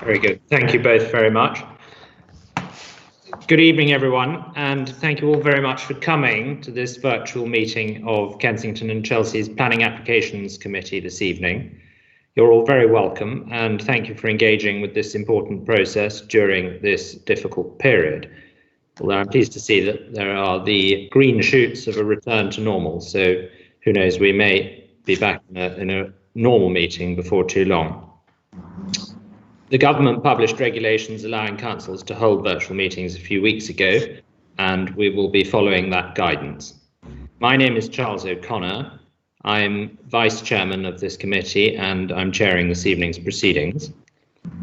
Very good. Thank you both very much. Good evening, everyone, and thank you all very much for coming to this virtual meeting of Kensington and Chelsea's Planning Applications Committee this evening. You're all very welcome, and thank you for engaging with this important process during this difficult period. Although I'm pleased to see that there are the green shoots of a return to normal, so who knows, we may be back in a normal meeting before too long. The government published regulations allowing councils to hold virtual meetings a few weeks ago, and we will be following that guidance. My name is Charles O'Connor. I'm Vice Chairman of this committee and I'm chairing this evening's proceedings.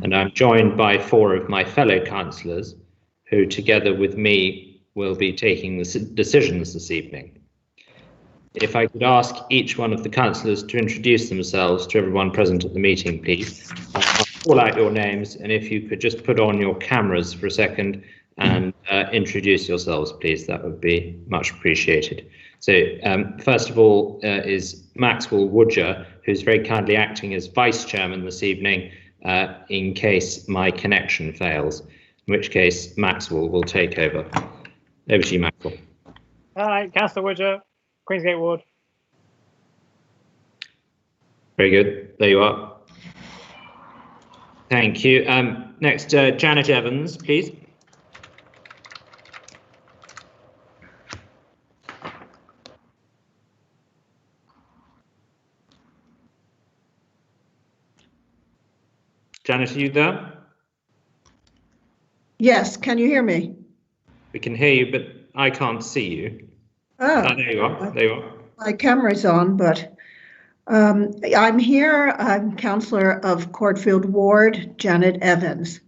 And I'm joined by 4 of my fellow councillors who, together with me, will be taking the decisions this evening. If I could ask each one of the councillors to introduce themselves to everyone present at the meeting, please. I'll call out your names, and if you could just put on your cameras for a second and introduce yourselves, please, that would be much appreciated. So first of all is Maxwell Woodger, who's very kindly acting as Vice Chairman this evening in case my connection fails, in which case Maxwell will take over. Over to you, Maxwell. Hi, Councillor Woodger, Queensgate Ward. Very good. There you are. Thank you. Next, Janet Evans, please. Janet, are you there? Yes, can you hear me? We can hear you, but I can't see you. Oh, there you are. There you are. My camera's on, but I'm here. I'm Councillor of Courtfield Ward, Janet Evans.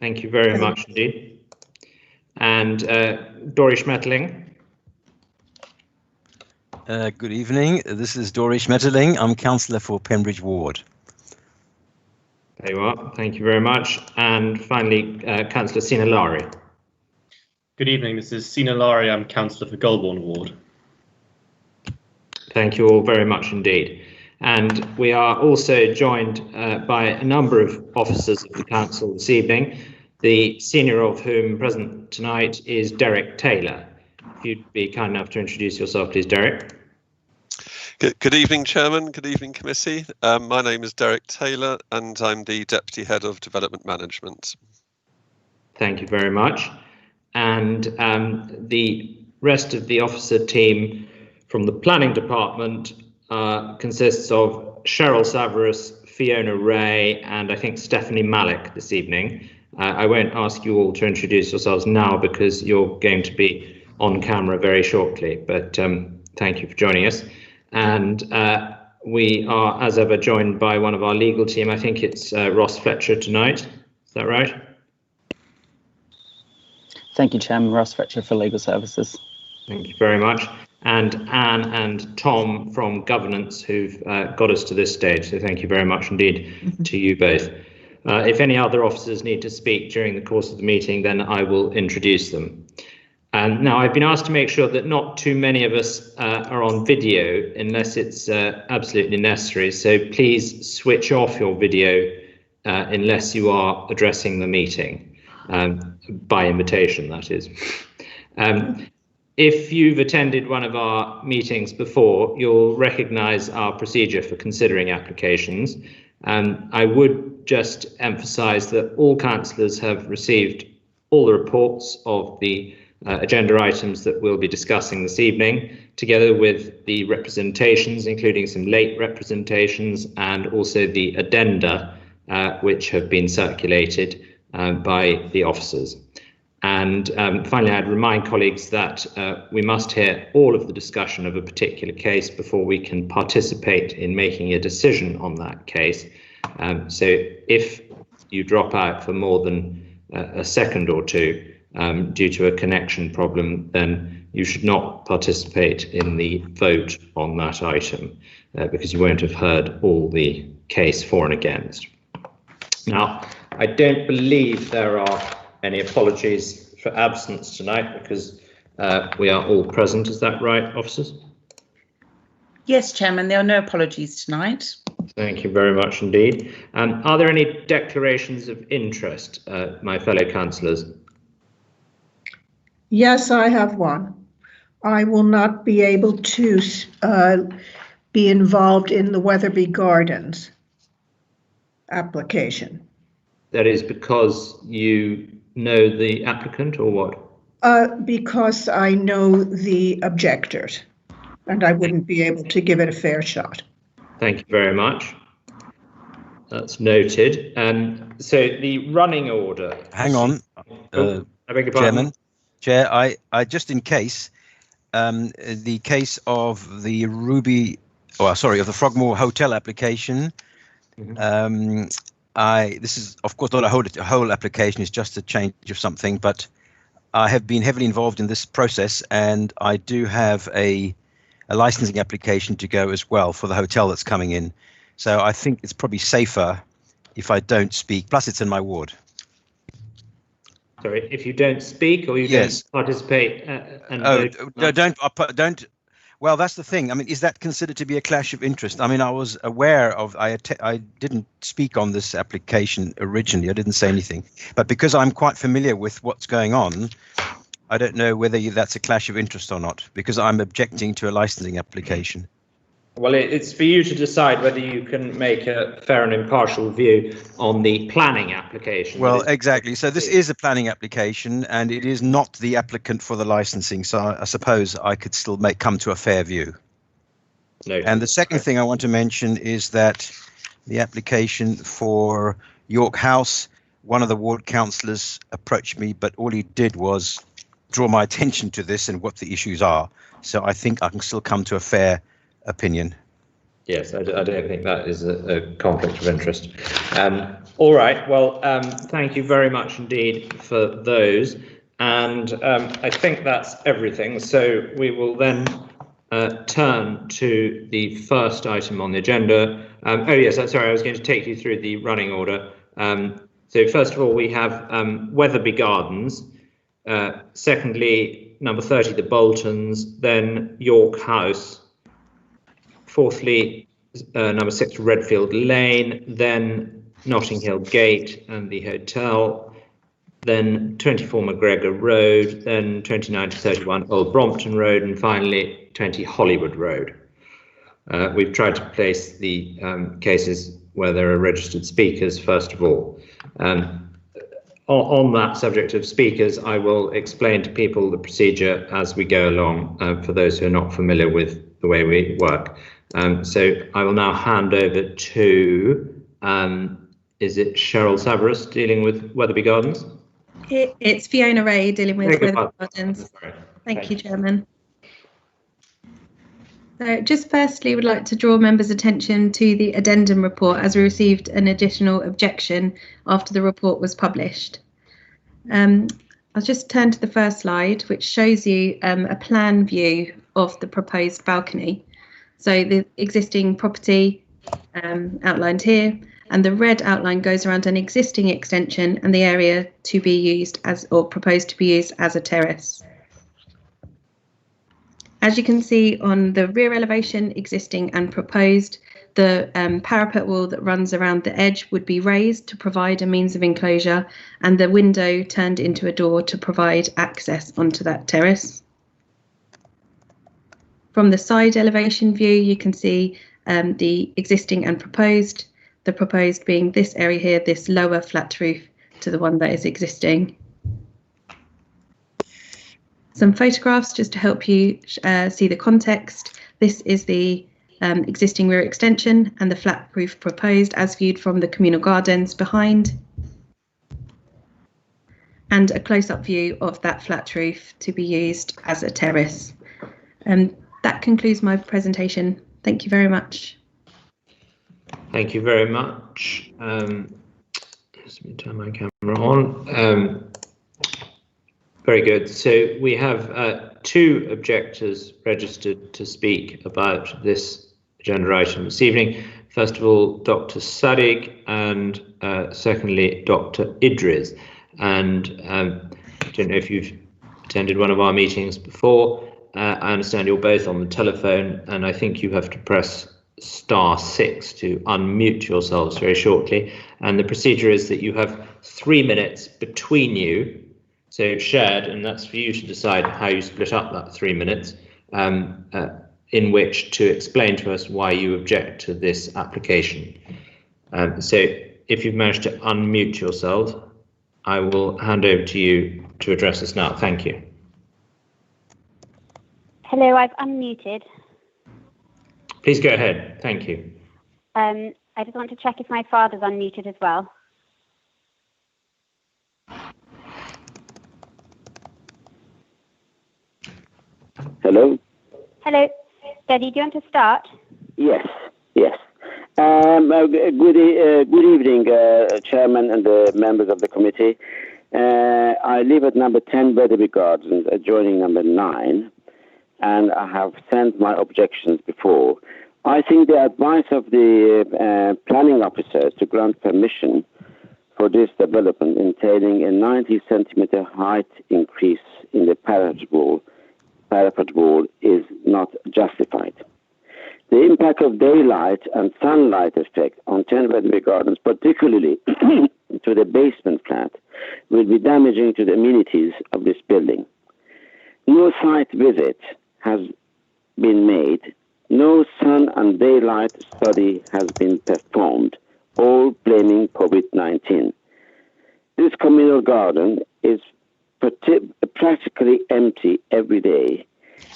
Thank you very much indeed. And Dory Schmetterling. Good evening. This is Dory Schmetterling. I'm Councillor for Pembridge Ward. There you are. Thank you very much. And finally, Councillor Sina Lari. Good evening. This is Sina Lari. I'm Councillor for Golborne Ward. Thank you all very much indeed. And we are also joined by a number of officers of the council this evening, the senior of whom present tonight is Derek Taylor. If you'd be kind enough to introduce yourself, please, Derek. Good evening, Chairman. Good evening, Committee. My name is Derek Taylor and I'm the Deputy Head of Development Management. Thank you very much. And the rest of the officer team from the Planning Department consists of Cheryl Savarus, Fiona Ray, and I think Stephanie Malik this evening. I won't ask you all to introduce yourselves now because you're going to be on camera very shortly, but thank you for joining us. And we are, as ever, joined by one of our legal team. I think it's Ross Fletcher tonight. Is that right? Thank you, Chairman. Ross Fletcher for Legal Services. Thank you very much. And Anne and Tom from Governance, who've got us to this stage. So thank you very much indeed to you both. If any other officers need to speak during the course of the meeting, then I will introduce them. And now I've been asked to make sure that not too many of us are on video unless it's absolutely necessary. So please switch off your video unless you are addressing the meeting, by invitation, that is. If you've attended one of our meetings before, you'll recognise our procedure for considering applications. I would just emphasise that all councillors have received all the reports of the agenda items that we'll be discussing this evening, together with the representations, including some late representations, and also the addenda, which have been circulated by the officers. And finally, I'd remind colleagues that we must hear all of the discussion of a particular case before we can participate in making a decision on that case. So if you drop out for more than a second or two due to a connection problem, then you should not participate in the vote on that item because you won't have heard all the case for and against. Now, I don't believe there are any apologies for absence tonight because we are all present. Is that right, officers? Yes, Chairman, there are no apologies tonight. Thank you very much indeed. Are there any declarations of interest, my fellow councillors? Yes, I have one. I will not be able to be involved in the Weatherby Gardens application. That is because you know the applicant, or what? Because I know the objectors, and I wouldn't be able to give it a fair shot. Thank you very much. That's noted. So the running order. Hang on, I beg your pardon? Chairman. Chair, I just in case, the case of the of the Frogmore Hotel application. This is of course not a whole application, it's just a change of something, but I have been heavily involved in this process, and I do have a licensing application to go as well for the hotel that's coming in. So I think it's probably safer if I don't speak. Plus, it's in my ward. Sorry, if you don't speak or you Yes. don't participate. Don't. Well, that's the thing. I mean, is that considered to be a clash of interest? I mean, I was aware of. I didn't speak on this application originally. I didn't say anything, but because I'm quite familiar with what's going on, I don't know whether that's a clash of interest or not, because I'm objecting to a licensing application. Well, it's for you to decide whether you can make a fair and impartial view on the planning application. Well, exactly. So this is a planning application, and it is not the applicant for the licensing. So I suppose I could still come to a fair view. No. And the second thing I want to mention is that the application for York House, one of the ward councillors approached me, but all he did was draw my attention to this and what the issues are. So I think I can still come to a fair opinion. Yes, I don't think that is a conflict of interest. All right, well, thank you very much indeed for those. And I think that's everything. So we will then turn to the first item on the agenda. Oh yes, sorry, I was going to take you through the running order. So first of all, we have Weatherby Gardens. Secondly, number 30, the Boltons, then York House. Fourthly, number 6, Redfield Lane, then Notting Hill Gate and the hotel, then 24 McGregor Road, then 29 to 31 Old Brompton Road, and finally 20 Hollywood Road. We've tried to place the cases where there are registered speakers first of all. On that subject of speakers, I will explain to people the procedure as we go along for those who are not familiar with the way we work. So I will now hand over to, is it Cheryl Savarus dealing with Weatherby Gardens? It's Fiona Ray dealing with Weatherby Gardens. Thank you, Chairman. So just firstly, would like to draw members' attention to the Addendum Report, as we received an additional objection after the report was published. I'll just turn to the first slide, which shows you a plan view of the proposed balcony. So the existing property outlined here, and the red outline goes around an existing extension and the area to be used as, or proposed to be used as, a terrace. As you can see on the rear elevation, existing and proposed, the parapet wall that runs around the edge would be raised to provide a means of enclosure, and the window turned into a door to provide access onto that terrace. From the side elevation view, you can see the existing and proposed, the proposed being this area here, this lower flat roof to the one that is existing. Some photographs just to help you see the context. This is the existing rear extension and the flat roof proposed as viewed from the communal gardens behind. And a close-up view of that flat roof to be used as a terrace. That concludes my presentation. Thank you very much. Thank you very much. Let me turn my camera on. Very good. So we have 2 objectors registered to speak about this agenda item this evening. First of all, Dr. Sadiq, and secondly, Dr. Idris. And I don't know if you've attended one of our meetings before. I understand you're both on the telephone, and I think you have to press *6 to unmute yourselves very shortly. And the procedure is that you have 3 minutes between you, so shared, and that's for you to decide how you split up that 3 minutes, in which to explain to us why you object to this application. So if you've managed to unmute yourself, I will hand over to you to address us now. Thank you. Hello, I've unmuted. Please go ahead. Thank you. I just want to check if my father's unmuted as well. Hello? Hello. Daddy, do you want to start? Yes, yes. Good evening, Chairman and the members of the committee. I live at number 10 Weatherby Gardens, adjoining number 9, and I have sent my objections before. I think the advice of the planning officers to grant permission for this development entailing a 90 centimeter height increase in the parapet wall is not justified. The impact of daylight and sunlight effect on 10 Weatherby Gardens, particularly to the basement flat, will be damaging to the amenities of this building. No site visit has been made. No sun and daylight study has been performed, all blaming COVID-19. This communal garden is practically empty every day,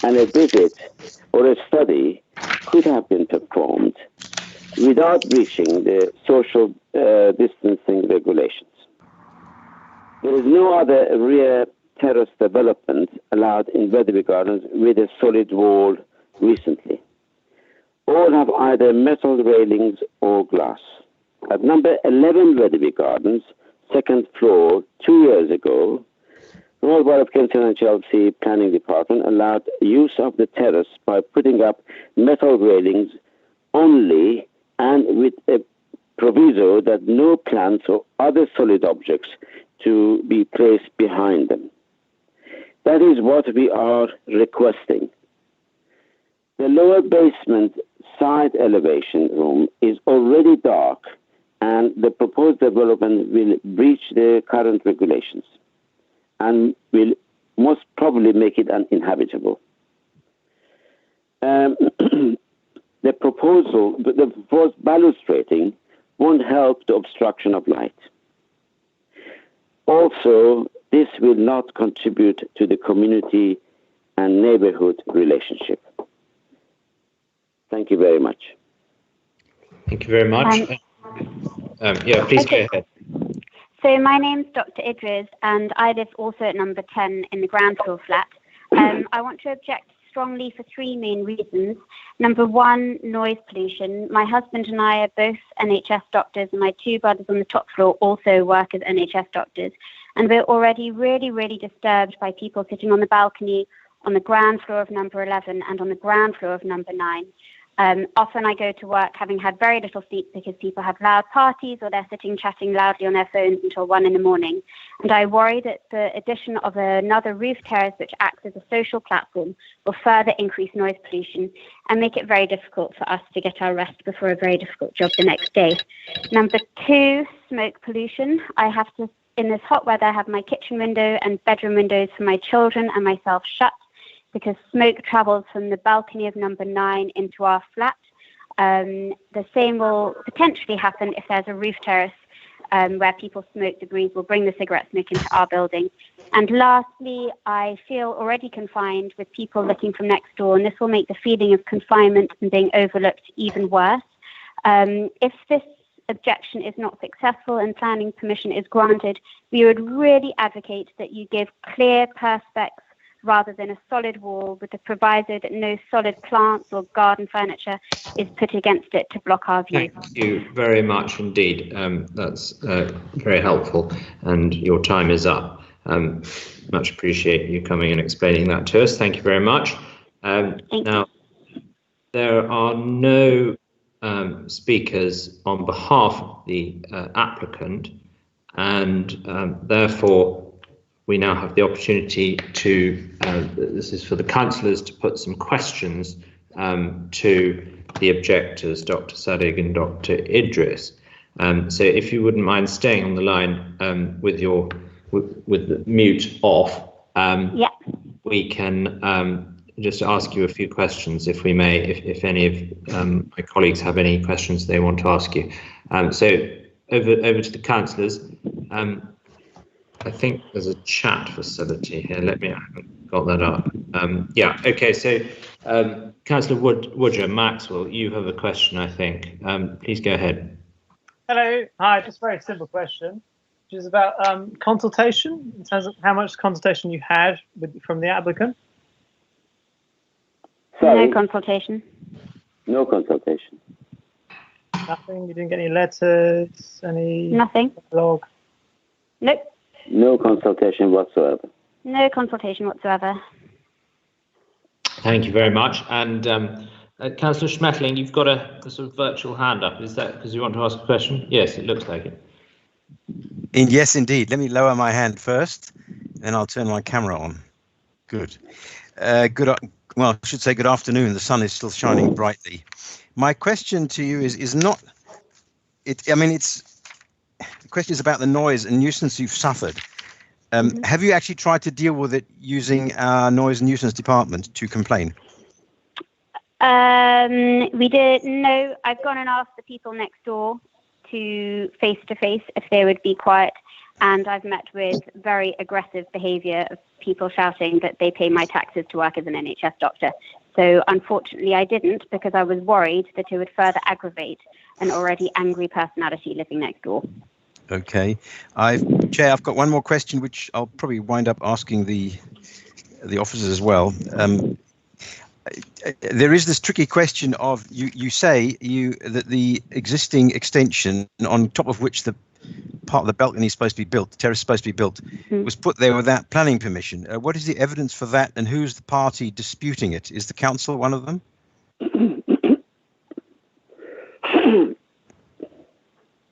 and a visit or a study could have been performed without breaching the social distancing regulations. There is no other rear terrace development allowed in Weatherby Gardens with a solid wall recently. All have either metal railings or glass. At number 11 Weatherby Gardens, second floor, 2 years ago, Royal Borough of Kensington and Chelsea Planning Department allowed use of the terrace by putting up metal railings only and with a proviso that no plants or other solid objects to be placed behind them. That is what we are requesting. The lower basement side elevation room is already dark, and the proposed development will breach the current regulations and will most probably make it uninhabitable. The proposed balustrading won't help the obstruction of light. Also, this will not contribute to the community and neighborhood relationship. Thank you very much. Thank you very much. Yeah, please Okay. go ahead. So my name's Dr. Idris, and I live also at number 10 in the ground floor flat. I want to object strongly for 3 main reasons. Number 1, noise pollution. My husband and I are both NHS doctors, and my 2 brothers on the top floor also work as NHS doctors. And we're already really disturbed by people sitting on the balcony on the ground floor of number 11 and on the ground floor of number 9. Often I go to work having had very little sleep because people have loud parties or they're sitting chatting loudly on their phones until 1 in the morning. And I worry that the addition of another roof terrace which acts as a social platform will further increase noise pollution and make it very difficult for us to get our rest before a very difficult job the next day. Number 2, smoke pollution. In this hot weather, I have my kitchen window and bedroom windows for my children and myself shut, because smoke travels from the balcony of number 9 into our flat. The same will potentially happen if there's a roof terrace where people smoke. The breeze will bring the cigarette smoke into our building. And lastly, I feel already confined with people looking from next door, and this will make the feeling of confinement and being overlooked even worse. If this objection is not successful and planning permission is granted, we would really advocate that you give clear perspex rather than a solid wall, with the proviso that no solid plants or garden furniture is put against it to block our view. Thank you very much indeed. That's very helpful, and your time is up. Much appreciate you coming and explaining that to us. Thank you very much. Now, there are no speakers on behalf of the applicant, and therefore we now have the opportunity to, this is for the councillors, to put some questions to the objectors, Dr. Sadegh and Dr. Idris. So if you wouldn't mind staying on the line with the mute off, we can just ask you a few questions, if we may, if any of my colleagues have any questions they want to ask you. So over to the councillors. I think there's a chat facility here. I haven't got that up. Yeah, okay, so Councillor Woodger, Maxwell, you have a question, I think. Please go ahead. Hello. Hi, just a very simple question, which is about consultation, in terms of how much consultation you had from the applicant. Sorry. No consultation. No consultation. Nothing? You didn't get any letters? Nothing. Log? Nope. No consultation whatsoever. No consultation whatsoever. Thank you very much. And Councillor Schmetterling, you've got a sort of virtual hand up. Is that because you want to ask a question? Yes, it looks like it. Yes, indeed. Let me lower my hand first, then I'll turn my camera on. Good. Well, I should say good afternoon. The sun is still shining brightly. My question to you is not. The question is about the noise and nuisance you've suffered. Have you actually tried to deal with it using our noise and nuisance department to complain? We did. No, I've gone and asked the people next door to face if they would be quiet, and I've met with very aggressive behaviour of people shouting that they pay my taxes to work as an NHS doctor. So unfortunately I didn't, because I was worried that it would further aggravate an already angry personality living next door. Okay. Chair, I've got one more question, which I'll probably wind up asking the officers as well. There is this tricky question of you say that the existing extension on top of which the part of the balcony is supposed to be built, the terrace is supposed to be built, was put there without planning permission. What is the evidence for that, and who's the party disputing it? Is the council one of them?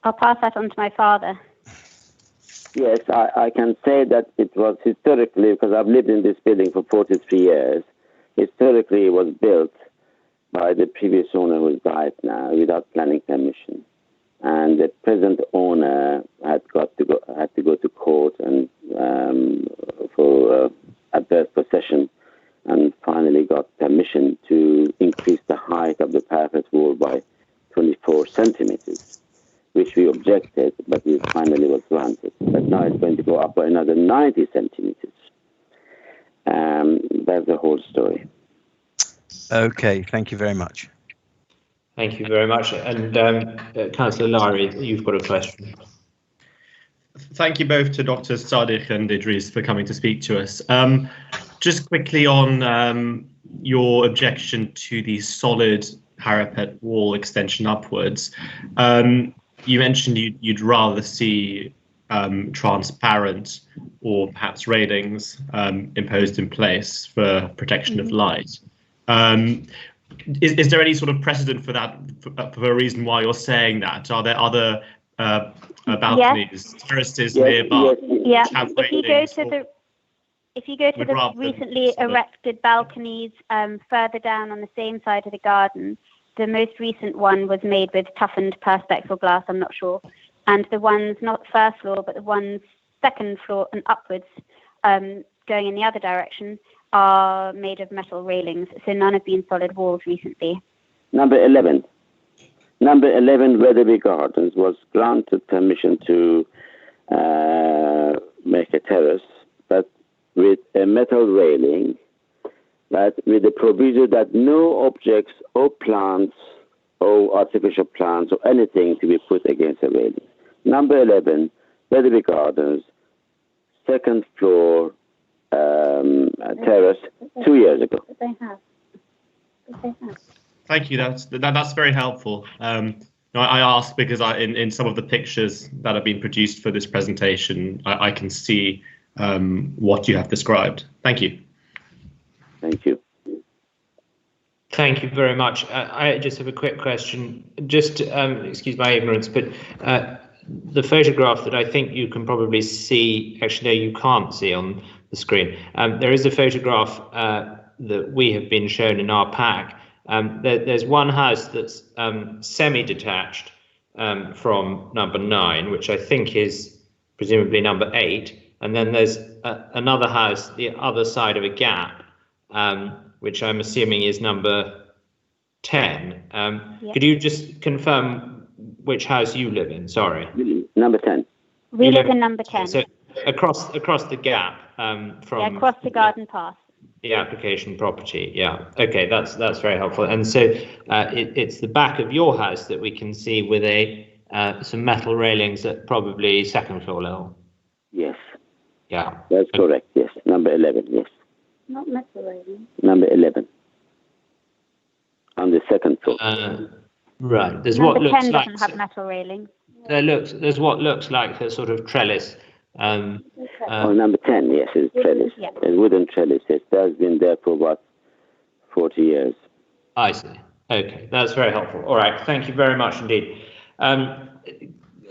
I'll pass that on to my father. Yes, I can say that it was historically, because I've lived in this building for 43 years, historically it was built by the previous owner who died now without planning permission. And the present owner had to go to court and for adverse possession, and finally got permission to increase the height of the parapet wall by 24 centimeters, which we objected, but it finally was granted. But now it's going to go up by another 90 centimeters. That's the whole story. Okay, thank you very much. Thank you very much. And Councillor Lowry, you've got a question. Thank you both to Dr. Sadegh and Idris for coming to speak to us. Just quickly on your objection to the solid parapet wall extension upwards. You mentioned you'd rather see transparent or perhaps railings imposed in place for protection of light. Is there any sort of precedent for that, for a reason why you're saying that? Are there other balconies, terraces nearby? Yeah. If you go to the recently erected balconies further down on the same side of the garden, the most recent one was made with toughened perspex or glass, I'm not sure. And the ones, not first floor, but the ones second floor and upwards, going in the other direction, are made of metal railings. So none have been solid walls recently. Number 11, Weatherby Gardens was granted permission to make a terrace, but with a metal railing, but with the proviso that no objects or plants or artificial plants or anything to be put against the railing. Number 11, Weatherby Gardens, second floor terrace, 2 years ago. Thank you. That's very helpful. I asked because in some of the pictures that have been produced for this presentation, I can see what you have described. Thank you. Thank you. Thank you very much. I just have a quick question. Just excuse my ignorance, but the photograph that I think you can probably see, actually, no, you can't see on the screen. There is a photograph that we have been shown in our pack There's one house that's semi-detached from number 9, which I think is presumably number 8, and then there's another house the other side of a gap, which I'm assuming is number 10. Could you just confirm which house you live in? Sorry. Number 10. We live in number 10. So across the gap from across the garden path. The application property. Yeah. Okay, that's very helpful. And so it's the back of your house that we can see with some metal railings at probably second floor level. Yes. Yeah. That's correct. Yes. Number 11. Yes. Not metal railings. Number 11. On the second floor. Right. There's number what looks 10 like. doesn't have metal railings. There's what looks like a sort of trellis. Number 10, yes, it's trellis. Yeah. A wooden trellis. It has been there for about 40 years. I see. Okay, that's very helpful. All right, thank you very much indeed.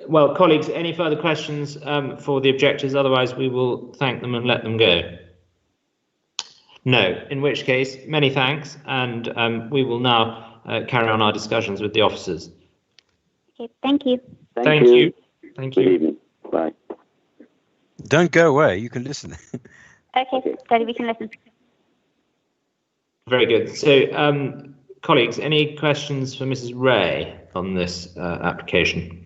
Well, colleagues, any further questions for the objectors? Otherwise, we will thank them and let them go. No, in which case, many thanks, and we will now carry on our discussions with the officers. Okay, thank you. Thank you. Thank you. Good evening. Bye. Don't go away. You can listen. Okay, so we can listen. Very good. So, colleagues, any questions for Mrs. Ray on this application?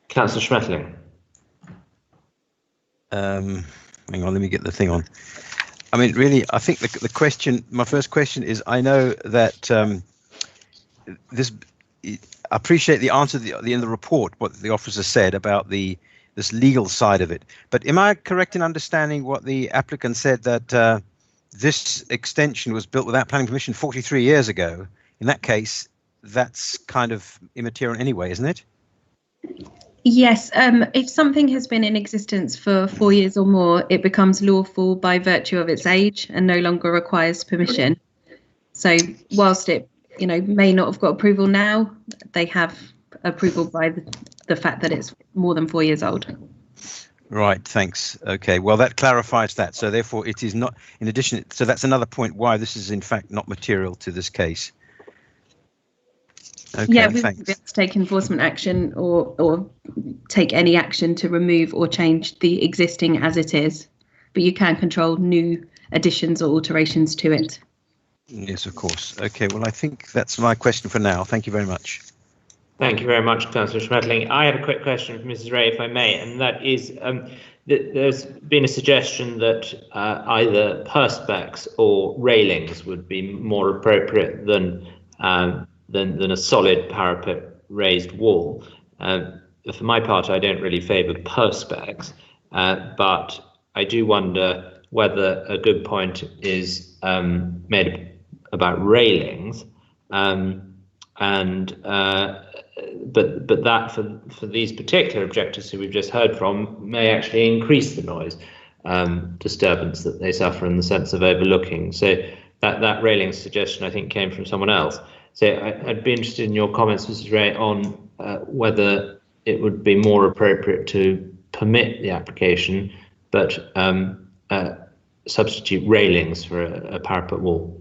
Councillor Schmetterling. Hang on, let me get the thing on. I mean, really, I think the question, my first question is, I know that I appreciate the answer in the report, what the officer said about this legal side of it. But am I correct in understanding what the applicant said, that this extension was built without planning permission 43 years ago? In that case, that's kind of immaterial anyway, isn't it? Yes, if something has been in existence for 4 years or more, it becomes lawful by virtue of its age and no longer requires permission. So whilst it, may not have got approval now, they have approval by the fact that it's more than 4 years old. Right, thanks. Okay, well, that clarifies that. So therefore, it is not, in addition, so that's another point why this is in fact not material to this case. Okay, yeah, we thanks. won't be able to take enforcement action or take any action to remove or change the existing as it is, but you can control new additions or alterations to it. Yes, of course. Okay, well, I think that's my question for now. Thank you very much. Thank you very much, Councillor Schmetterling. I have a quick question for Mrs. Ray, if I may, and that is that there's been a suggestion that either perspex or railings would be more appropriate than a solid parapet raised wall. For my part, I don't really favour perspex, but I do wonder whether a good point is made about railings, but that for these particular objectors who we've just heard from may actually increase the noise disturbance that they suffer in the sense of overlooking. So that railing suggestion, I think, came from someone else. So I'd be interested in your comments, Mrs. Ray, on whether it would be more appropriate to permit the application, but substitute railings for a parapet wall.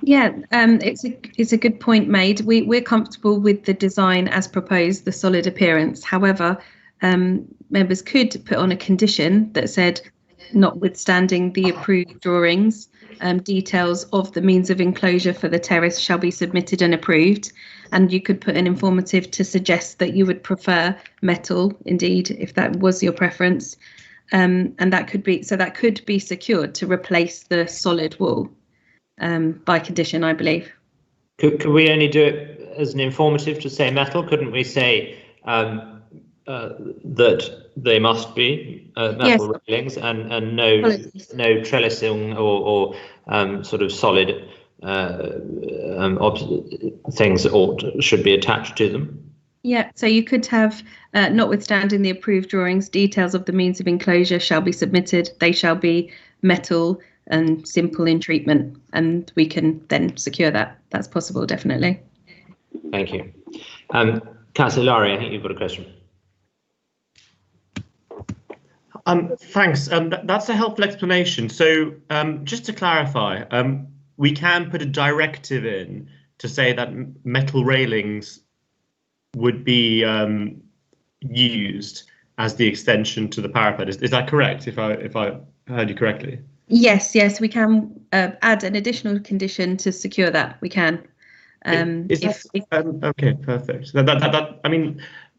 Yeah, it's a good point made. We're comfortable with the design as proposed, the solid appearance. However, members could put on a condition that said, notwithstanding the approved drawings, details of the means of enclosure for the terrace shall be submitted and approved. And you could put an informative to suggest that you would prefer metal, indeed, if that was your preference. And that could be secured to replace the solid wall by condition, I believe. Could we only do it as an informative to say metal? Couldn't we say that they must be metal railings and no trellising or sort of solid things that should be attached to them? Yeah, so you could have, notwithstanding the approved drawings, details of the means of enclosure shall be submitted. They shall be metal and simple in treatment, and we can then secure that. That's possible, definitely. Thank you. Councillor Lowry, I think you've got a question. Thanks. That's a helpful explanation. So just to clarify, we can put a directive in to say that metal railings would be used as the extension to the parapet. Is that correct? If I heard you correctly? Yes, we can add an additional condition to secure that. We can. Okay, perfect.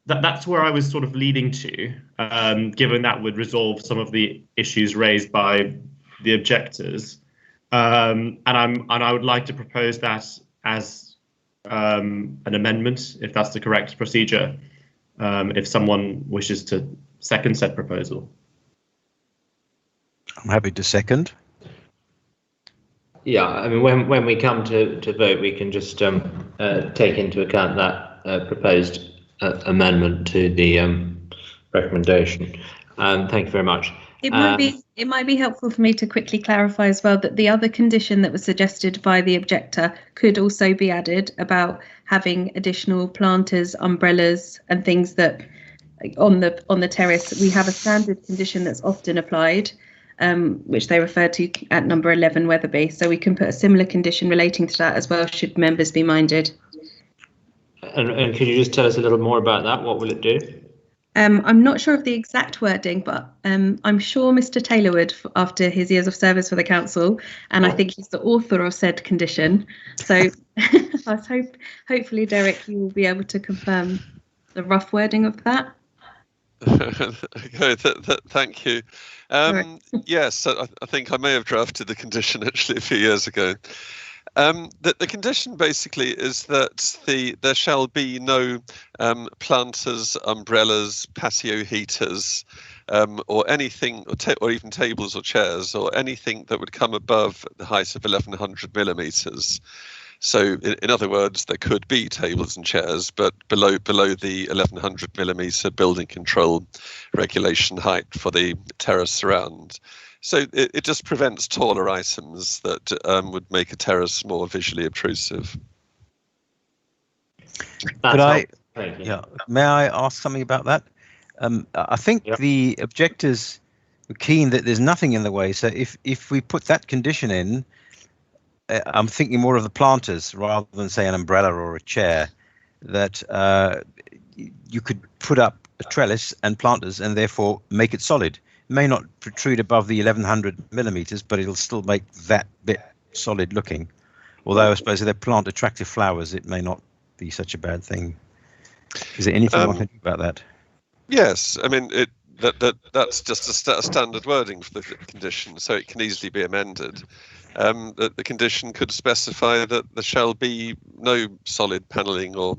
That's where I was sort of leading to, given that would resolve some of the issues raised by the objectors, and I would like to propose that as an amendment, if that's the correct procedure. If someone wishes to second said proposal. I'm happy to second. Yeah, I mean, when we come to vote, we can just take into account that proposed amendment to the recommendation. Thank you very much. It might be helpful for me to quickly clarify as well that the other condition that was suggested by the objector could also be added about having additional planters, umbrellas, and things that on the terrace. We have a standard condition that's often applied, which they refer to at number 11 Wetherby. So we can put a similar condition relating to that as well, should members be minded. And could you just tell us a little more about that? What will it do? I'm not sure of the exact wording, but I'm sure Mr. Taylor would, after his years of service for the council, and I think he's the author of said condition. So hopefully, Derek, you will be able to confirm the rough wording of that. Okay, thank you. Yes, I think I may have drafted the condition actually a few years ago. The condition basically is that there shall be no planters, umbrellas, patio heaters, or anything, or even tables or chairs, or anything that would come above the height of 1100 millimeters. So, in other words, there could be tables and chairs, but below the 1100 millimeter building control regulation height for the terrace surround. So it just prevents taller items that would make a terrace more visually obtrusive. May I ask something about that? I think the objectors were keen that there's nothing in the way. So if we put that condition in, I'm thinking more of the planters rather than say an umbrella or a chair, that you could put up a trellis and planters and therefore make it solid. May not protrude above the 1100 millimeters, but it'll still make that bit solid looking. Although I suppose if they plant attractive flowers, it may not be such a bad thing. Is there anything one can do about that? Yes, I mean that's just a standard wording for the condition, so it can easily be amended. The condition could specify that there shall be no solid panelling or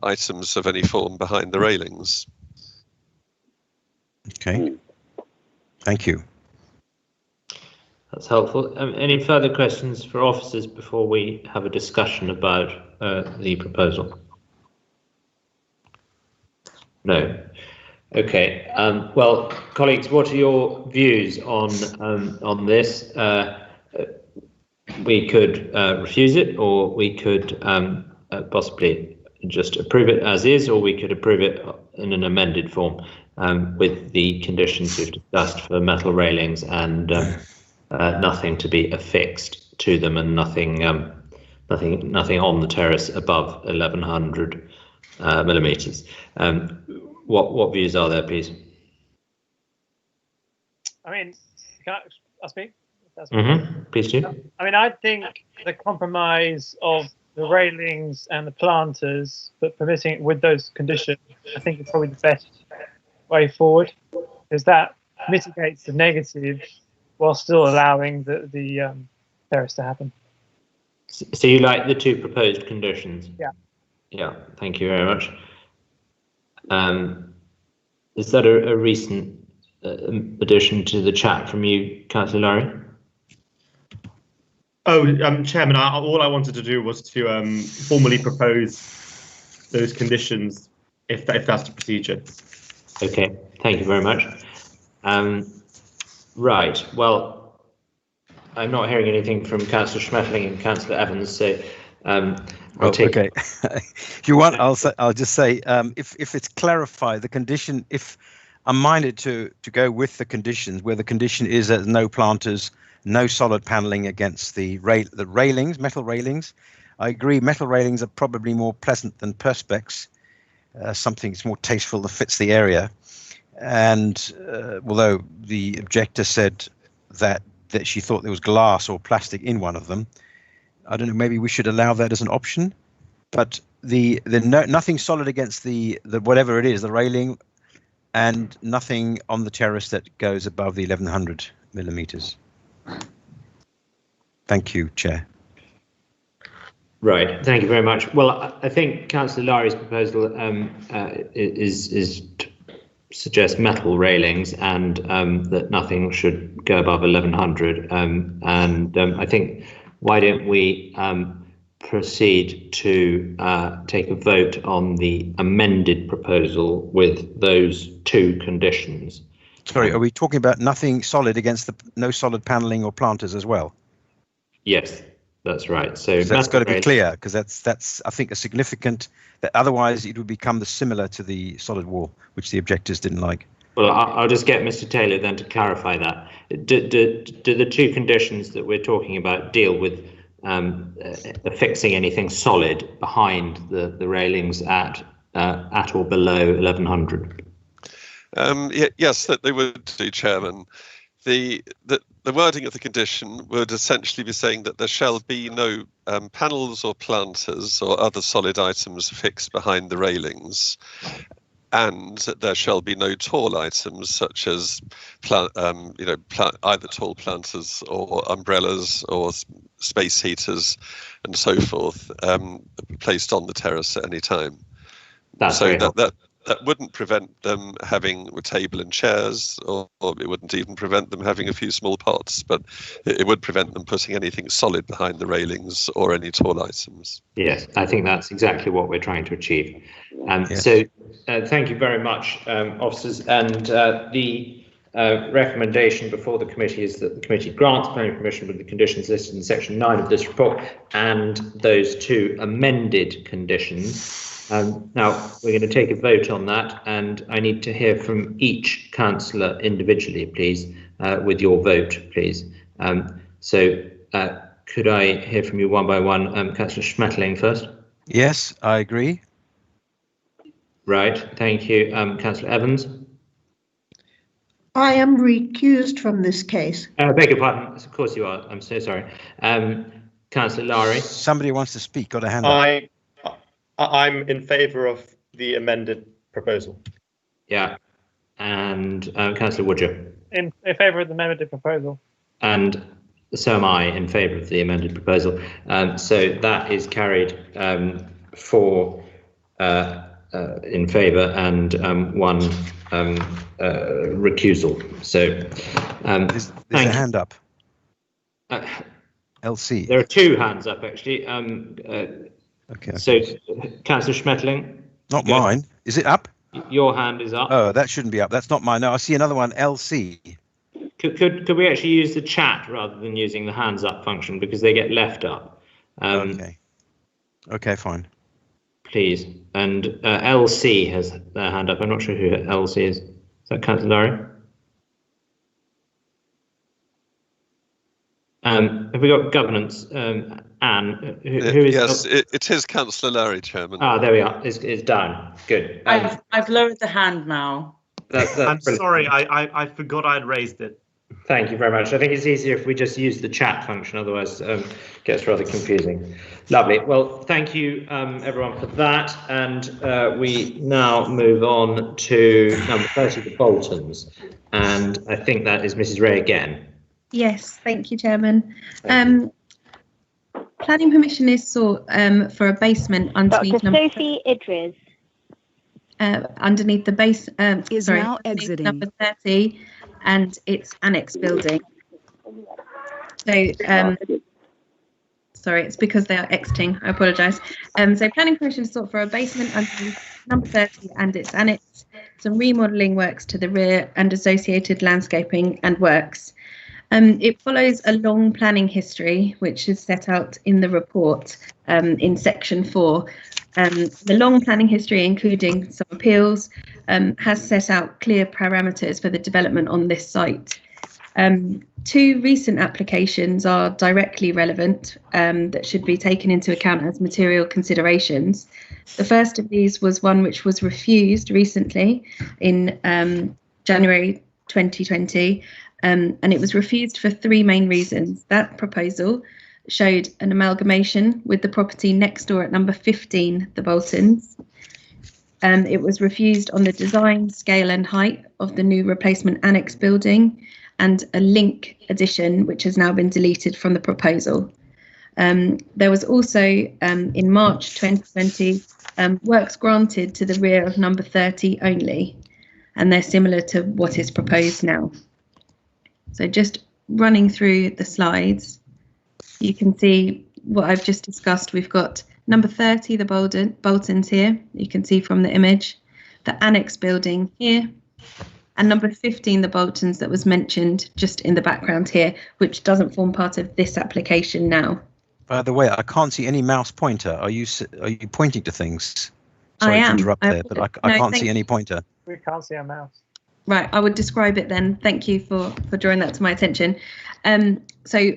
items of any form behind the railings. Okay. Thank you. That's helpful. Any further questions for officers before we have a discussion about the proposal? No. Okay. Well, colleagues, what are your views on this? We could refuse it, or we could possibly just approve it as is, or we could approve it in an amended form. With the conditions we've discussed for metal railings and nothing to be affixed to them, and nothing on the terrace above 1100 millimeters. What views are there, please? I mean, can I speak? Please do. I mean, I think the compromise of the railings and the planters, but permitting it with those conditions, I think is probably the best way forward, because that mitigates the negative while still allowing the terrace to happen. So you like the two proposed conditions? Yeah. Yeah, thank you very much. Is that a recent addition to the chat from you, Councillor Lowry? Oh, Chairman, all I wanted to do was to formally propose those conditions, if that's the procedure. Okay, thank you very much. Right, well, I'm not hearing anything from Councillor Schmetterling and Councillor Evans, so I'll take. Okay, if you want, I'll just say if it's clarified, the condition, if I'm minded to go with the conditions, where the condition is that no planters, no solid panelling against the railings, metal railings. I agree, metal railings are probably more pleasant than perspex. Something's more tasteful that fits the area. And although the objector said that she thought there was glass or plastic in one of them, I don't know, maybe we should allow that as an option. But nothing solid against the whatever it is, the railing, and nothing on the terrace that goes above the 1100 millimeters. Thank you, Chair. Right, thank you very much. Well, I think Councillor Lari's proposal suggests metal railings, and that nothing should go above 1100. I think, why don't we proceed to take a vote on the amended proposal with those two conditions. Sorry, are we talking about nothing solid against no solid panelling or planters as well? Yes, that's right. So that's got to be clear, because that's I think a significant, that otherwise it would become similar to the solid wall, which the objectors didn't like. Well, I'll just get Mr. Taylor then to clarify that. Do the two conditions that we're talking about deal with affixing anything solid behind the railings at or below 1100? Yes, that they would do, Chairman. The wording of the condition would essentially be saying that there shall be no panels or planters or other solid items fixed behind the railings, and there shall be no tall items such as either tall planters or umbrellas or space heaters and so forth placed on the terrace at any time. That's so that wouldn't prevent them having a table and chairs, or it wouldn't even prevent them having a few small pots, but it would prevent them putting anything solid behind the railings or any tall items. Yes, I think that's exactly what we're trying to achieve. Yes. So thank you very much, officers. And the recommendation before the committee is that the committee grants planning permission with the conditions listed in section 9 of this report and those two amended conditions. Now, we're going to take a vote on that, and I need to hear from each councillor individually, please, with your vote, please. Could I hear from you one by one? Councillor Schmetterling first. Yes, I agree. Right, thank you. Councillor Evans. I am recused from this case. Beg your pardon. Of course you are. I'm so sorry. Councillor Lari. Somebody wants to speak. Got a hand up. I'm in favour of the amended proposal. Yeah, and Councillor Woodger. In favour of the amended proposal. And so am I, in favour of the amended proposal. So that is carried 4 in favour and 1 recusal. So there's a hand up. LC. There are 2 hands up actually. Okay. So, Councillor Schmetterling. Not mine. Is it up? Your hand is up. Oh, that shouldn't be up. That's not mine. No, I see another one, LC. Could we actually use the chat rather than using the hands up function, because they get left up? Okay. Okay, fine. Please. And LC has their hand up. I'm not sure who LC is. Is that Councillor Lari? Have we got governance? Anne, who is? Yes, it is Councillor Lari, Chairman. Ah, there we are. It's down. Good. I've lowered the hand now. That's I'm brilliant. sorry, I forgot I'd raised it. Thank you very much. I think it's easier if we just use the chat function, otherwise it gets rather confusing. Lovely. Well, thank you everyone for that. And we now move on to number 30, the Boltons. And I think that is Mrs. Ray again. Yes, thank you, Chairman. Planning permission is sought for a basement underneath Dr. Sophie Idris. Underneath the base is now exiting number 30, and it's annex building. So sorry, it's because they are exiting. I apologise. So planning permission is sought for a basement underneath number 30 and its annex, some remodelling works to the rear and associated landscaping and works. It follows a long planning history, which is set out in the report in section 4, The long planning history, including some appeals, has set out clear parameters for the development on this site. Two recent applications are directly relevant that should be taken into account as material considerations. The first of these was one which was refused recently in January 2020, and it was refused for three main reasons. That proposal showed an amalgamation with the property next door at number 15, the Boltons. It was refused on the design, scale and height of the new replacement annex building, and a link addition which has now been deleted from the proposal. There was also, in March 2020, works granted to the rear of number 30 only, and they're similar to what is proposed now. So just running through the slides, you can see what I've just discussed. We've got number 30, the Boltons here, you can see from the image, the annex building here, and number 15, the Boltons that was mentioned just in the background here, which doesn't form part of this application now. By the way, I can't see any mouse pointer. Are you pointing to things? Sorry to interrupt there, but I can't see any pointer. We can't see our mouse. Right, I would describe it then. Thank you for drawing that to my attention. So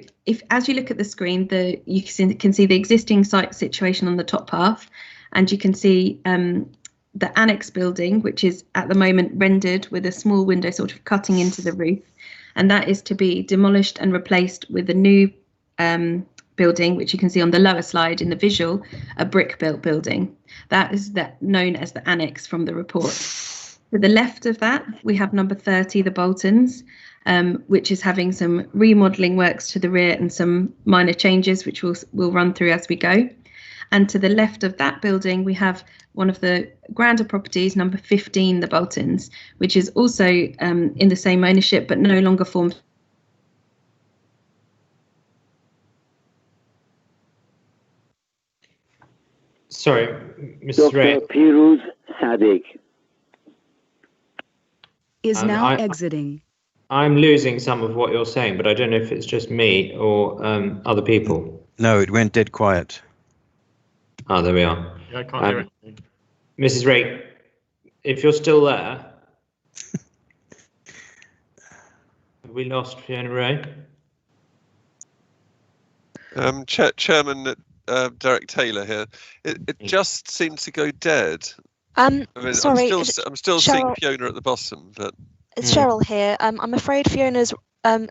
as you look at the screen, you can see the existing site situation on the top half, and you can see the annex building, which is at the moment rendered with a small window sort of cutting into the roof, and that is to be demolished and replaced with a new building, which you can see on the lower slide in the visual, a brick-built building. That is known as the annex from the report. To the left of that, we have number 30, the Boltons, which is having some remodelling works to the rear and some minor changes, which we'll run through as we go. And to the left of that building, we have one of the grander properties, number 15, the Boltons, which is also in the same ownership, but no longer forms. Sorry, Mrs. Ray. Dr. Piruz Sadiq is now exiting. I'm losing some of what you're saying, but I don't know if it's just me or other people. No, it went dead quiet. Ah, there we are. Yeah, I can't hear anything. Mrs. Ray, if you're still there, have we lost Fiona Ray? Chairman Derek Taylor here. It just seemed to go dead. Sorry, I'm still seeing Fiona at the bottom, but it's Cheryl here. I'm afraid Fiona's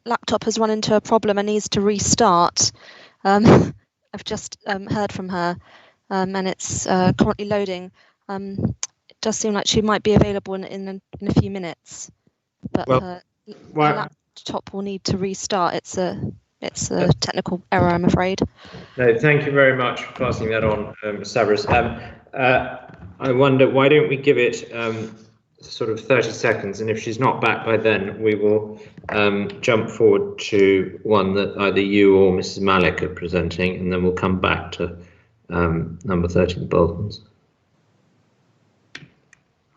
laptop has run into a problem and needs to restart. I've just heard from her, and it's currently loading. It does seem like she might be available in a few minutes, but her laptop will need to restart. It's a technical error, I'm afraid. No, thank you very much for passing that on, Savras. I wonder, why don't we give it sort of 30 seconds, and if she's not back by then, we will jump forward to one that either you or Mrs. Malik are presenting, and then we'll come back to number 30, the Boltons.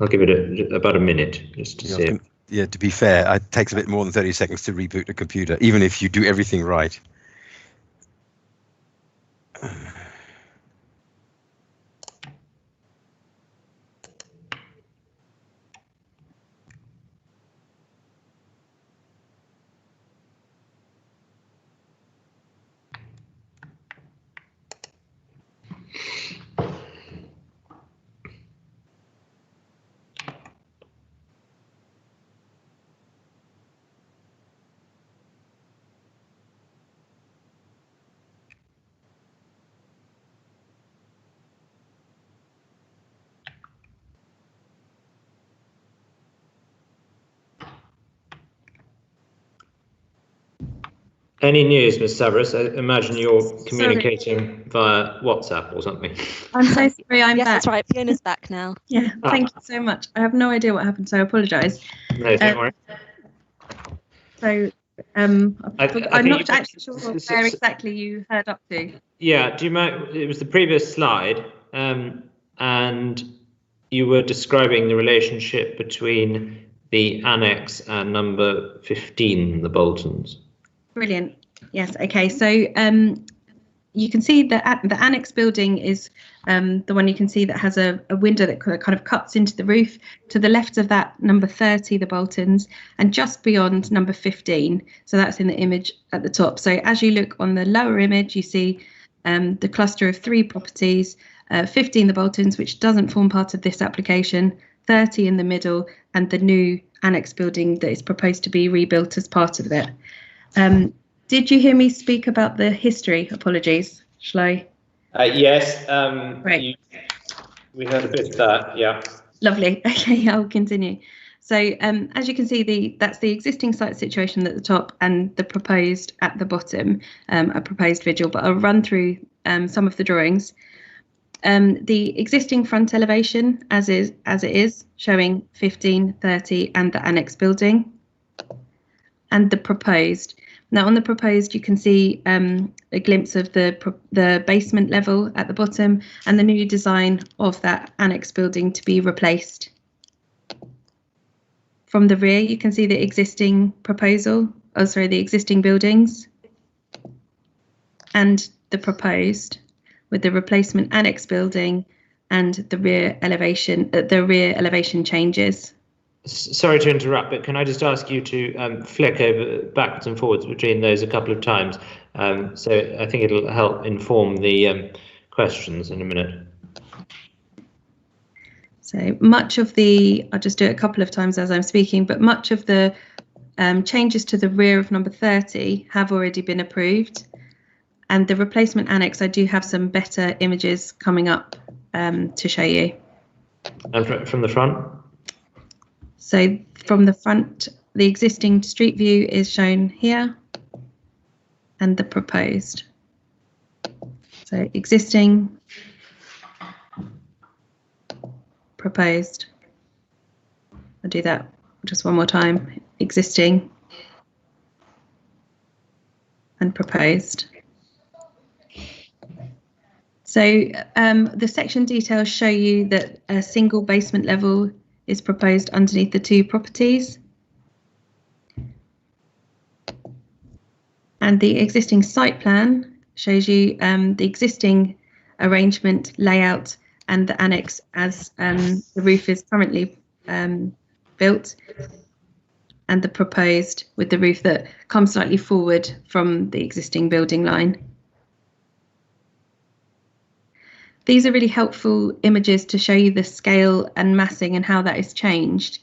I'll give it about a minute just to see it. Yeah, to be fair, it takes a bit more than 30 seconds to reboot the computer, even if you do everything right. Any news, Ms. Savras? I imagine you're communicating via WhatsApp or something. I'm so sorry, I'm yes, back. That's right. Fiona's back now. Yeah, thank you so much. I have no idea what happened, so I apologise. No, don't worry. So I'm not actually sure where exactly you heard up to. Yeah, do you mind? It was the previous slide, and you were describing the relationship between the annex and number 15, the Boltons. Brilliant. Yes. Okay. So you can see that the annex building is the one you can see that has a window that kind of cuts into the roof. To the left of that, number 30, the Boltons, and just beyond number 15. So that's in the image at the top. So as you look on the lower image, you see the cluster of 3 properties, 15 the Boltons, which doesn't form part of this application, 30 in the middle, and the new annex building that is proposed to be rebuilt as part of it. Did you hear me speak about the history? Apologies. Shall I? Yes. Right. We heard a bit of that. Yeah. Lovely. Okay, I'll continue. So as you can see, that's the existing site situation at the top and the proposed at the bottom, a proposed visual. But I'll run through some of the drawings. The existing front elevation, as it is, showing 15, 30, and the annex building, and the proposed. Now, on the proposed, you can see a glimpse of the basement level at the bottom and the new design of that annex building to be replaced. From the rear, you can see the existing the existing buildings and the proposed, with the replacement annex building and the rear elevation changes. Sorry to interrupt, but can I just ask you to flick over backwards and forwards between those a couple of times? So I think it'll help inform the questions in a minute. So much of I'll just do it a couple of times as I'm speaking, but much of the changes to the rear of number 30 have already been approved. And the replacement annex, I do have some better images coming up to show you. And from the front? So from the front, the existing street view is shown here and the proposed. So existing, proposed. I'll do that just one more time. Existing and proposed. So the section details show you that a single basement level is proposed underneath the 2 properties. And the existing site plan shows you the existing arrangement, layout, and the annex as the roof is currently built, and the proposed with the roof that comes slightly forward from the existing building line. These are really helpful images to show you the scale and massing and how that has changed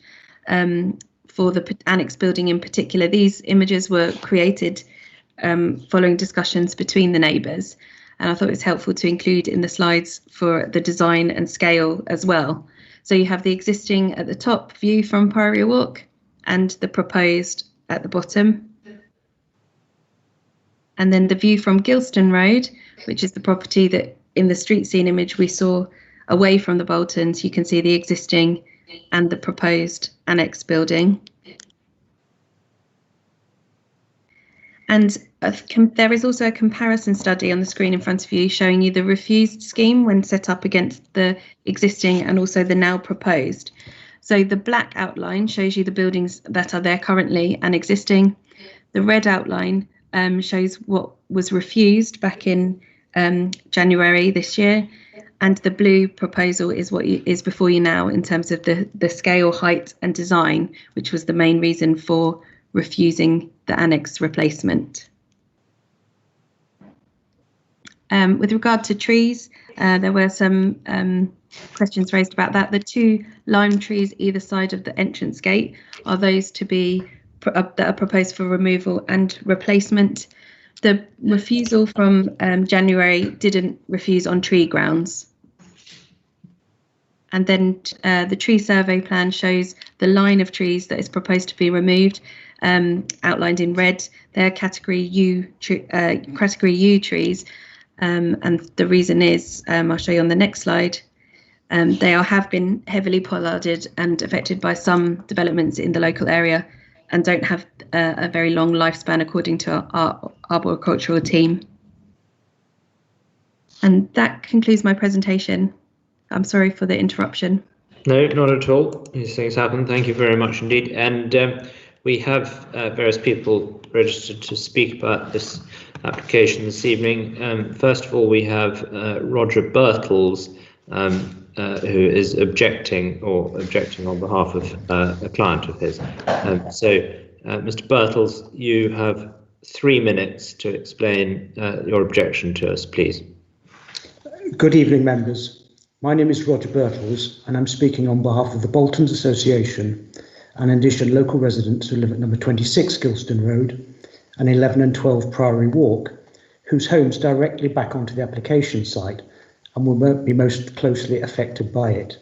for the annex building in particular. These images were created following discussions between the neighbours, and I thought it was helpful to include in the slides for the design and scale as well. So you have the existing at the top view from Priory Walk and the proposed at the bottom. And then the view from Gilston Road, which is the property that in the street scene image we saw away from the Boltons. You can see the existing and the proposed annex building. And there is also a comparison study on the screen in front of you showing you the refused scheme when set up against the existing and also the now proposed. So the black outline shows you the buildings that are there currently and existing. The red outline shows what was refused back in January this year, and the blue proposal is what is before you now in terms of the scale, height and design, which was the main reason for refusing the annex replacement. With regard to trees, there were some questions raised about that. The 2 lime trees either side of the entrance gate are those to be that are proposed for removal and replacement. The refusal from January didn't refuse on tree grounds. And then the tree survey plan shows the line of trees that is proposed to be removed, outlined in red. They're category U trees, and the reason is, I'll show you on the next slide. They have been heavily pollarded and affected by some developments in the local area, and don't have a very long lifespan according to our arboricultural team. And that concludes my presentation. I'm sorry for the interruption. No, not at all. These things happen. Thank you very much indeed. And we have various people registered to speak about this application this evening. First of all, we have Roger Bertels, who is objecting on behalf of a client of his. Mr. Bertels, you have 3 minutes to explain your objection to us, please. Good evening, members. My name is Roger Bertels, and I'm speaking on behalf of the Boltons Association and in addition local residents who live at number 26 Gilston Road and 11 and 12 Priory Walk, whose homes directly back onto the application site and will be most closely affected by it.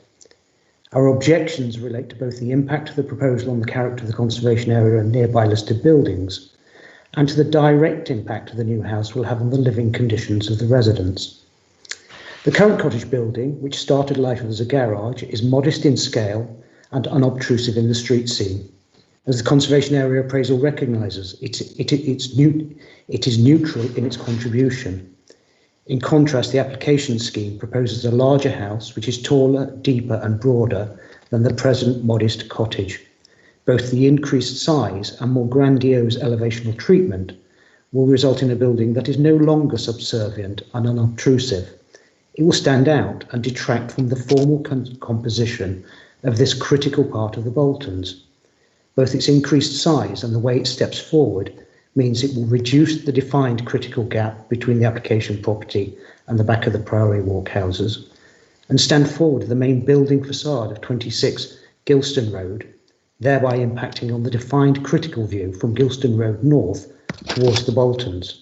Our objections relate to both the impact of the proposal on the character of the conservation area and nearby listed buildings, and to the direct impact of the new house will have on the living conditions of the residents. The current cottage building, which started life as a garage, is modest in scale and unobtrusive in the street scene. As the conservation area appraisal recognises, it is neutral in its contribution. In contrast, the application scheme proposes a larger house which is taller, deeper and broader than the present modest cottage. Both the increased size and more grandiose elevational treatment will result in a building that is no longer subservient and unobtrusive. It will stand out and detract from the formal composition of this critical part of the Boltons. Both its increased size and the way it steps forward means it will reduce the defined critical gap between the application property and the back of the Priory Walk houses, and stand forward of the main building facade of 26 Gilston Road, thereby impacting on the defined critical view from Gilston Road north towards the Boltons.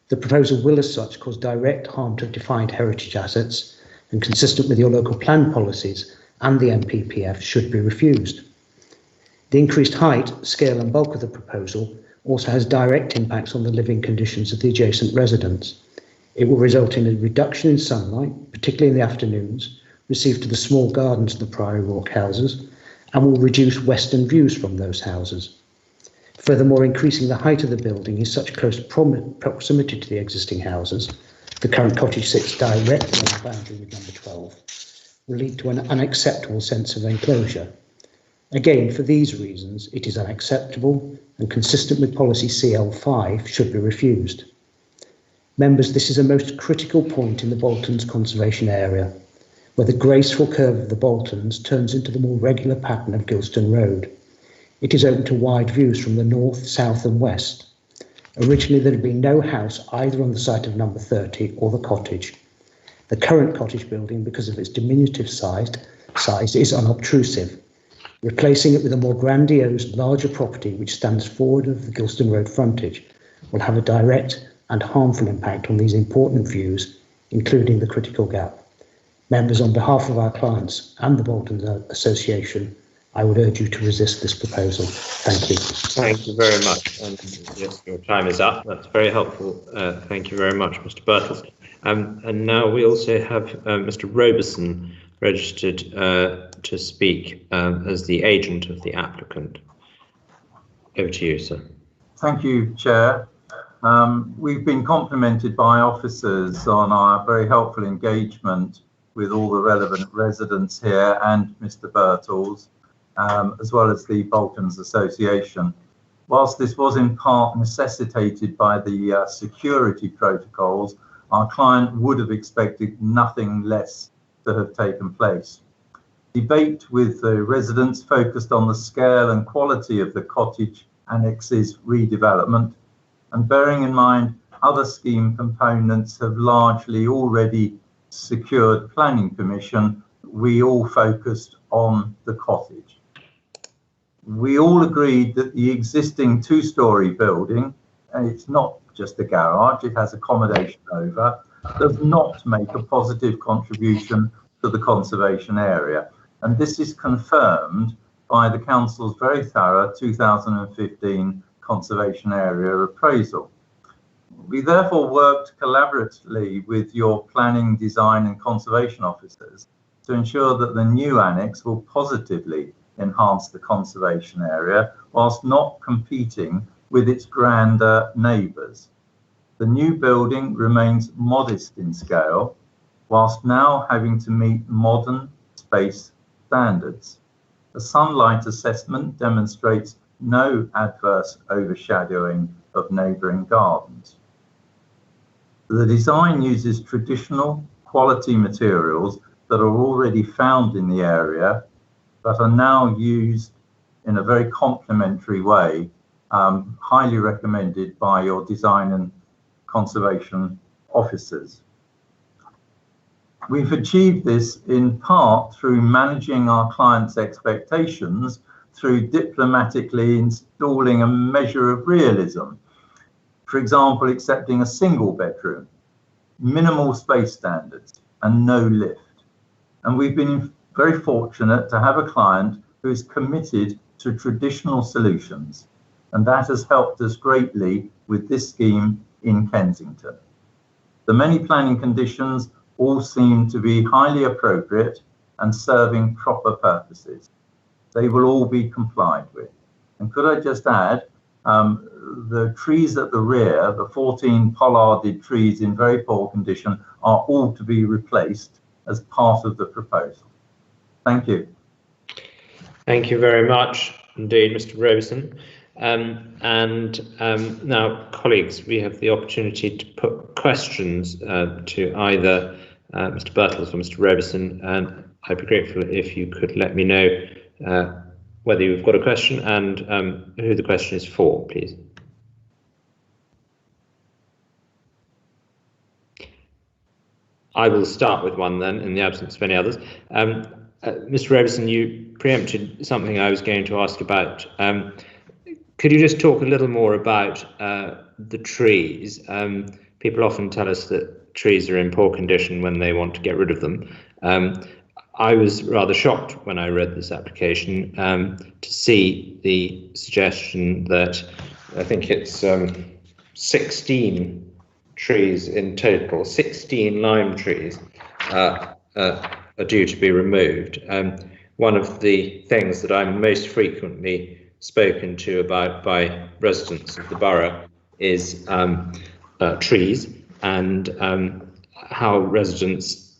The proposal will as such cause direct harm to defined heritage assets and, consistent with your local plan policies and the NPPF, should be refused. The increased height, scale and bulk of the proposal also has direct impacts on the living conditions of the adjacent residents. It will result in a reduction in sunlight, particularly in the afternoons, received to the small gardens of the Priory Walk houses, and will reduce western views from those houses. Furthermore, increasing the height of the building in such close proximity to the existing houses, the current cottage sits directly on the boundary with number 12, will lead to an unacceptable sense of enclosure. Again, for these reasons, it is unacceptable and consistent with policy CL5 should be refused. Members, this is a most critical point in the Boltons conservation area, where the graceful curve of the Boltons turns into the more regular pattern of Gilston Road. It is open to wide views from the north, south and west. Originally, there had been no house either on the site of number 30 or the cottage. The current cottage building, because of its diminutive size, is unobtrusive. Replacing it with a more grandiose, larger property which stands forward of the Gilston Road frontage will have a direct and harmful impact on these important views, including the critical gap. Members, on behalf of our clients and the Boltons Association, I would urge you to resist this proposal. Thank you. Thank you very much. And yes, your time is up. That's very helpful. Thank you very much, Mr. Bertels. And now we also have Mr. Roberson registered to speak as the agent of the applicant. Over to you, sir. Thank you, Chair. We've been complimented by officers on our very helpful engagement with all the relevant residents here and Mr. Bertels, as well as the Boltons Association. Whilst this was in part necessitated by the security protocols, our client would have expected nothing less to have taken place. Debate with the residents focused on the scale and quality of the cottage annex's redevelopment, and bearing in mind other scheme components have largely already secured planning permission, we all focused on the cottage. We all agreed that the existing two-storey building, and it's not just a garage, it has accommodation over, does not make a positive contribution to the conservation area. And this is confirmed by the Council's very thorough 2015 conservation area appraisal. We therefore worked collaboratively with your planning, design and conservation officers to ensure that the new annex will positively enhance the conservation area whilst not competing with its grander neighbours. The new building remains modest in scale, whilst now having to meet modern space standards. The sunlight assessment demonstrates no adverse overshadowing of neighbouring gardens. The design uses traditional quality materials that are already found in the area, but are now used in a very complementary way, highly recommended by your design and conservation officers. We've achieved this in part through managing our clients' expectations through diplomatically installing a measure of realism. For example, accepting a single bedroom, minimal space standards, and no lift. And we've been very fortunate to have a client who is committed to traditional solutions, and that has helped us greatly with this scheme in Kensington. The many planning conditions all seem to be highly appropriate and serving proper purposes. They will all be complied with. And could I just add, the trees at the rear, the 14 pollarded trees in very poor condition, are all to be replaced as part of the proposal. Thank you. Thank you very much indeed, Mr. Robeson. Now, colleagues, we have the opportunity to put questions to either Mr. Bertels or Mr. Robeson, and I'd be grateful if you could let me know whether you've got a question and who the question is for, please. I will start with one then, in the absence of any others. Mr. Robeson, you preempted something I was going to ask about. Could you just talk a little more about the trees? People often tell us that trees are in poor condition when they want to get rid of them. I was rather shocked when I read this application to see the suggestion that I think it's 16 trees in total, 16 lime trees are due to be removed. One of the things that I'm most frequently spoken to about by residents of the borough is trees, and how residents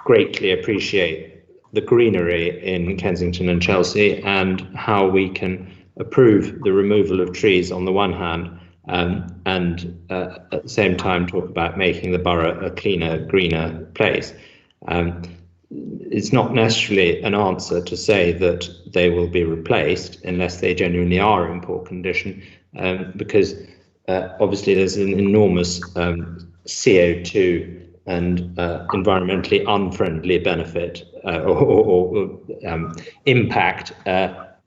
greatly appreciate the greenery in Kensington and Chelsea, and how we can approve the removal of trees on the one hand, and at the same time talk about making the borough a cleaner, greener place. It's not necessarily an answer to say that they will be replaced unless they genuinely are in poor condition, because obviously there's an enormous CO2 and environmentally unfriendly benefit or impact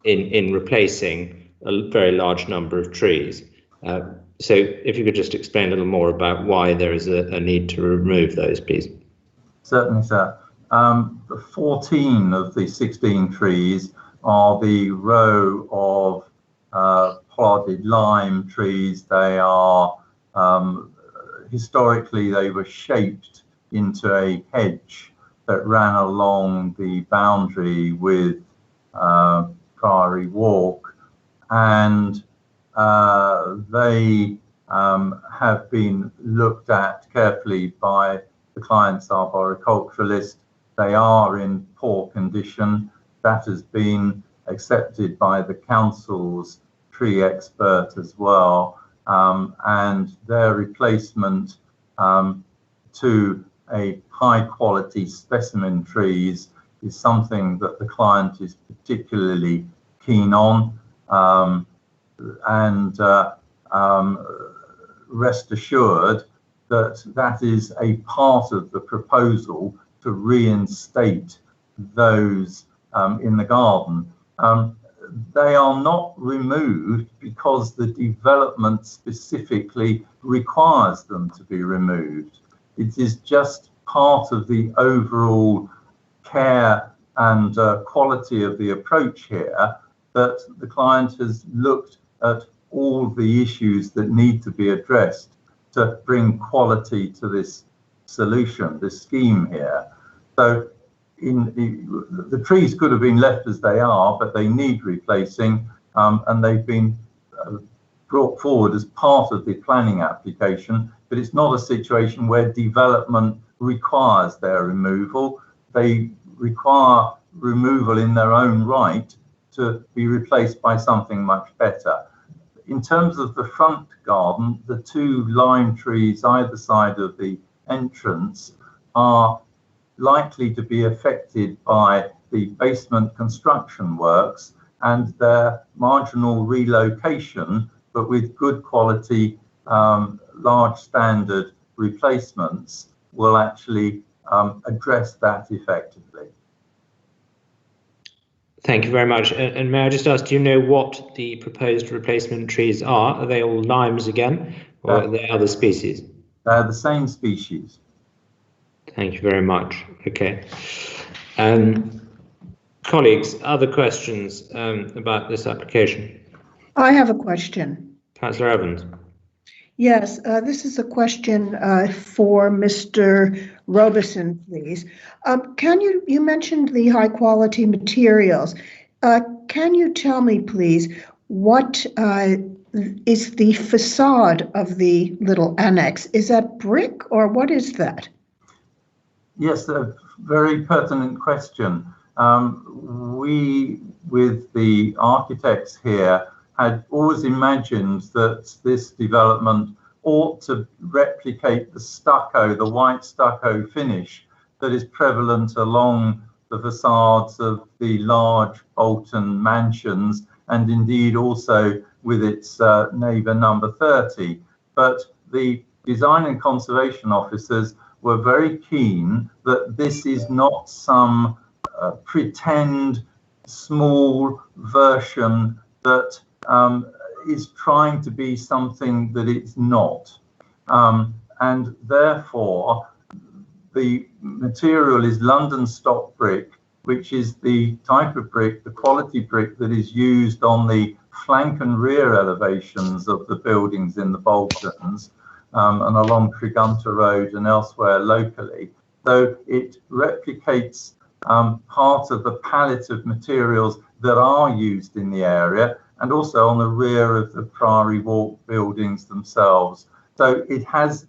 in replacing a very large number of trees. So if you could just explain a little more about why there is a need to remove those, please. Certainly, sir. The 14 of the 16 trees are the row of pollarded lime trees. They are, historically, they were shaped into a hedge that ran along the boundary with Priory Walk, and they have been looked at carefully by the client's arboriculturalist. They are in poor condition. That has been accepted by the council's tree expert as well, and their replacement to a high quality specimen trees is something that the client is particularly keen on, and rest assured that that is a part of the proposal to reinstate those in the garden. They are not removed because the development specifically requires them to be removed. It is just part of the overall care and quality of the approach here that the client has looked at all the issues that need to be addressed to bring quality to this solution, this scheme here. So the trees could have been left as they are, but they need replacing, and they've been brought forward as part of the planning application, but it's not a situation where development requires their removal. They require removal in their own right to be replaced by something much better. in terms of the front garden, the 2 lime trees either side of the entrance are likely to be affected by the basement construction works, and their marginal relocation, but with good quality, large standard replacements, will actually address that effectively. Thank you very much. And may I just ask, do you know what the proposed replacement trees are? Are they all limes again, or are they other species? They're the same species. Thank you very much. Okay. Colleagues, other questions about this application? I have a question. Councillor Evans. Yes, this is a question for Mr. Robeson, please. You mentioned the high quality materials. Can you tell me, please, what is the facade of the little annex? Is that brick or what is that? Yes, a very pertinent question. We, with the architects here, had always imagined that this development ought to replicate the stucco, the white stucco finish that is prevalent along the facades of the large Bolton mansions, and indeed also with its neighbour number 30. But the design and conservation officers were very keen that this is not some pretend small version that is trying to be something that it's not. And therefore, the material is London stock brick, which is the type of brick, the quality brick that is used on the flank and rear elevations of the buildings in the Boltons and along Tregunta Road and elsewhere locally. So it replicates part of the palette of materials that are used in the area, and also on the rear of the Priory Walk buildings themselves. So it has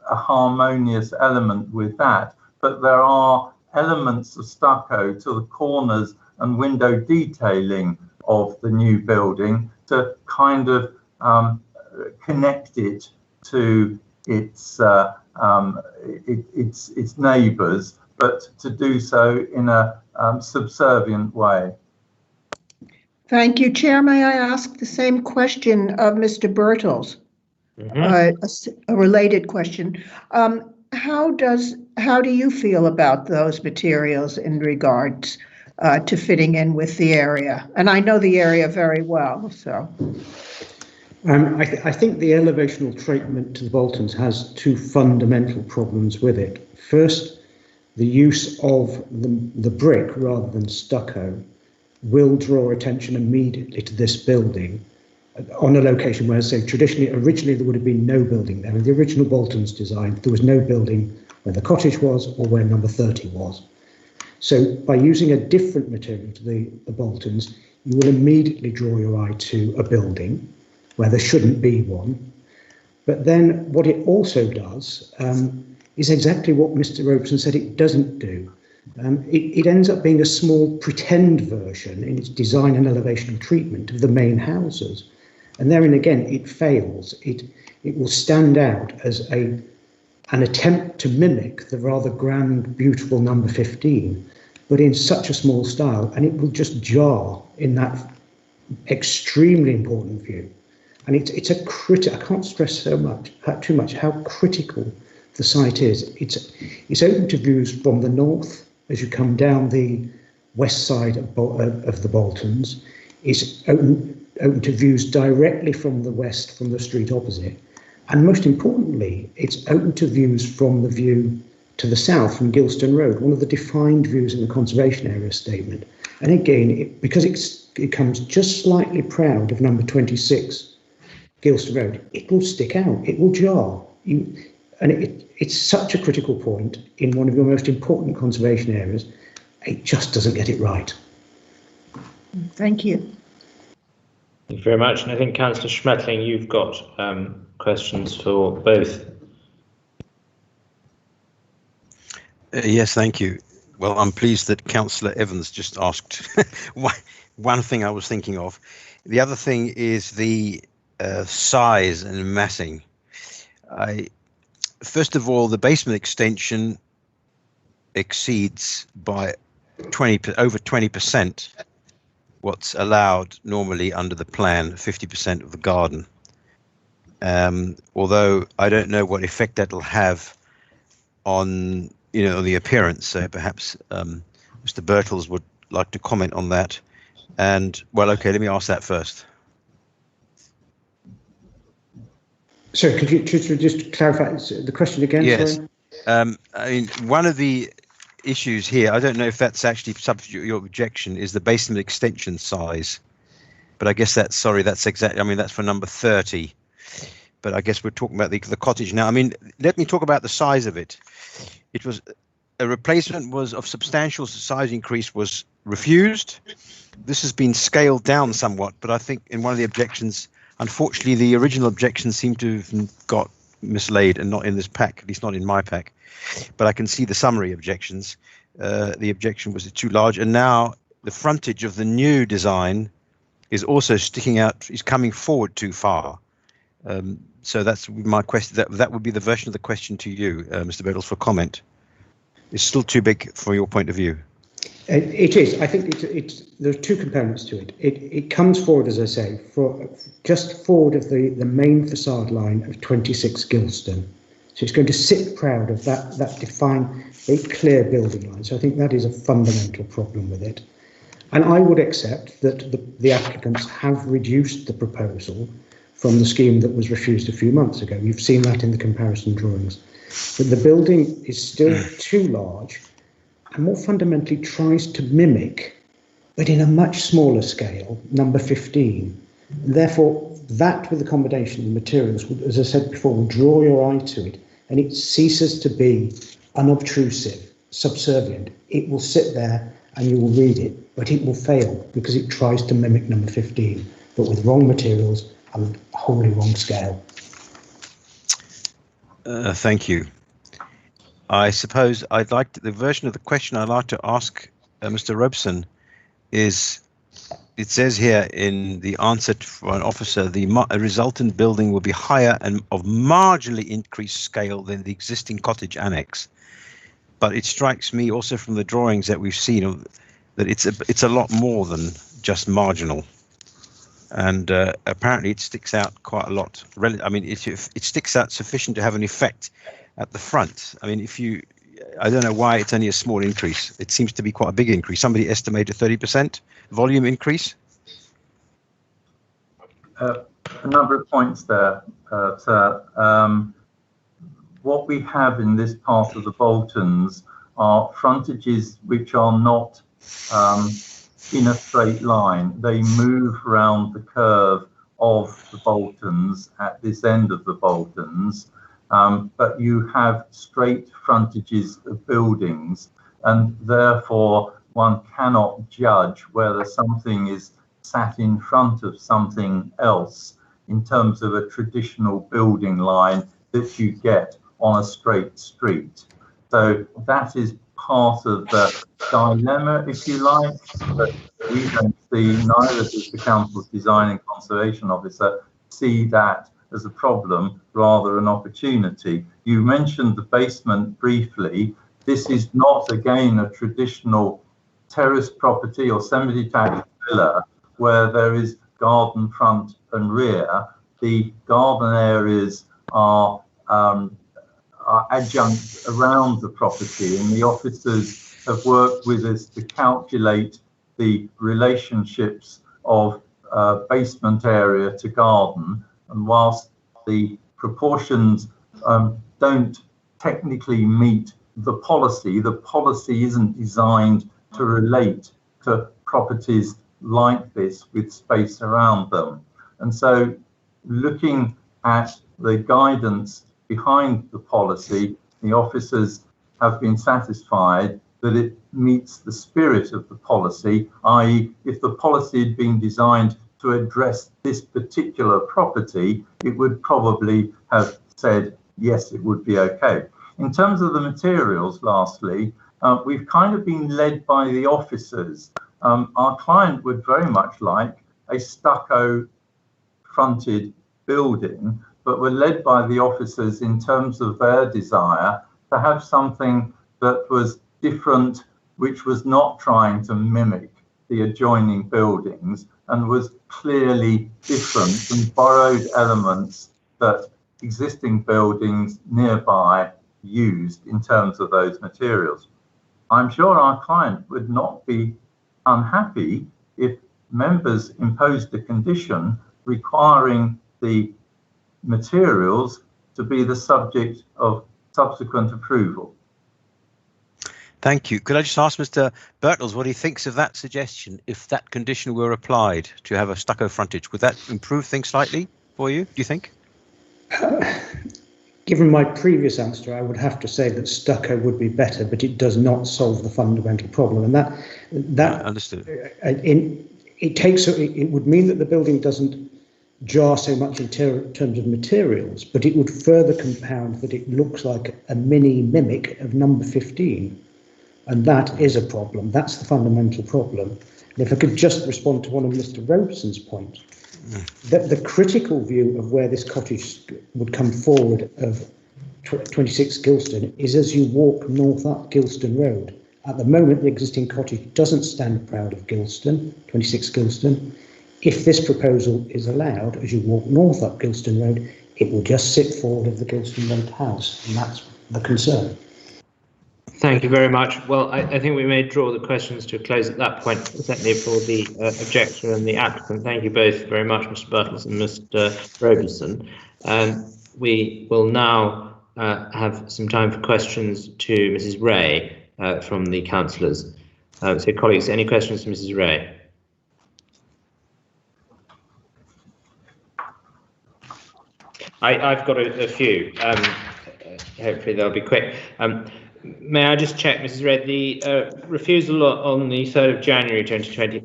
a harmonious element with that, but there are elements of stucco to the corners and window detailing of the new building to kind of connect it to its neighbours, but to do so in a subservient way. Thank you, Chair. May I ask the same question of Mr. Bertels? A related question. How do you feel about those materials in regards to fitting in with the area? And I know the area very well, so. I think the elevational treatment to the Boltons has 2 fundamental problems with it. First, the use of the brick rather than stucco will draw attention immediately to this building on a location where, say, originally there would have been no building there. In the original Bolton's design, there was no building where the cottage was or where number 30 was. So by using a different material to the Boltons, you will immediately draw your eye to a building where there shouldn't be one. But then what it also does is exactly what Mr. Robeson said it doesn't do. It ends up being a small pretend version in its design and elevation treatment of the main houses. And therein again, it fails. It will stand out as an attempt to mimic the rather grand, beautiful number 15, but in such a small style, and it will just jar in that extremely important view. And it's a I can't stress too much how critical the site is. It's open to views from the north as you come down the west side of the Boltons. It's open to views directly from the west, from the street opposite. And most importantly, it's open to views from the view to the south from Gilston Road, one of the defined views in the conservation area statement. And again, because it comes just slightly proud of number 26, Gilston Road, it will stick out, it will jar. It's such a critical point in one of your most important conservation areas. It just doesn't get it right. Thank you. Thank you very much. And I think, Councillor Schmetling, you've got questions for both. Yes, thank you. Well, I'm pleased that Councillor Evans just asked one thing I was thinking of. The other thing is the size and massing. First of all, the basement extension exceeds by over 20% what's allowed normally under the plan, 50% of the garden. Although I don't know what effect that'll have on the appearance. So perhaps Mr. Bertels would like to comment on that. And well, okay, let me ask that first. Sorry, could you just clarify the question again? Yes. Sorry? I mean, one of the issues here, I don't know if that's actually subject your objection, is the basement extension size. But I guess that's exactly, I mean, that's for number 30. But I guess we're talking about the cottage now. I mean, let me talk about the size of it. It was a replacement of substantial size increase was refused. This has been scaled down somewhat, but I think in one of the objections, unfortunately, the original objections seem to have got mislaid and not in this pack, at least not in my pack. But I can see the summary objections. The objection was too large, and now the frontage of the new design is also sticking out, is coming forward too far. So that's my question. That would be the version of the question to you, Mr. Bertels, for comment. It's still too big for your point of view. It is. I think there are two components to it. It comes forward, as I say, just forward of the main facade line of 26 Gilston. So it's going to sit proud of that defined, very clear building line. So I think that is a fundamental problem with it. And I would accept that the applicants have reduced the proposal from the scheme that was refused a few months ago. You've seen that in the comparison drawings. But the building is still too large and more fundamentally tries to mimic, but in a much smaller scale, number 15. And therefore, that with the combination of the materials, as I said before, will draw your eye to it, and it ceases to be unobtrusive, subservient. It will sit there and you will read it, but it will fail because it tries to mimic number 15, but with wrong materials and wholly wrong scale. Thank you. I suppose the version of the question I'd like to ask Mr. Robeson is, it says here in the answer for an officer, the resultant building will be higher and of marginally increased scale than the existing cottage annex. But it strikes me also from the drawings that we've seen that it's a lot more than just marginal. And apparently it sticks out quite a lot. I mean, it sticks out sufficient to have an effect at the front. I mean, I don't know why it's only a small increase. It seems to be quite a big increase. Somebody estimated 30% volume increase. A number of points there, sir. What we have in this part of the Boltons are frontages which are not in a straight line. They move around the curve of the Boltons at this end of the Boltons, but you have straight frontages of buildings, and therefore one cannot judge whether something is sat in front of something else in terms of a traditional building line that you get on a straight street. So that is part of the dilemma, if you like, but we don't see, neither does the Council's Design and Conservation Officer see that as a problem, rather an opportunity. You mentioned the basement briefly. This is not, again, a traditional terrace property or semi-detached villa where there is garden front and rear. The garden areas are adjunct around the property, and the officers have worked with us to calculate the relationships of basement area to garden. And whilst the proportions don't technically meet the policy isn't designed to relate to properties like this with space around them. And so looking at the guidance behind the policy, the officers have been satisfied that it meets the spirit of the policy, i.e. if the policy had been designed to address this particular property, it would probably have said, yes, it would be okay. In terms of the materials, lastly, we've kind of been led by the officers. Our client would very much like a stucco fronted building, but were led by the officers in terms of their desire to have something that was different, which was not trying to mimic the adjoining buildings and was clearly different and borrowed elements that existing buildings nearby used in terms of those materials. I'm sure our client would not be unhappy if members imposed a condition requiring the materials to be the subject of subsequent approval. Thank you. Could I just ask Mr. Bertels what he thinks of that suggestion? If that condition were applied to have a stucco frontage, would that improve things slightly for you, do you think? Given my previous answer, I would have to say that stucco would be better, but it does not solve the fundamental problem. And that understood. It would mean that the building doesn't jar so much in terms of materials, but it would further compound that it looks like a mini mimic of number 15. And that is a problem. That's the fundamental problem. And if I could just respond to one of Mr. Robeson's points, that the critical view of where this cottage would come forward of 26 Gilston is as you walk north up Gilston Road. At the moment, the existing cottage doesn't stand proud of Gilston, 26 Gilston. If this proposal is allowed, as you walk north up Gilston Road, it will just sit forward of the Gilston Road house, and that's the concern. Thank you very much. Well, I think we may draw the questions to a close at that point, certainly for the objector and the applicant. Thank you both very much, Mr. Bertels and Mr. Robeson. We will now have some time for questions to Mrs. Ray from the councillors. So, colleagues, any questions to Mrs. Ray? I've got a few. Hopefully they'll be quick. May I just check, Mrs. Ray, the refusal on the 3rd of January 2020,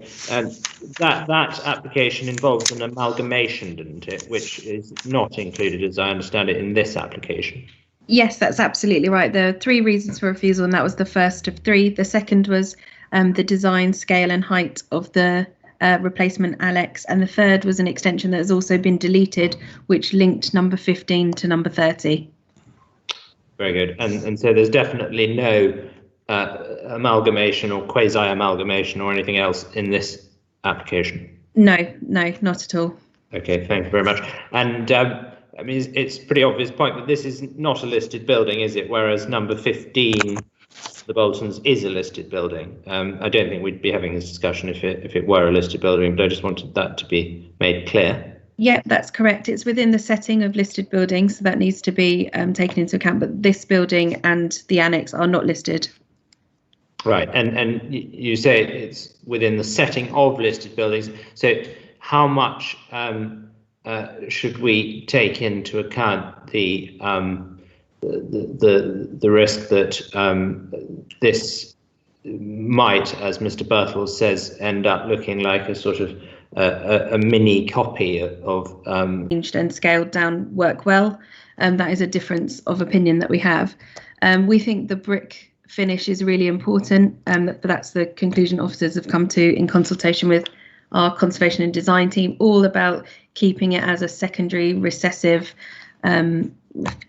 that application involves an amalgamation, didn't it, which is not included, as I understand it, in this application? Yes, that's absolutely right. There are 3 reasons for refusal, and that was the first of 3. The second was the design, scale and height of the replacement annex, and the third was an extension that has also been deleted, which linked number 15 to number 30. Very good. And so there's definitely no amalgamation or quasi-amalgamation or anything else in this application? No, not at all. Okay, thank you very much. And I mean, it's a pretty obvious point that this is not a listed building, is it? Whereas number 15, the Boltons, is a listed building. I don't think we'd be having this discussion if it were a listed building, but I just wanted that to be made clear. Yeah, that's correct. It's within the setting of listed buildings, so that needs to be taken into account. But this building and the annex are not listed. Right, and you say it's within the setting of listed buildings. So how much should we take into account the risk that this might, as Mr. Bertels says, end up looking like a sort of a mini copy of changed and scaled down work well. That is a difference of opinion that we have. We think the brick finish is really important, but that's the conclusion officers have come to in consultation with our conservation and design team, all about keeping it as a secondary recessive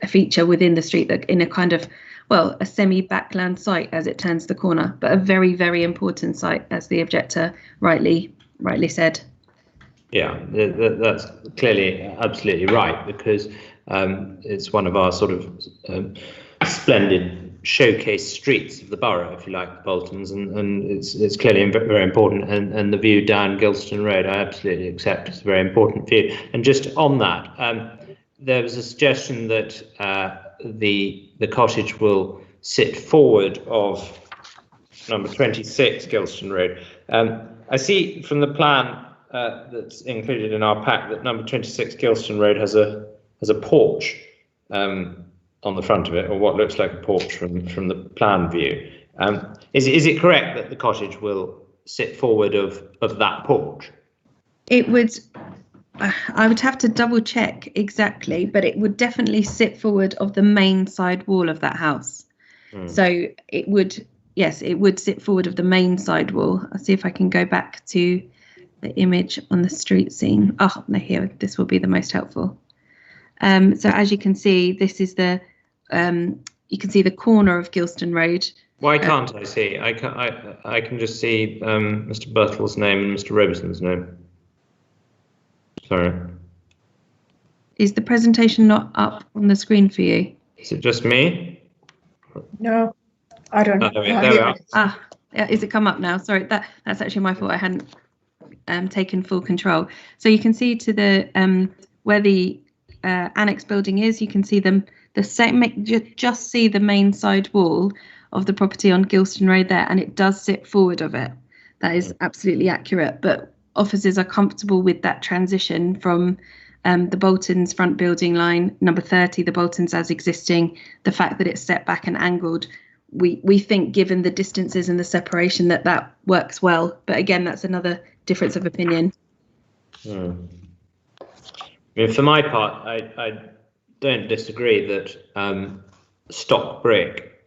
feature within the street, in a kind of, well, a semi-backland site as it turns the corner, but a very, very important site, as the objector rightly said. Yeah, that's clearly absolutely right, because it's one of our sort of splendid showcase streets of the borough, if you like, the Boltons, and it's clearly very important. And the view down Gilston Road, I absolutely accept, it's a very important view. And just on that, there was a suggestion that the cottage will sit forward of number 26 Gilston Road. I see from the plan that's included in our pack that number 26 Gilston Road has a porch on the front of it, or what looks like a porch from the plan view. Is it correct that the cottage will sit forward of that porch? It would. I would have to double check exactly, but it would definitely sit forward of the main side wall of that house. So it would, yes, it would sit forward of the main side wall. I'll see if I can go back to the image on the street scene. Oh, no, here, this will be the most helpful. So as you can see, this is the you can see the corner of Gilston Road. Why can't I see? I can just see Mr. Bertels' name and Mr. Robeson's name. Sorry. Is the presentation not up on the screen for you? Is it just me? No, I don't know. There we are. Ah, yeah, is it come up now? Sorry, that's actually my fault. I hadn't taken full control. So you can see to the where the annex building is. You can see the same. Just see the main side wall of the property on Gilston Road there, and it does sit forward of it. That is absolutely accurate. But officers are comfortable with that transition from the Bolton's front building line, number 30, the Bolton's as existing, the fact that it's set back and angled. We think, given the distances and the separation, that works well. But again, that's another difference of opinion. I mean, for my part, I don't disagree that stock brick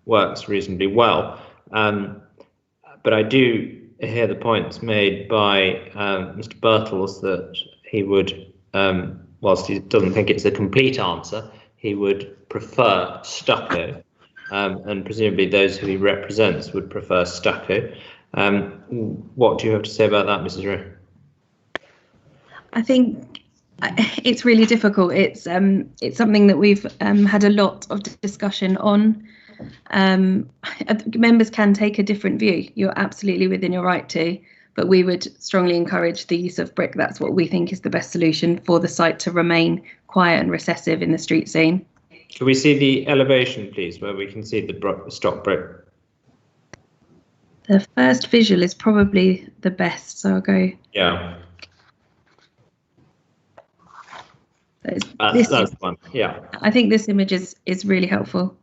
works reasonably well. But I do hear the points made by Mr. Bertels that he would, whilst he doesn't think it's a complete answer, he would prefer stucco, and presumably those who he represents would prefer stucco. What do you have to say about that, Mrs. Ray? I think it's really difficult. It's something that we've had a lot of discussion on. Members can take a different view. You're absolutely within your right to, but we would strongly encourage the use of brick. That's what we think is the best solution for the site to remain quiet and recessive in the street scene. Can we see the elevation, please, where we can see the stock brick? The first visual is probably the best, so I'll go. Yeah. That's the one. Yeah. I think this image is really helpful.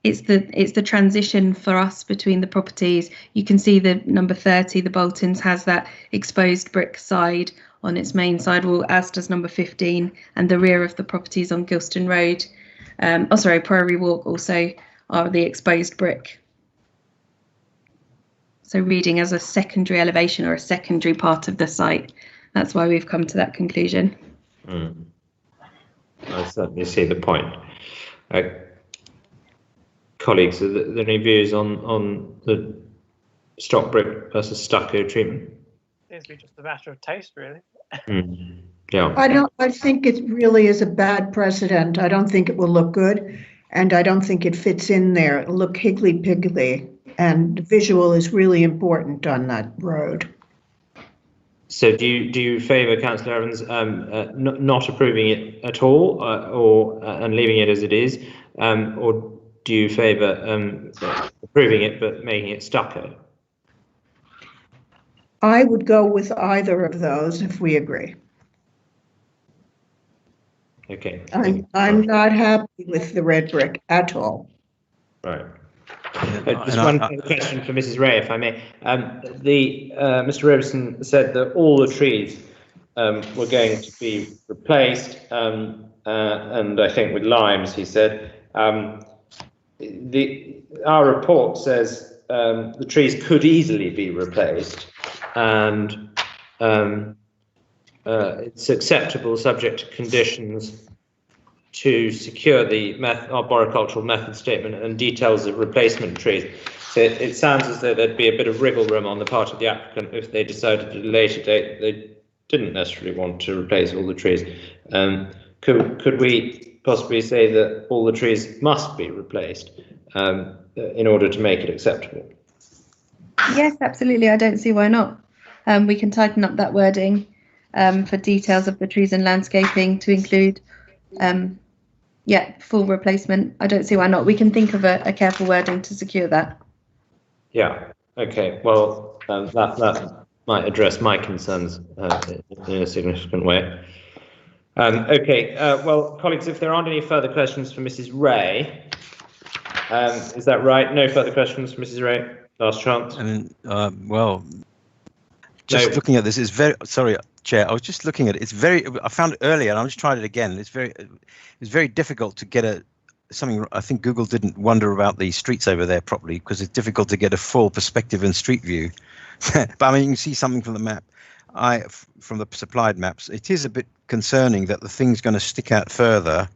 It's the transition for us between the properties. You can see the number 30, the Bolton's, has that exposed brick side on its main sidewall, as does number 15, and the rear of the properties on Gilston Road. Priory Walk also are the exposed brick. So reading as a secondary elevation or a secondary part of the site. That's why we've come to that conclusion. I certainly see the point. Colleagues, are there any views on the stock brick versus stucco treatment? Seems to be just a matter of taste, really. Yeah. I think it really is a bad precedent. I don't think it will look good, and I don't think it fits in there. It'll look higgly-piggly, and visual is really important on that road. So do you favour, Councillor Evans, not approving it at all, and leaving it as it is, or do you favour approving it but making it stucco? I would go with either of those if we agree. Okay. I'm not happy with the red brick at all. Right. Just one question for Mrs. Ray, if I may. Mr. Robeson said that all the trees were going to be replaced, and I think with limes, he said. Our report says the trees could easily be replaced, and it's acceptable subject to conditions to secure the arboricultural method statement and details of replacement trees. So it sounds as though there'd be a bit of wriggle room on the part of the applicant if they decided at a later date they didn't necessarily want to replace all the trees. Could we possibly say that all the trees must be replaced in order to make it acceptable? Yes, absolutely. I don't see why not. We can tighten up that wording for details of the trees and landscaping to include full replacement. I don't see why not. We can think of a careful wording to secure that. Yeah. Okay. Well, that might address my concerns in a significant way. Okay. Well, colleagues, if there aren't any further questions for Mrs. Ray, is that right? No further questions for Mrs. Ray? Last chance. Looking at this is very sorry, Chair. I was just looking at it. I found it earlier, and I just tried it again. It's very difficult to get something. I think Google didn't wonder about the streets over there properly because it's difficult to get a full perspective and street view. But I mean, you can see something from the map. from the supplied maps, it is a bit concerning that the thing's going to stick out further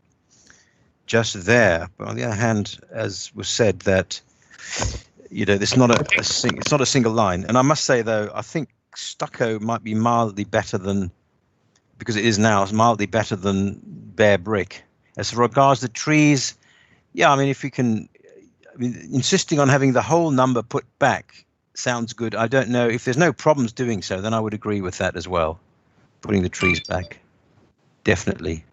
just there. But on the other hand, as was said, that it's not a single line. And I must say, though, I think stucco might be mildly better than, because it is now, it's mildly better than bare brick. As regards the trees, yeah, I mean, if you can, insisting on having the whole number put back sounds good. I don't know if there's no problems doing so, then I would agree with that as well. Putting the trees back, definitely.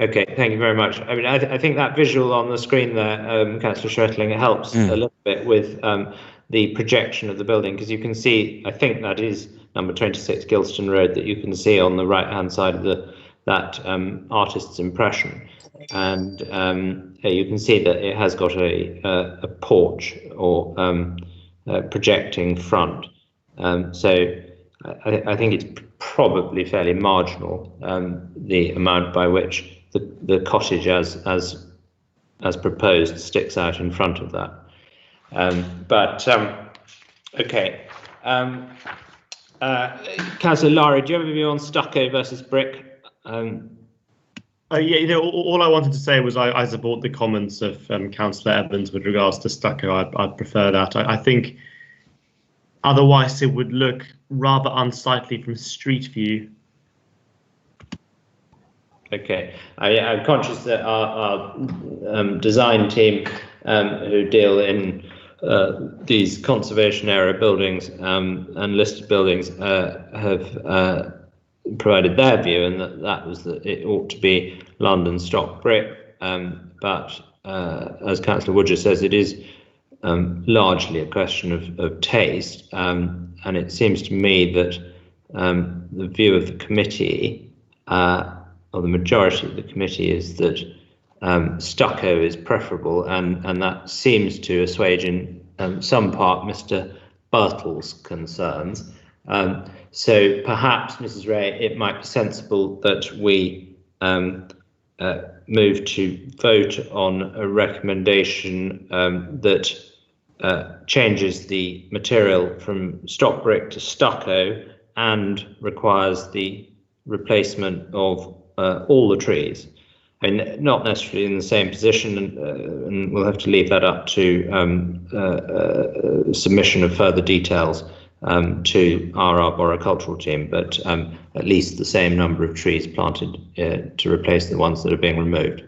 Okay, thank you very much. I mean, I think that visual on the screen there, Councillor Schretling, helps a little bit with the projection of the building, because you can see, I think that is number 26 Gilston Road that you can see on the right-hand side of that artist's impression, and you can see that it has got a porch or projecting front. So I think it's probably fairly marginal, the amount by which the cottage as proposed sticks out in front of that. Okay. Councillor Lowry, do you have a view on stucco versus brick? Yeah, all I wanted to say was I support the comments of Councillor Evans with regards to stucco. I'd prefer that. I think otherwise it would look rather unsightly from street view. Okay, I'm conscious that our design team who deal in these conservation area buildings and listed buildings have provided their view, and that was that it ought to be London stock brick. But as Councillor Woodger says, it is largely a question of taste, and it seems to me that the view of the committee, or the majority of the committee, is that stucco is preferable, and that seems to assuage in some part Mr. Bertels' concerns. So perhaps, Mrs. Ray, it might be sensible that we move to vote on a recommendation that changes the material from stock brick to stucco and requires the replacement of all the trees. I mean, not necessarily in the same position, and we'll have to leave that up to submission of further details to our arboricultural team, but at least the same number of trees planted to replace the ones that are being removed.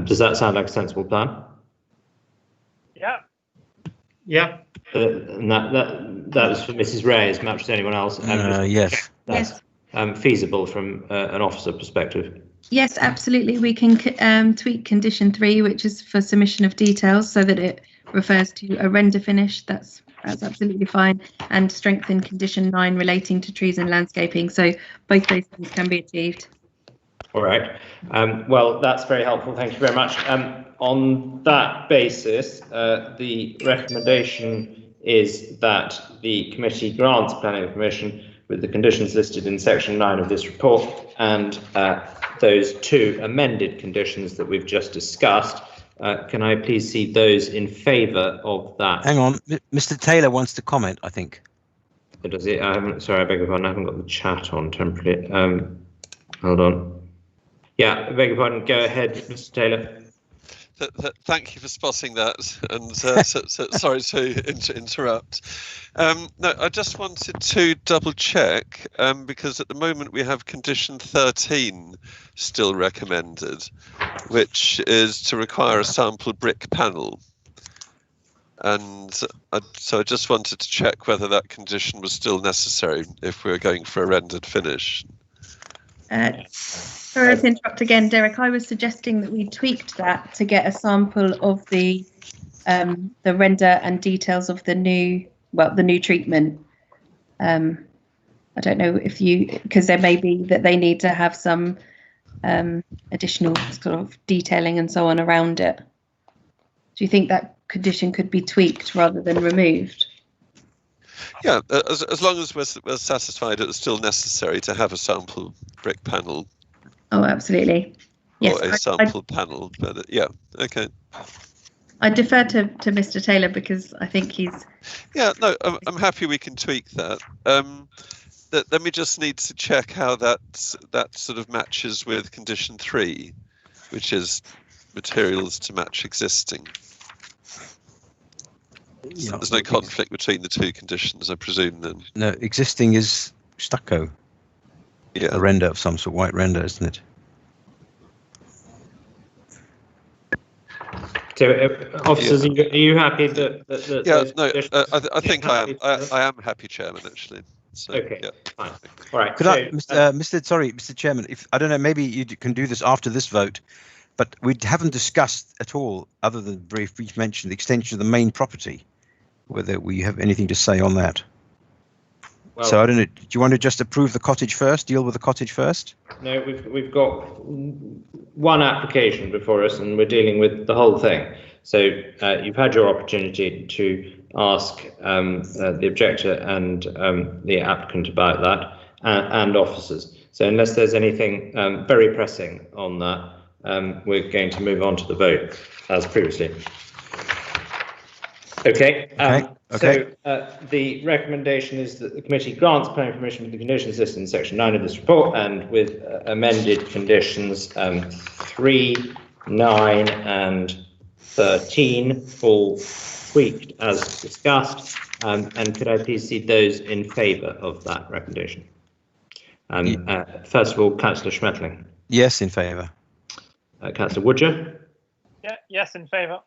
Does that sound like a sensible plan? Yeah. Yeah. And that was for Mrs. Ray as much as anyone else. Yes. That's feasible from an officer perspective. Yes, absolutely. We can tweak condition 3, which is for submission of details, so that it refers to a render finish. That's absolutely fine, and strengthen condition 9 relating to trees and landscaping. So both those things can be achieved. All right. Well, that's very helpful. Thank you very much. On that basis, the recommendation is that the committee grants planning permission with the conditions listed in section 9 of this report, and those 2 amended conditions that we've just discussed. Can I please see those in favour of that? Hang on, Mr. Taylor wants to comment, I think. Does he? Sorry, I beg your pardon. I haven't got the chat on temporarily. Hold on. Yeah, I beg your pardon. Go ahead, Mr. Taylor. Thank you for spotting that, and sorry to interrupt. No, I just wanted to double check, because at the moment we have condition 13 still recommended, which is to require a sample brick panel. And so I just wanted to check whether that condition was still necessary if we were going for a rendered finish. Sorry to interrupt again, Derek. I was suggesting that we tweaked that to get a sample of the render and details of the new treatment. I don't know if because there may be that they need to have some additional sort of detailing and so on around it. Do you think that condition could be tweaked rather than removed? Yeah, as long as we're satisfied it was still necessary to have a sample brick panel. Oh, absolutely. Yes, or a sample panel, but yeah, okay. I defer to Mr. Taylor because I think he's... Yeah, no, I'm happy we can tweak that. then we just need to check how that sort of matches with condition 3, which is materials to match existing. So there's no conflict between the two conditions, I presume, then? No, existing is stucco. Yeah. A render of some sort, white render, isn't it? So, officers, are you happy that I think I am happy, Chairman, actually. So, okay, yeah. fine. All right. Could Mr. Chairman, if I don't know, maybe you can do this after this vote, but we haven't discussed at all, other than brief mention, the extension of the main property, whether we have anything to say on that. Well, so I don't know. Do you want to just approve the cottage first? Deal with the cottage first? No, we've got one application before us, and we're dealing with the whole thing. So you've had your opportunity to ask the objector and the applicant about that, and officers. So unless there's anything very pressing on that, we're going to move on to the vote as previously. Okay. So the recommendation is that the committee grants planning permission with the conditions listed in section 9 of this report, and with amended conditions 3, 9 and 13, all tweaked as discussed. And could I please see those in favour of that recommendation? First of all, Councillor Schmetterling. Yes, in favour. Councillor Woodger. Yeah, yes, in favour.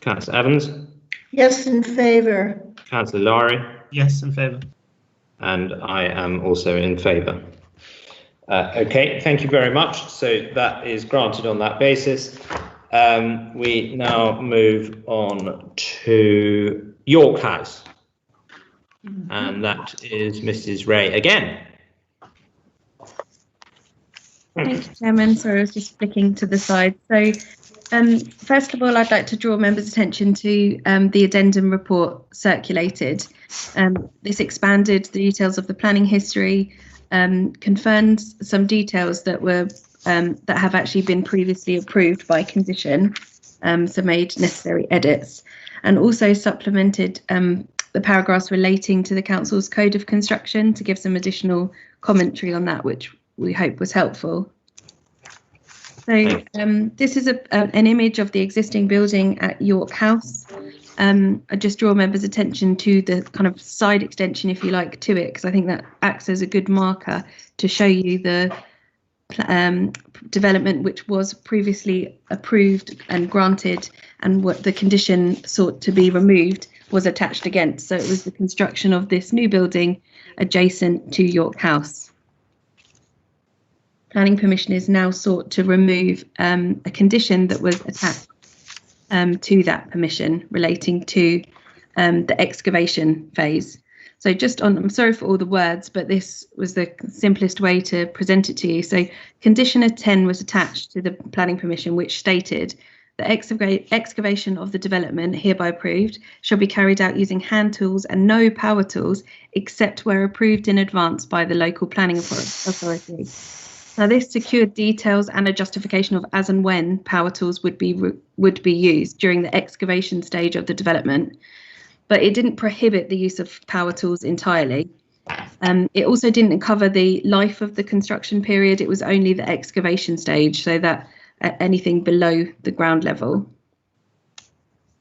Councillor Evans. Yes, in favour. Councillor Lowry. Yes, in favour. And I am also in favour. Okay, thank you very much. So that is granted on that basis. We now move on to York House. And that is Mrs. Ray again. Thank you, Chairman. Sorry, I was just flicking to the side. So, first of all, I'd like to draw members' attention to the addendum report circulated. This expanded the details of the planning history, confirmed some details that were that have actually been previously approved by condition, so made necessary edits, and also supplemented the paragraphs relating to the Council's Code of Construction to give some additional commentary on that, which we hope was helpful. So this is an image of the existing building at York House. I just draw members' attention to the kind of side extension, if you like, to it, because I think that acts as a good marker to show you the development which was previously approved and granted, and what the condition sought to be removed was attached against. So it was the construction of this new building adjacent to York House. Planning permission is now sought to remove a condition that was attached to that permission relating to the excavation phase. So just on, I'm sorry for all the words, but this was the simplest way to present it to you. So conditioner 10 was attached to the planning permission, which stated the excavation of the development hereby approved shall be carried out using hand tools and no power tools except where approved in advance by the local planning authority. Now, this secured details and a justification of as and when power tools would be used during the excavation stage of the development, but it didn't prohibit the use of power tools entirely. It also didn't cover the life of the construction period. It was only the excavation stage, so that anything below the ground level.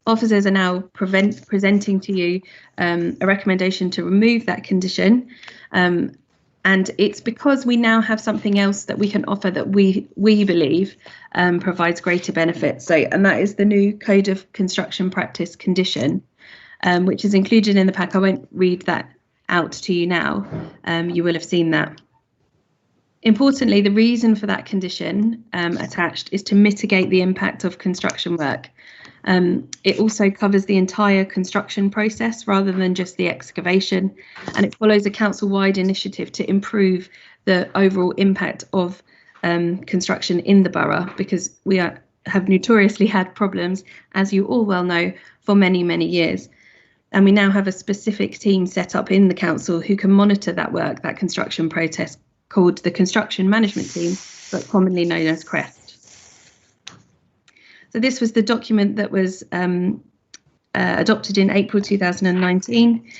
Officers are now presenting to you a recommendation to remove that condition. And it's because we now have something else that we can offer that we believe provides greater benefits. So, and that is the new Code of Construction Practice condition, which is included in the pack. I won't read that out to you now. You will have seen that. Importantly, the reason for that condition attached is to mitigate the impact of construction work. It also covers the entire construction process rather than just the excavation, and it follows a council-wide initiative to improve the overall impact of construction in the borough, because we have notoriously had problems, as you all well know, for many, many years. And we now have a specific team set up in the council who can monitor that work, that construction process, called the Construction Management Team, but commonly known as CREST. So this was the document that was adopted in April 2019.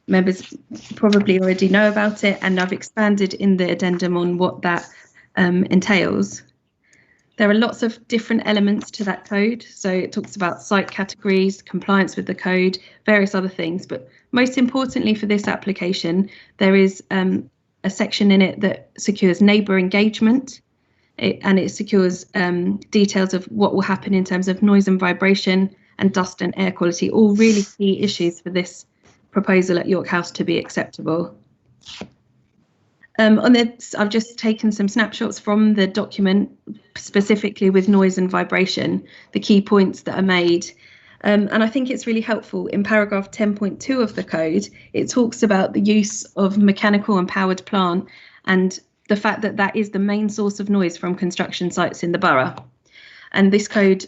Members probably already know about it, and I've expanded in the addendum on what that entails. There are lots of different elements to that code. So it talks about site categories, compliance with the code, various other things. But most importantly for this application, there is a section in it that secures neighbour engagement, and it secures details of what will happen in terms of noise and vibration and dust and air quality, all really key issues for this proposal at York House to be acceptable. On this, I've just taken some snapshots from the document, specifically with noise and vibration, the key points that are made. And I think it's really helpful. In paragraph 10.2 of the code, it talks about the use of mechanical and powered plant and the fact that that is the main source of noise from construction sites in the borough. And this code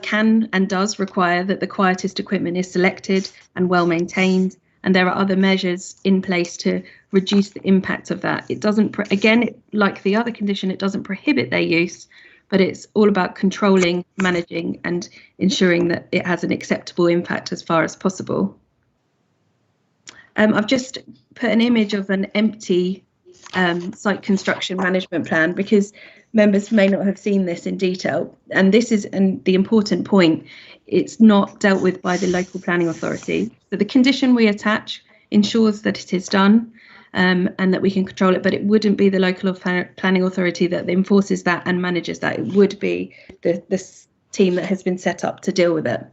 can and does require that the quietest equipment is selected and well maintained, and there are other measures in place to reduce the impact of that. It doesn't, again, like the other condition, it doesn't prohibit their use, but it's all about controlling, managing, and ensuring that it has an acceptable impact as far as possible. I've just put an image of an empty site construction management plan because members may not have seen this in detail. And this is the important point. It's not dealt with by the local planning authority. So the condition we attach ensures that it is done and that we can control it, but it wouldn't be the local planning authority that enforces that and manages that. It would be the team that has been set up to deal with it.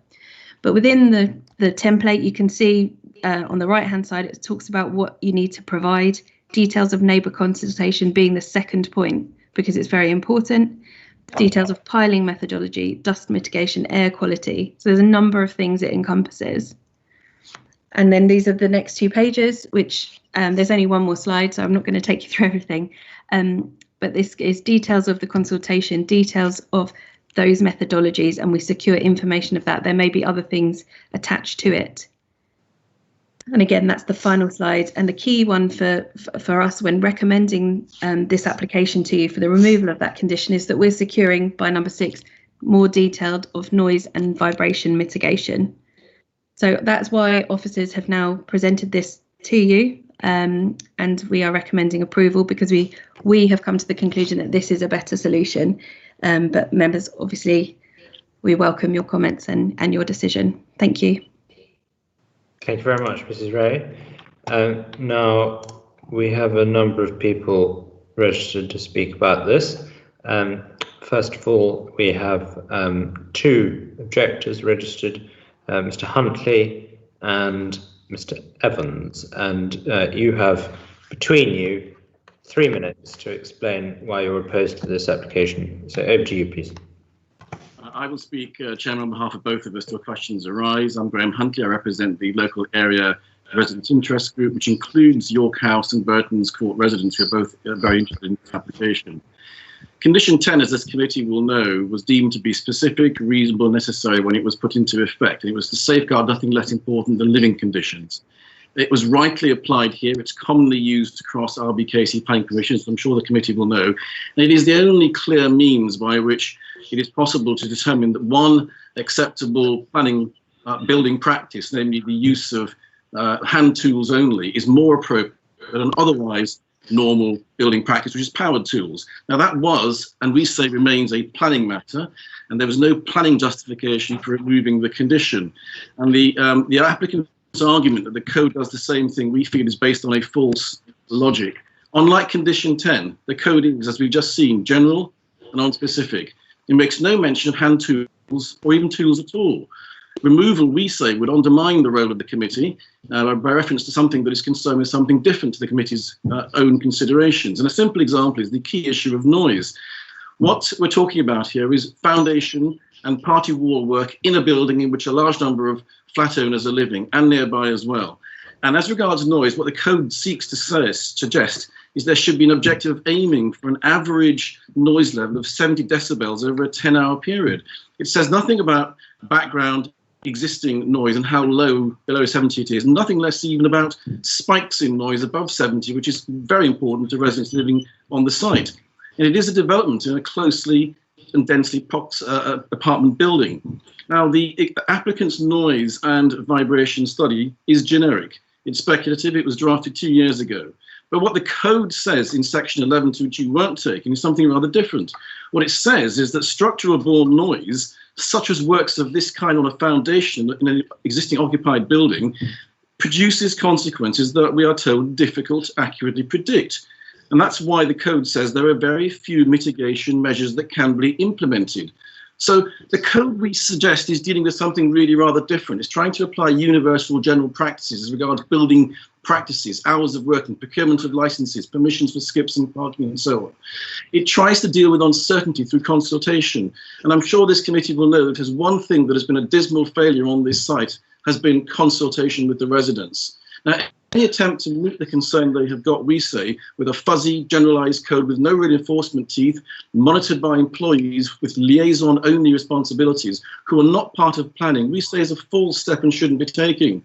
But within the template, you can see on the right-hand side, it talks about what you need to provide, details of neighbour consultation being the second point, because it's very important, details of piling methodology, dust mitigation, air quality. So there's a number of things it encompasses. And then these are the next 2 pages, which there's only one more slide, so I'm not going to take you through everything. But this is details of the consultation, details of those methodologies, and we secure information of that. There may be other things attached to it. And again, that's the final slide. And the key one for us when recommending this application to you for the removal of that condition is that we're securing, by number 6, more detailed of noise and vibration mitigation. So that's why officers have now presented this to you, and we are recommending approval because we have come to the conclusion that this is a better solution. But members, obviously, we welcome your comments and your decision. Thank you. Thank you very much, Mrs. Ray. Now we have a number of people registered to speak about this. First of all, we have 2 objectors registered, Mr. Huntley and Mr. Evans, and you have, between you, 3 minutes to explain why you're opposed to this application. So over to you, please. I will speak, Chairman, on behalf of both of us till questions arise. I'm Graham Huntley. I represent the local area resident interest group, which includes York House and Burton's Court residents, who are both very interested in this application. Condition 10, as this committee will know, was deemed to be specific, reasonable, and necessary when it was put into effect. And it was to safeguard nothing less important than living conditions. It was rightly applied here. It's commonly used across RBKC planning permissions, I'm sure the committee will know. And it is the only clear means by which it is possible to determine that one acceptable planning building practice, namely the use of hand tools only, is more appropriate than an otherwise normal building practice, which is powered tools. Now that was, and we say remains, a planning matter, and there was no planning justification for removing the condition. And the applicant's argument that the code does the same thing, we feel, is based on a false logic. Unlike condition 10, the code is, as we've just seen, general and unspecific. It makes no mention of hand tools or even tools at all. Removal, we say, would undermine the role of the committee by reference to something that is concerned with something different to the committee's own considerations. And a simple example is the key issue of noise. What we're talking about here is foundation and party wall work in a building in which a large number of flat owners are living, and nearby as well. And as regards noise, what the code seeks to suggest is there should be an objective of aiming for an average noise level of 70 decibels over a 10-hour period. It says nothing about background existing noise and how low below 70 it is, nothing less even about spikes in noise above 70, which is very important to residents living on the site. And it is a development in a closely and densely apartment building. Now, the applicant's noise and vibration study is generic. It's speculative. It was drafted 2 years ago. But what the code says in section 11, to which you weren't taking, is something rather different. What it says is that structural borne noise, such as works of this kind on a foundation in an existing occupied building, produces consequences that we are told difficult to accurately predict. And that's why the code says there are very few mitigation measures that can be implemented. So the code we suggest is dealing with something really rather different. It's trying to apply universal general practices as regards building practices, hours of working, procurement of licenses, permissions for skips and parking and so on. It tries to deal with uncertainty through consultation. And I'm sure this committee will know that there's one thing that has been a dismal failure on this site has been consultation with the residents. Now, any attempt to meet the concern they have got, we say, with a fuzzy, generalised code with no real enforcement teeth, monitored by employees with liaison-only responsibilities who are not part of planning, we say is a false step and shouldn't be taken.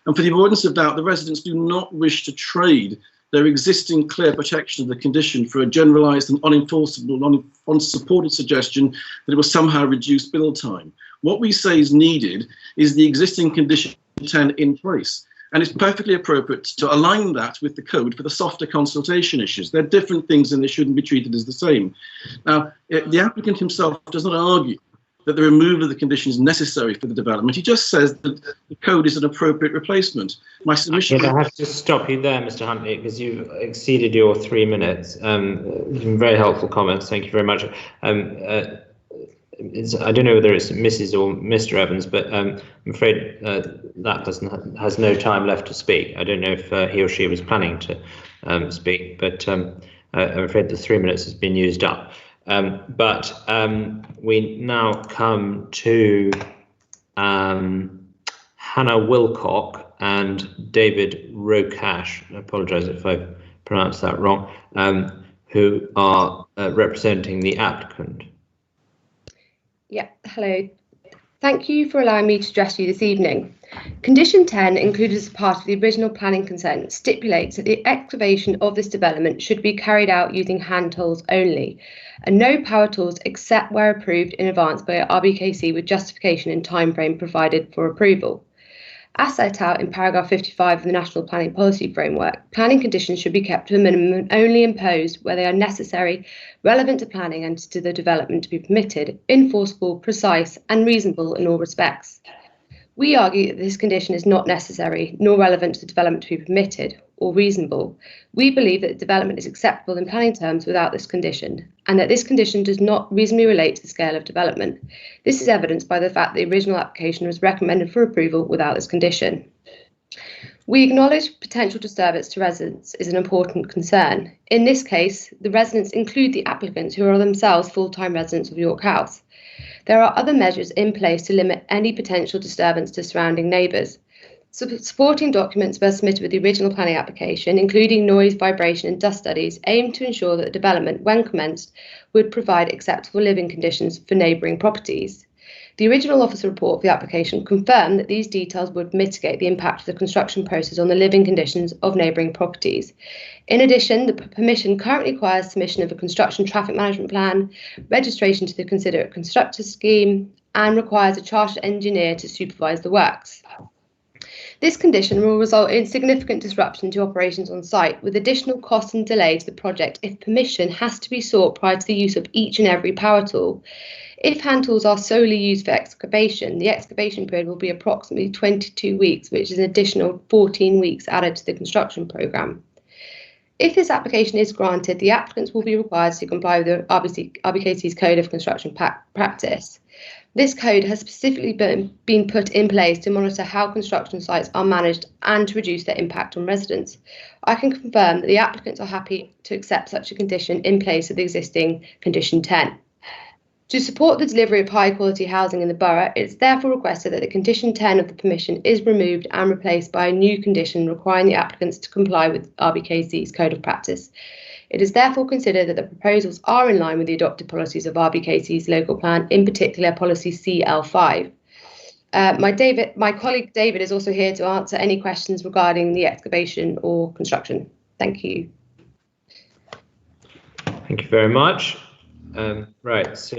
And for the avoidance of doubt, the residents do not wish to trade their existing clear protection of the condition for a generalised and unenforceable, unsupported suggestion that it will somehow reduce build time. What we say is needed is the existing condition 10 in place. And it's perfectly appropriate to align that with the code for the softer consultation issues. They're different things and they shouldn't be treated as the same. Now, the applicant himself does not argue that the removal of the condition is necessary for the development. He just says that the code is an appropriate replacement. My submission... I have to stop you there, Mr. Huntley, because you've exceeded your 3 minutes. Very helpful comments. Thank you very much. I don't know whether it's Mrs. or Mr. Evans, but I'm afraid that person has no time left to speak. I don't know if he or she was planning to speak, but I'm afraid the 3 minutes has been used up. But we now come to Hannah Wilcock and David Rocash. I apologise if I've pronounced that wrong, who are representing the applicant. Yeah, hello. Thank you for allowing me to address you this evening. Condition 10, included as part of the original planning consent, stipulates that the excavation of this development should be carried out using hand tools only, and no power tools except where approved in advance by RBKC with justification and timeframe provided for approval. As set out in paragraph 55 of the National Planning Policy Framework, planning conditions should be kept to a minimum and only imposed where they are necessary, relevant to planning and to the development to be permitted, enforceable, precise and reasonable in all respects. We argue that this condition is not necessary nor relevant to the development to be permitted or reasonable. We believe that the development is acceptable in planning terms without this condition, and that this condition does not reasonably relate to the scale of development. This is evidenced by the fact that the original application was recommended for approval without this condition. We acknowledge potential disturbance to residents is an important concern. In this case, the residents include the applicants who are themselves full-time residents of York House. There are other measures in place to limit any potential disturbance to surrounding neighbours. Supporting documents were submitted with the original planning application, including noise, vibration and dust studies, aimed to ensure that the development, when commenced, would provide acceptable living conditions for neighbouring properties. The original officer report for the application confirmed that these details would mitigate the impact of the construction process on the living conditions of neighbouring properties. In addition, the permission currently requires submission of a construction traffic management plan, registration to the considerate constructor scheme, and requires a chartered engineer to supervise the works. This condition will result in significant disruption to operations on site, with additional costs and delay to the project if permission has to be sought prior to the use of each and every power tool. If hand tools are solely used for excavation, the excavation period will be approximately 22 weeks, which is an additional 14 weeks added to the construction programme. If this application is granted, the applicants will be required to comply with the RBKC's Code of Construction Practice. This code has specifically been put in place to monitor how construction sites are managed and to reduce their impact on residents. I can confirm that the applicants are happy to accept such a condition in place of the existing Condition 10. To support the delivery of high quality housing in the borough, it is therefore requested that the Condition 10 of the permission is removed and replaced by a new condition requiring the applicants to comply with RBKC's Code of Practice. It is therefore considered that the proposals are in line with the adopted policies of RBKC's local plan, in particular policy CL5. My colleague David is also here to answer any questions regarding the excavation or construction. Thank you. Thank you very much. Right, so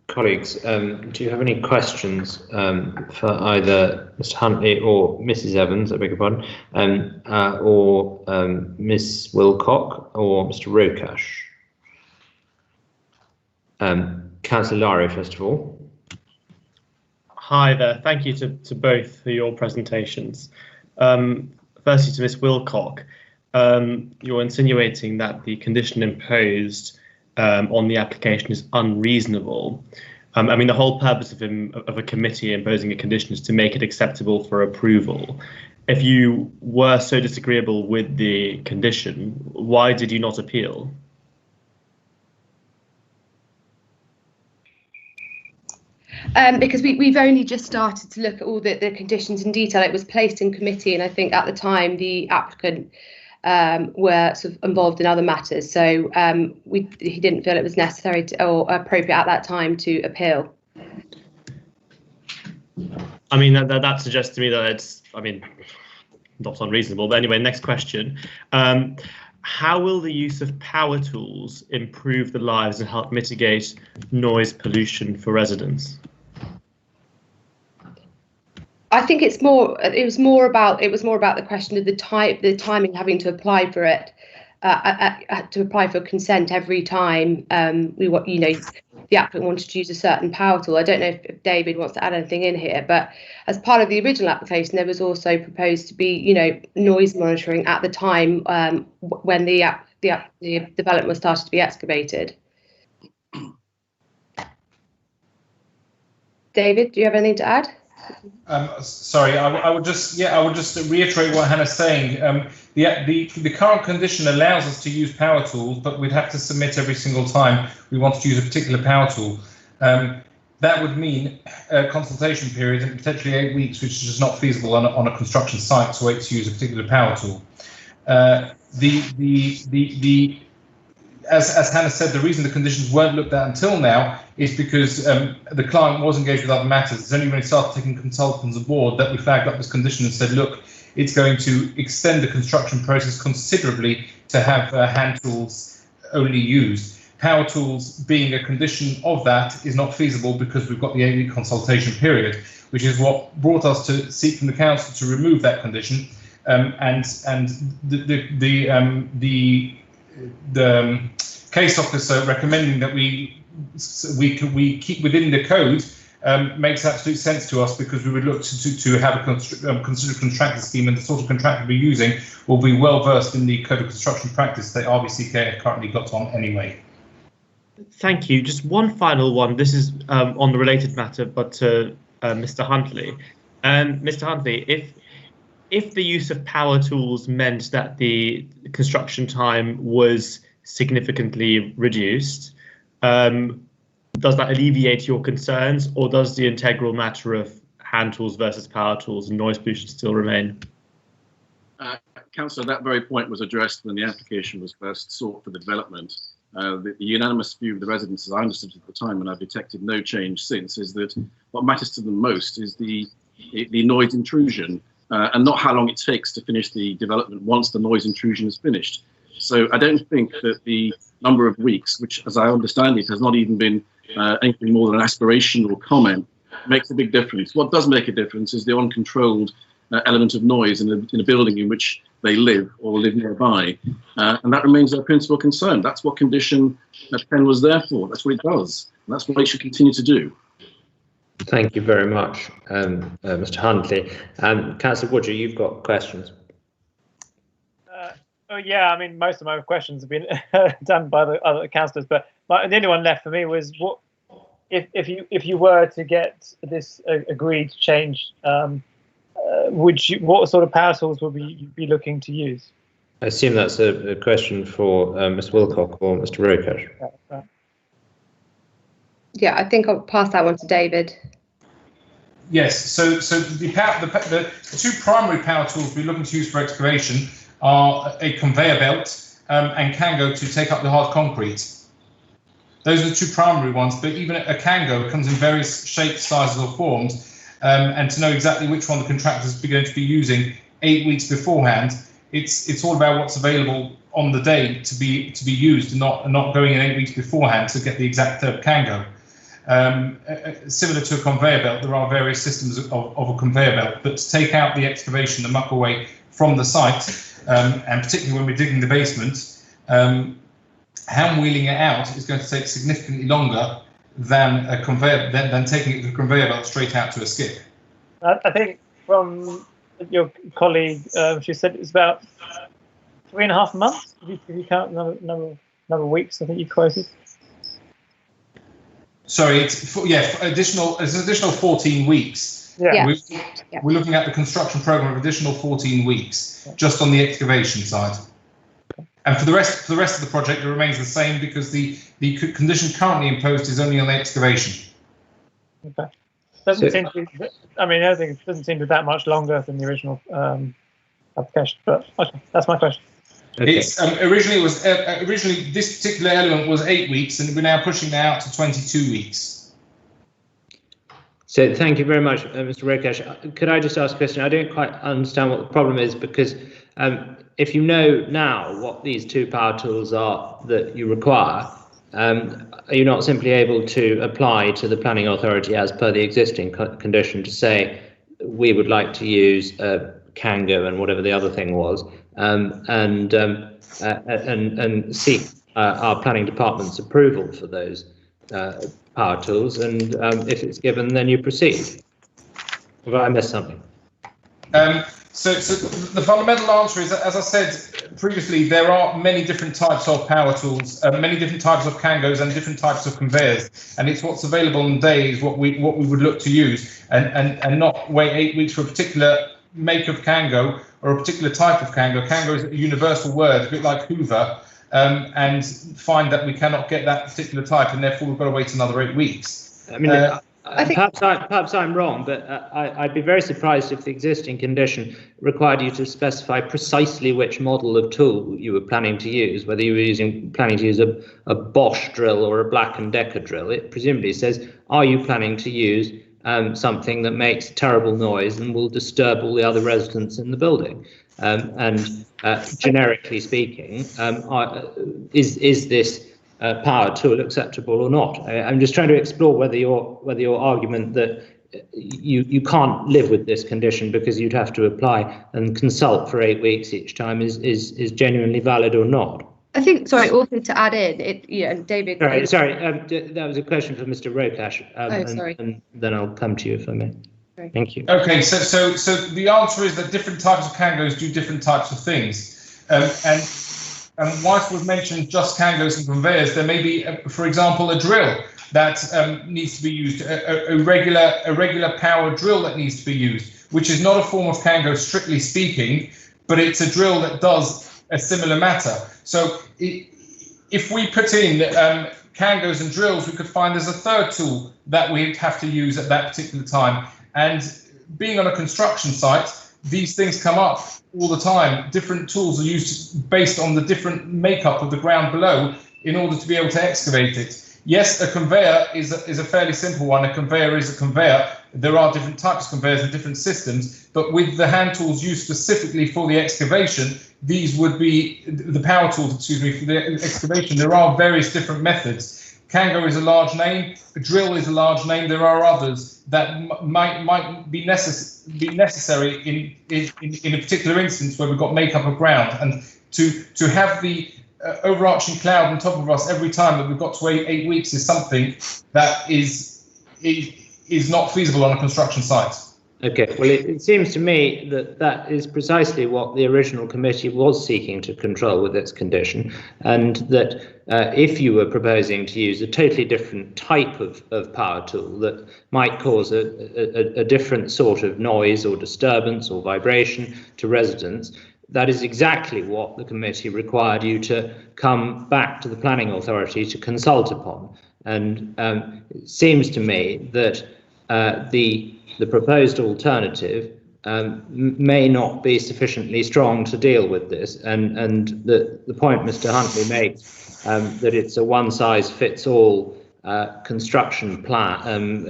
colleagues, do you have any questions for either Mr. Huntley or Mrs. Evans, I beg your pardon, or Ms. Wilcock or Mr. Rokash? Councillor Lari, first of all. Hi there. Thank you to both for your presentations. Firstly, to Ms. Wilcock, you're insinuating that the condition imposed on the application is unreasonable. I mean, the whole purpose of a committee imposing a condition is to make it acceptable for approval. If you were so disagreeable with the condition, why did you not appeal? Because we've only just started to look at all the conditions in detail. It was placed in committee, and I think at the time the applicant were sort of involved in other matters, so he didn't feel it was necessary or appropriate at that time to appeal. I mean, that suggests to me that it's, I mean, not unreasonable. But anyway, next question. How will the use of power tools improve the lives and help mitigate noise pollution for residents? I think it was more about the question of the timing, having to apply for it, to apply for consent every time the applicant wanted to use a certain power tool. I don't know if David wants to add anything in here, but as part of the original application, there was also proposed to be, noise monitoring at the time when the development was started to be excavated. David, do you have anything to add? Sorry, I would just reiterate what Hannah's saying. The current condition allows us to use power tools, but we'd have to submit every single time we wanted to use a particular power tool. That would mean a consultation period and potentially 8 weeks, which is just not feasible on a construction site to wait to use a particular power tool. As Hannah said, the reason the conditions weren't looked at until now is because the client was engaged with other matters. It's only when we started taking consultants aboard that we flagged up this condition and said, look, it's going to extend the construction process considerably to have hand tools only used. Power tools being a condition of that is not feasible because we've got the 8-week consultation period, which is what brought us to seek from the council to remove that condition. And the case officer recommending that we keep within the code makes absolute sense to us, because we would look to have a considered contractor scheme, and the sort of contractor we're using will be well versed in the code of construction practice that RBCK have currently got on anyway. Thank you. Just one final one. This is on the related matter, but to Mr. Huntley. Mr. Huntley, if the use of power tools meant that the construction time was significantly reduced, does that alleviate your concerns, or does the integral matter of hand tools versus power tools and noise pollution still remain? Councillor, that very point was addressed when the application was first sought for the development. The unanimous view of the residents, as I understood at the time, and I've detected no change since, is that what matters to them most is the noise intrusion, and not how long it takes to finish the development once the noise intrusion is finished. So I don't think that the number of weeks, which, as I understand it, has not even been anything more than an aspirational comment, makes a big difference. What does make a difference is the uncontrolled element of noise in a building in which they live or live nearby, and that remains their principal concern. That's what condition 10 was there for. That's what it does, and that's what it should continue to do. Thank you very much, Mr. Huntley. Councillor Woodger, you've got questions. Oh yeah, I mean, most of my questions have been done by the other councillors, but the only one left for me was, what if you were to get this agreed change, what sort of power tools would you be looking to use? I assume that's a question for Ms. Wilcock or Mr. Rokash. Yeah, I think I'll pass that one to David. Yes, so the two primary power tools we're looking to use for excavation are a conveyor belt and Kango to take up the hard concrete. Those are the two primary ones, but even a Kango comes in various shapes, sizes or forms, and to know exactly which one the contractor is going to be using 8 weeks beforehand, it's all about what's available on the day to be used, and not going in 8 weeks beforehand to get the exact Kango. Similar to a conveyor belt, there are various systems of a conveyor belt, but to take out the excavation, the muck away from the site, and particularly when we're digging the basement, hand wheeling it out is going to take significantly longer than a conveyor than taking it to the conveyor belt straight out to a skip. I think from your colleague, she said it's about 3.5 months. If you count number of weeks, I think you quoted. Sorry, it's additional 14 weeks. Yeah. We're looking at the construction program of additional 14 weeks just on the excavation side. And for the rest of the project, it remains the same because the condition currently imposed is only on the excavation. Okay. Doesn't seem to be, I mean, everything doesn't seem to be that much longer than the original application. But okay, that's my question. Okay. It's originally this particular element was 8 weeks, and we're now pushing that out to 22 weeks. So thank you very much, Mr. Rokesh. Could I just ask a question? I don't quite understand what the problem is, because if you know now what these 2 power tools are that you require, are you not simply able to apply to the planning authority as per the existing condition to say we would like to use Kango and whatever the other thing was, and seek our planning department's approval for those power tools, and if it's given, then you proceed? Have I missed something? So the fundamental answer is, as I said previously, there are many different types of power tools, many different types of Kangos and different types of conveyors, and it's what's available on the day is what we would look to use, and not wait 8 weeks for a particular make of Kango or a particular type of Kango. Kango is a universal word, a bit like Hoover, and find that we cannot get that particular type, and therefore we've got to wait another 8 weeks. I mean, perhaps I'm wrong, but I'd be very surprised if the existing condition required you to specify precisely which model of tool you were planning to use, whether you were planning to use a Bosch drill or a Black & Decker drill. It presumably says, are you planning to use something that makes terrible noise and will disturb all the other residents in the building? Generically speaking, is this power tool acceptable or not? I'm just trying to explore whether your argument that you can't live with this condition because you'd have to apply and consult for 8 weeks each time is genuinely valid or not. I think, sorry, also to add in, David. Sorry, that was a question for Mr. Rokesh. And then I'll come to you if I may. Sorry. Thank you. Okay, so the answer is that different types of Kangos do different types of things, and whilst we've mentioned just Kangos and conveyors, there may be, for example, a drill that needs to be used, a regular power drill that needs to be used, which is not a form of Kango strictly speaking, but it's a drill that does a similar matter. So if we put in Kangos and drills, we could find there's a third tool that we'd have to use at that particular time. And being on a construction site, these things come up all the time. Different tools are used based on the different makeup of the ground below in order to be able to excavate it. Yes, a conveyor is a fairly simple one. A conveyor is a conveyor. There are different types of conveyors and different systems, but with the hand tools used specifically for the excavation, these would be the power tools, excuse me, for the excavation. There are various different methods. Kango is a large name. A drill is a large name. There are others that might be necessary in a particular instance where we've got makeup of ground, and to have the overarching cloud on top of us every time that we've got to wait 8 weeks is something that is not feasible on a construction site. Okay, well, it seems to me that is precisely what the original committee was seeking to control with its condition, and that if you were proposing to use a totally different type of power tool that might cause a different sort of noise or disturbance or vibration to residents, that is exactly what the committee required you to come back to the planning authority to consult upon. And it seems to me that the proposed alternative may not be sufficiently strong to deal with this. And the point Mr. Huntley makes, that it's a one-size-fits-all construction plan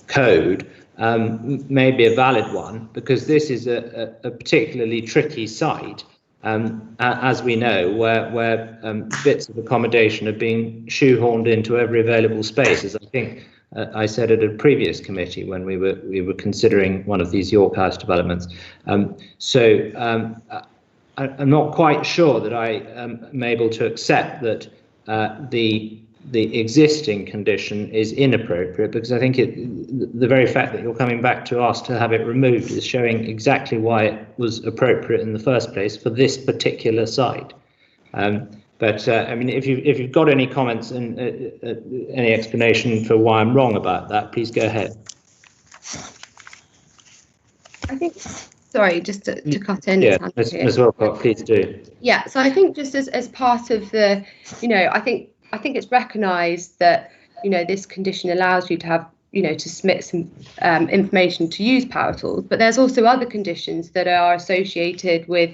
code, may be a valid one, because this is a particularly tricky site, as we know, where bits of accommodation are being shoehorned into every available space, as I think I said at a previous committee when we were considering one of these York House developments. I'm not quite sure that I am able to accept that the existing condition is inappropriate, because I think the very fact that you're coming back to ask to have it removed is showing exactly why it was appropriate in the first place for this particular site. But I mean, if you've got any comments and any explanation for why I'm wrong about that, please go ahead. I think, sorry, just to cut in. Yeah, Ms. Wilcott, please do. Yeah, so I think just as part of the, I think it's recognised that, this condition allows you to have, to submit some information to use power tools, but there's also other conditions that are associated with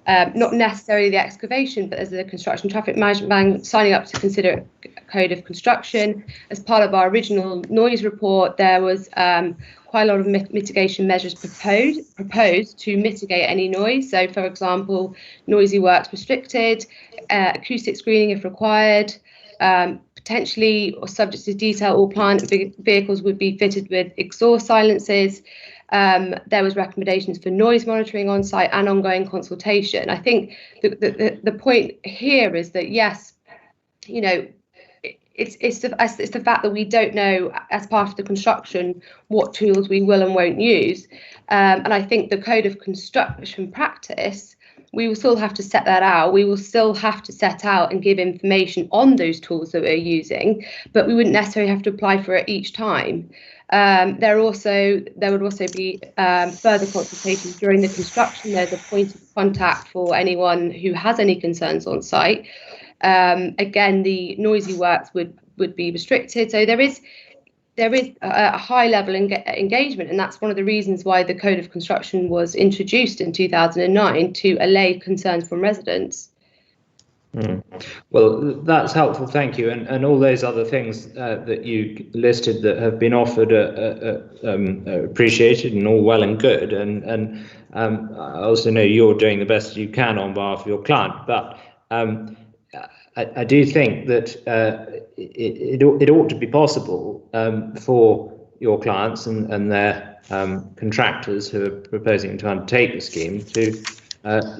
not necessarily the excavation, but as the construction traffic management ban, signing up to consider a code of construction. As part of our original noise report, there was quite a lot of mitigation measures proposed to mitigate any noise. So, for example, noisy works restricted, acoustic screening if required, potentially or subject to detail, all plant vehicles would be fitted with exhaust silencers. There was recommendations for noise monitoring on site and ongoing consultation. I think the point here is that, yes, it's the fact that we don't know as part of the construction what tools we will and won't use. And I think the code of construction practice, we will still have to set that out. We will still have to set out and give information on those tools that we're using, but we wouldn't necessarily have to apply for it each time. There would also be further consultation during the construction. There's a point of contact for anyone who has any concerns on site. Again, the noisy works would be restricted. So there is a high level engagement, and that's one of the reasons why the Code of Construction was introduced in 2009 to allay concerns from residents. Well, that's helpful, thank you. And all those other things that you listed that have been offered are appreciated and all well and good. And I also know you're doing the best you can on behalf of your client, but I do think that it ought to be possible for your clients and their contractors who are proposing to undertake the scheme to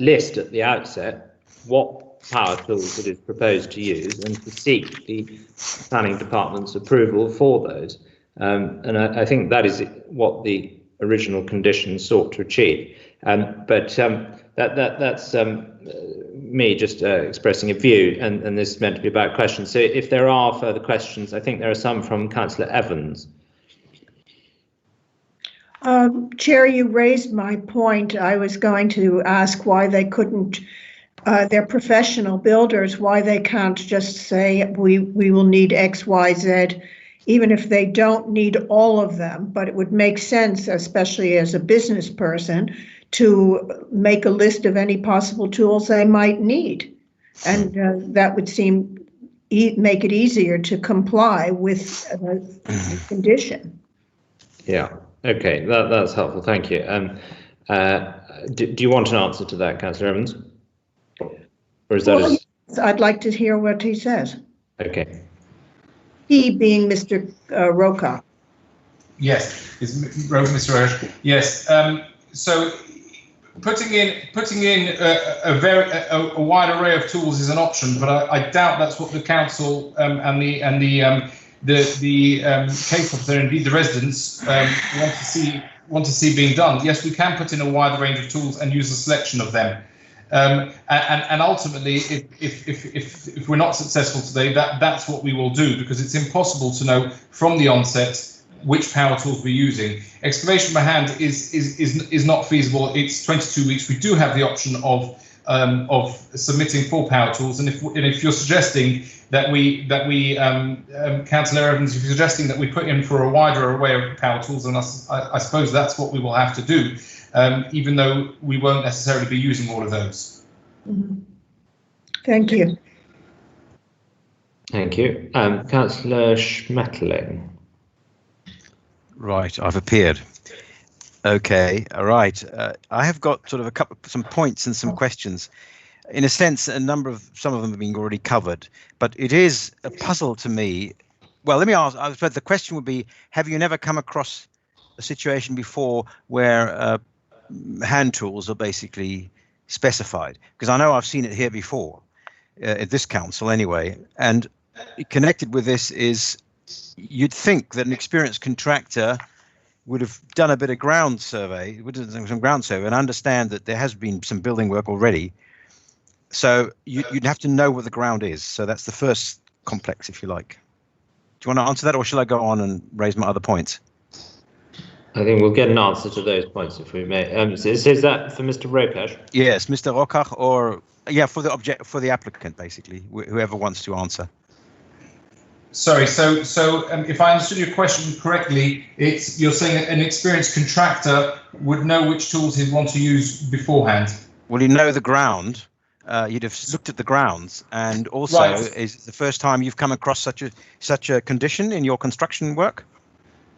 list at the outset what power tools it is proposed to use and to seek the planning department's approval for those. And I think that is what the original conditions sought to achieve. But that's me just expressing a view, and this is meant to be about questions. So if there are further questions, I think there are some from Councillor Evans. Chair, you raised my point. I was going to ask why they couldn't, they're professional builders, why they can't just say we will need X, Y, Z, even if they don't need all of them. But it would make sense, especially as a business person, to make a list of any possible tools they might need. And that would make it easier to comply with the condition. Yeah, okay, that's helpful, thank you. Do you want an answer to that, Councillor Evans? Or is that yes, I'd like to hear what he says. Okay. He being Mr. Roca. Yes, it's Mr. Roche. Yes. So putting in a wide array of tools is an option, but I doubt that's what the council and the case officer, indeed the residents, want to see being done. Yes, we can put in a wide range of tools and use a selection of them. And ultimately, if we're not successful today, that's what we will do, because it's impossible to know from the onset which power tools we're using. Excavation by hand is not feasible. It's 22 weeks. We do have the option of submitting full power tools, and if you're suggesting that we Councillor Evans, if you're suggesting that we put in for a wider array of power tools, and I suppose that's what we will have to do. Even though we won't necessarily be using all of those. Mm-hmm. Thank you. Thank you. Councillor Schmetterling. Right, I've appeared. Okay, all right. I have got sort of some points and some questions. In a sense, some of them have been already covered, but it is a puzzle to me. Well, let me ask. I suppose the question would be: have you never come across a situation before where hand tools are basically specified? Because I know I've seen it here before, at this council anyway. And connected with this is, you'd think that an experienced contractor would have done a bit of ground survey, and understand that there has been some building work already. So you'd have to know what the ground is. So that's the first complex, if you like. Do you want to answer that, or shall I go on and raise my other points? I think we'll get an answer to those points if we may. So is that for Mr. Rokash? Yes, Mr. Rokach, or for the applicant, basically, whoever wants to answer. Sorry, so if I understood your question correctly, you're saying an experienced contractor would know which tools he'd want to use beforehand. Well, you know the ground. You'd have looked at the grounds, and also, right. Is it the first time you've come across such a condition in your construction work?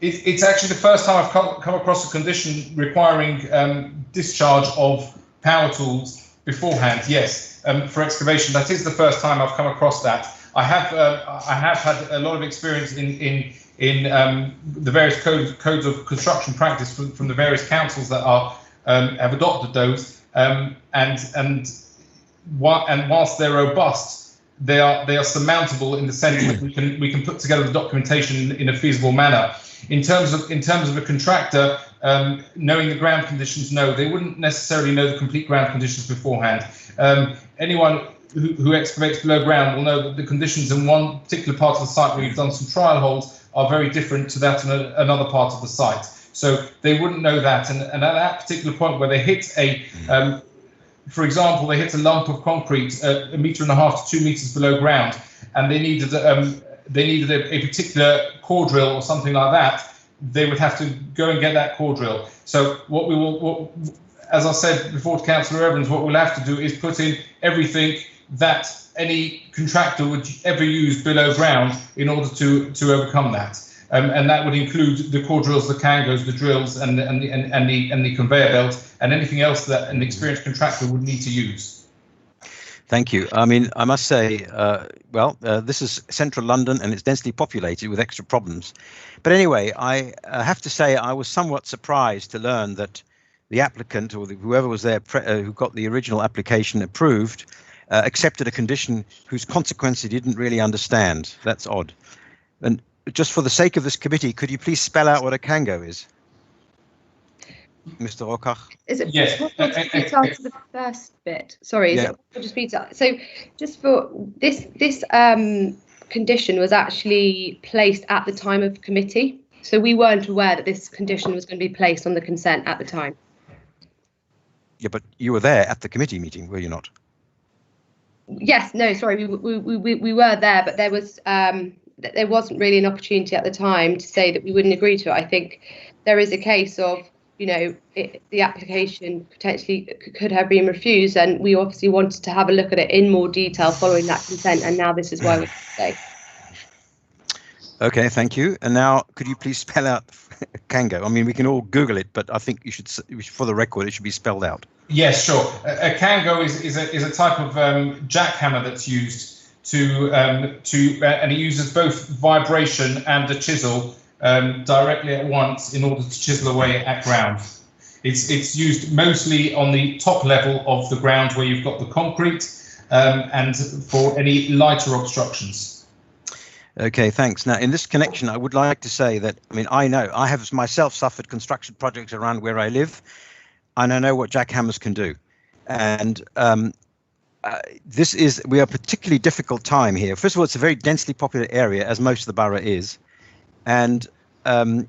It's actually the first time I've come across a condition requiring discharge of power tools beforehand. Yes, for excavation, that is the first time I've come across that. I have had a lot of experience in the various codes of construction practice from the various councils that have adopted those, and whilst they're robust, they are surmountable in the sense that we can put together the documentation in a feasible manner. In terms of a contractor knowing the ground conditions, no, they wouldn't necessarily know the complete ground conditions beforehand. Anyone who excavates below ground will know that the conditions in one particular part of the site where you've done some trial holes are very different to that in another part of the site. So they wouldn't know that. And at that particular point where they hit for example, they hit a lump of concrete 1.5 meters to 2 meters below ground, and they needed a particular core drill or something like that, they would have to go and get that core drill. So as I said before to Councillor Evans, what we'll have to do is put in everything that any contractor would ever use below ground in order to overcome that. And that would include the core drills, the kangos, the drills, and the conveyor belt, and anything else that an experienced contractor would need to use. Thank you. I mean, I must say, this is central London and it's densely populated with extra problems. But anyway, I have to say I was somewhat surprised to learn that the applicant, or whoever was there who got the original application approved, accepted a condition whose consequence he didn't really understand. That's odd. And just for the sake of this committee, could you please spell out what a kango is? Mr. Rokach? Is it possible to answer the first bit? Sorry, is it possible to speak to that? So just for this condition was actually placed at the time of committee. So we weren't aware that this condition was going to be placed on the consent at the time. Yeah, but you were there at the committee meeting, were you not? Yes, no, sorry, we were there, but there wasn't really an opportunity at the time to say that we wouldn't agree to it. I think there is a case of, the application potentially could have been refused, and we obviously wanted to have a look at it in more detail following that consent, and now this is why we're today. Okay, thank you. And now, could you please spell out kango? I mean, we can all Google it, but I think you should, for the record, it should be spelled out. Yes, sure. A kango is a type of jackhammer that's used and it uses both vibration and a chisel directly at once in order to chisel away at ground. It's used mostly on the top level of the ground where you've got the concrete and for any lighter obstructions. Okay, thanks. Now, in this connection, I would like to say that, I know I have myself suffered construction projects around where I live, and I know what jackhammers can do. And we are a particularly difficult time here. First of all, it's a very densely populated area, as most of the borough is. And the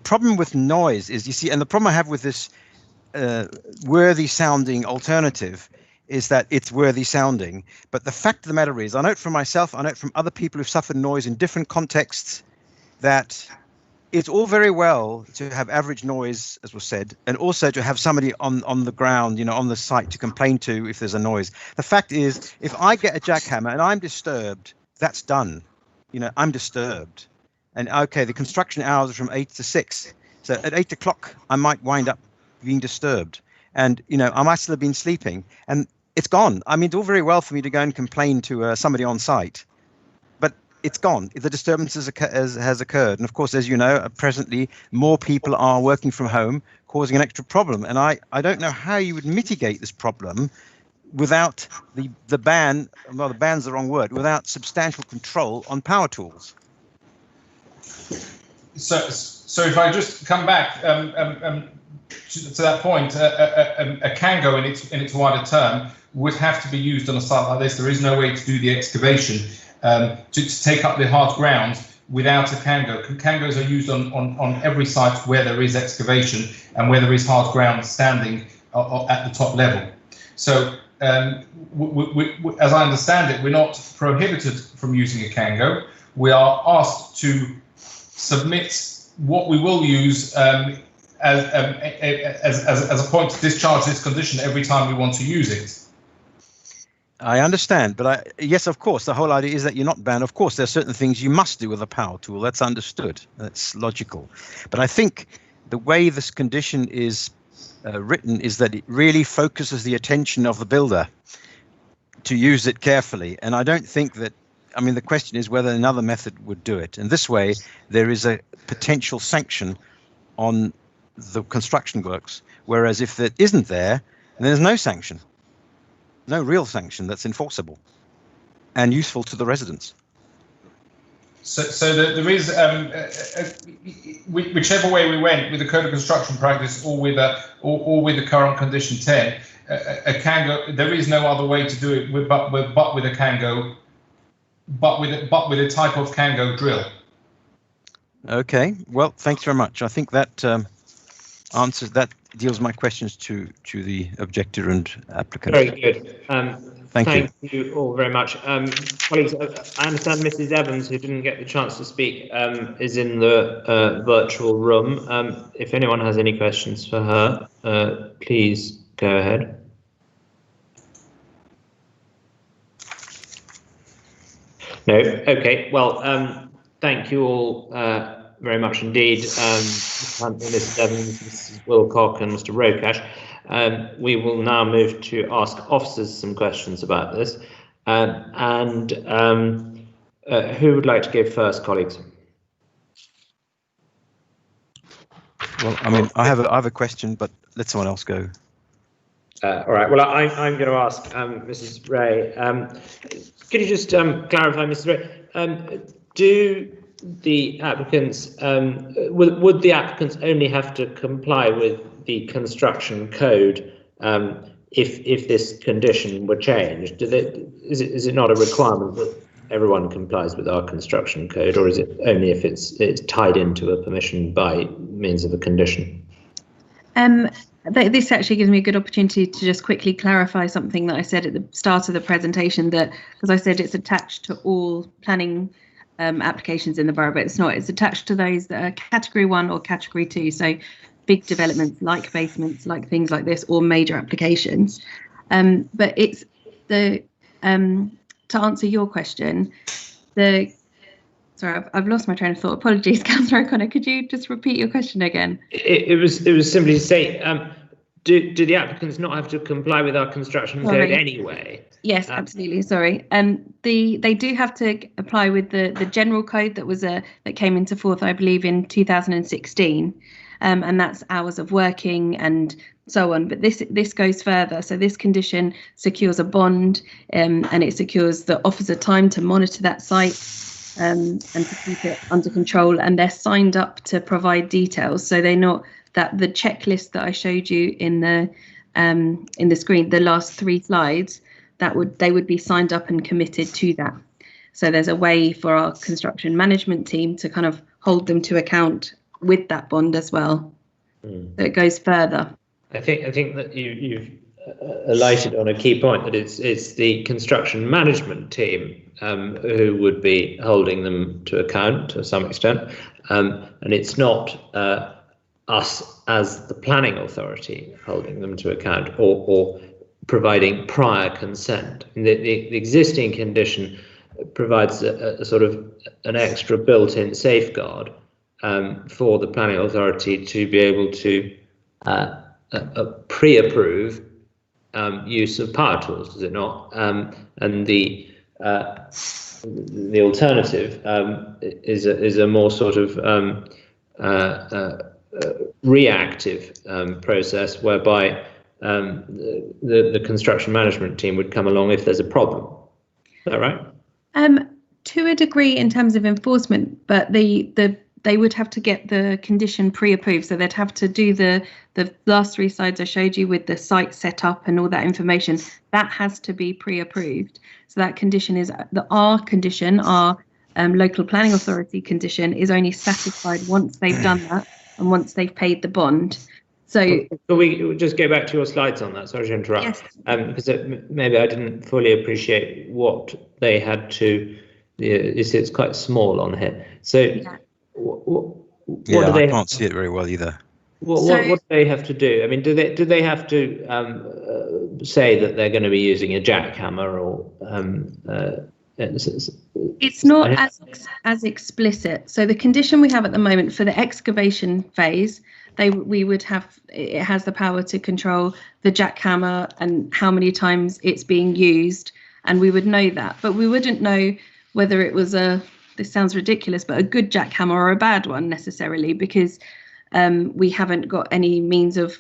problem with noise is, you see, and the problem I have with this worthy sounding alternative is that it's worthy sounding. But the fact of the matter is, I know it from myself, I know it from other people who've suffered noise in different contexts, that it's all very well to have average noise, as was said, and also to have somebody on the ground, on the site to complain to if there's a noise. The fact is, if I get a jackhammer and I'm disturbed, that's done. I'm disturbed. And okay, the construction hours are from 8 to 6. So at 8 o'clock, I might wind up being disturbed. And, you know, I might still have been sleeping and it's gone. I mean, it's all very well for me to go and complain to somebody on site, but it's gone. The disturbance has occurred. And of course, as you know, presently, more people are working from home, causing an extra problem. And I don't know how you would mitigate this problem without the ban, well, the ban's the wrong word, without substantial control on power tools. So if I just come back to that point, a Kango in its wider term would have to be used on a site like this. There is no way to do the excavation to take up the hard ground without a Kango. Kangos are used on every site where there is excavation and where there is hard ground standing at the top level. So as I understand it, we're not prohibited from using a Kango. We are asked to submit what we will use as a point to discharge this condition every time we want to use it. I understand, but yes, of course, the whole idea is that you're not banned. Of course, there are certain things you must do with a power tool. That's understood. That's logical. But I think the way this condition is written is that it really focuses the attention of the builder to use it carefully. And I don't think that, I mean, the question is whether another method would do it. And this way, there is a potential sanction on the construction works. Whereas if that isn't there, then there's no sanction. No real sanction that's enforceable and useful to the residents. So there is, whichever way we went with the Code of Construction Practice or with the current Condition 10, a Kango, there is no other way to do it but with a Kango, but with a type of Kango drill. Okay, well, thanks very much. I think that answers that. Deals my questions to the objector and applicant. Very good. Thank you all very much. Colleagues, I understand Mrs. Evans, who didn't get the chance to speak, is in the virtual room. If anyone has any questions for her, please go ahead. No? Okay. Well, thank you all very much indeed, Mrs. Evans, Mrs. Wilcock and Mr. Rokash. We will now move to ask officers some questions about this. Who would like to go first, colleagues? Well, I mean, I have a question, but let someone else go. All right. Well, I'm going to ask Mrs. Ray. Could you just clarify, Mrs. Ray? Do the applicants would the applicants only have to comply with the construction code if this condition were changed? Is it not a requirement that everyone complies with our construction code, or is it only if it's tied into a permission by means of a condition? This actually gives me a good opportunity to just quickly clarify something that I said at the start of the presentation, that because I said it's attached to all planning applications in the borough, but it's not. It's attached to those that are category 1 or category 2, so big developments like basements, like things like this, or major applications. But it's the to answer your question, sorry, I've lost my train of thought. Apologies, Councillor O'Connor. Could you just repeat your question again? It was simply to say, do the applicants not have to comply with our construction code anyway? Yes, absolutely. Sorry. They do have to apply with the general code that came into force, I believe, in 2016, and that's hours of working and so on. But this goes further. So this condition secures a bond, and it secures the officer time to monitor that site and to keep it under control. And they're signed up to provide details, so they're not that the checklist that I showed you in the screen, the last 3 slides. They would be signed up and committed to that. So there's a way for our construction management team to kind of hold them to account with that bond as well. So it goes further. I think that you've alighted on a key point, that it's the construction management team who would be holding them to account to some extent, and it's not us as the planning authority holding them to account or providing prior consent. The existing condition provides a sort of an extra built-in safeguard for the planning authority to be able to pre-approve use of power tools, does it not? And the alternative is a more sort of reactive process, whereby the construction management team would come along if there's a problem. Is that right? To a degree in terms of enforcement, but they would have to get the condition pre-approved, so they'd have to do the last 3 slides I showed you with the site set up and all that information. That has to be pre-approved. So that condition is our local planning authority condition is only satisfied once they've done that and once they've paid the bond. So can we just go back to your slides on that? Sorry to interrupt. Yes. Because maybe I didn't fully appreciate what they had to. It's quite small on here. So. Yeah. What do they I can't see it very well either. What do they have to do? I mean, do they have to say that they're going to be using a jackhammer, or it's not as explicit. So the condition we have at the moment for the excavation phase, it has the power to control the jackhammer and how many times it's being used, and we would know that, but we wouldn't know whether it was this sounds ridiculous, but a good jackhammer or a bad one necessarily, because we haven't got any means of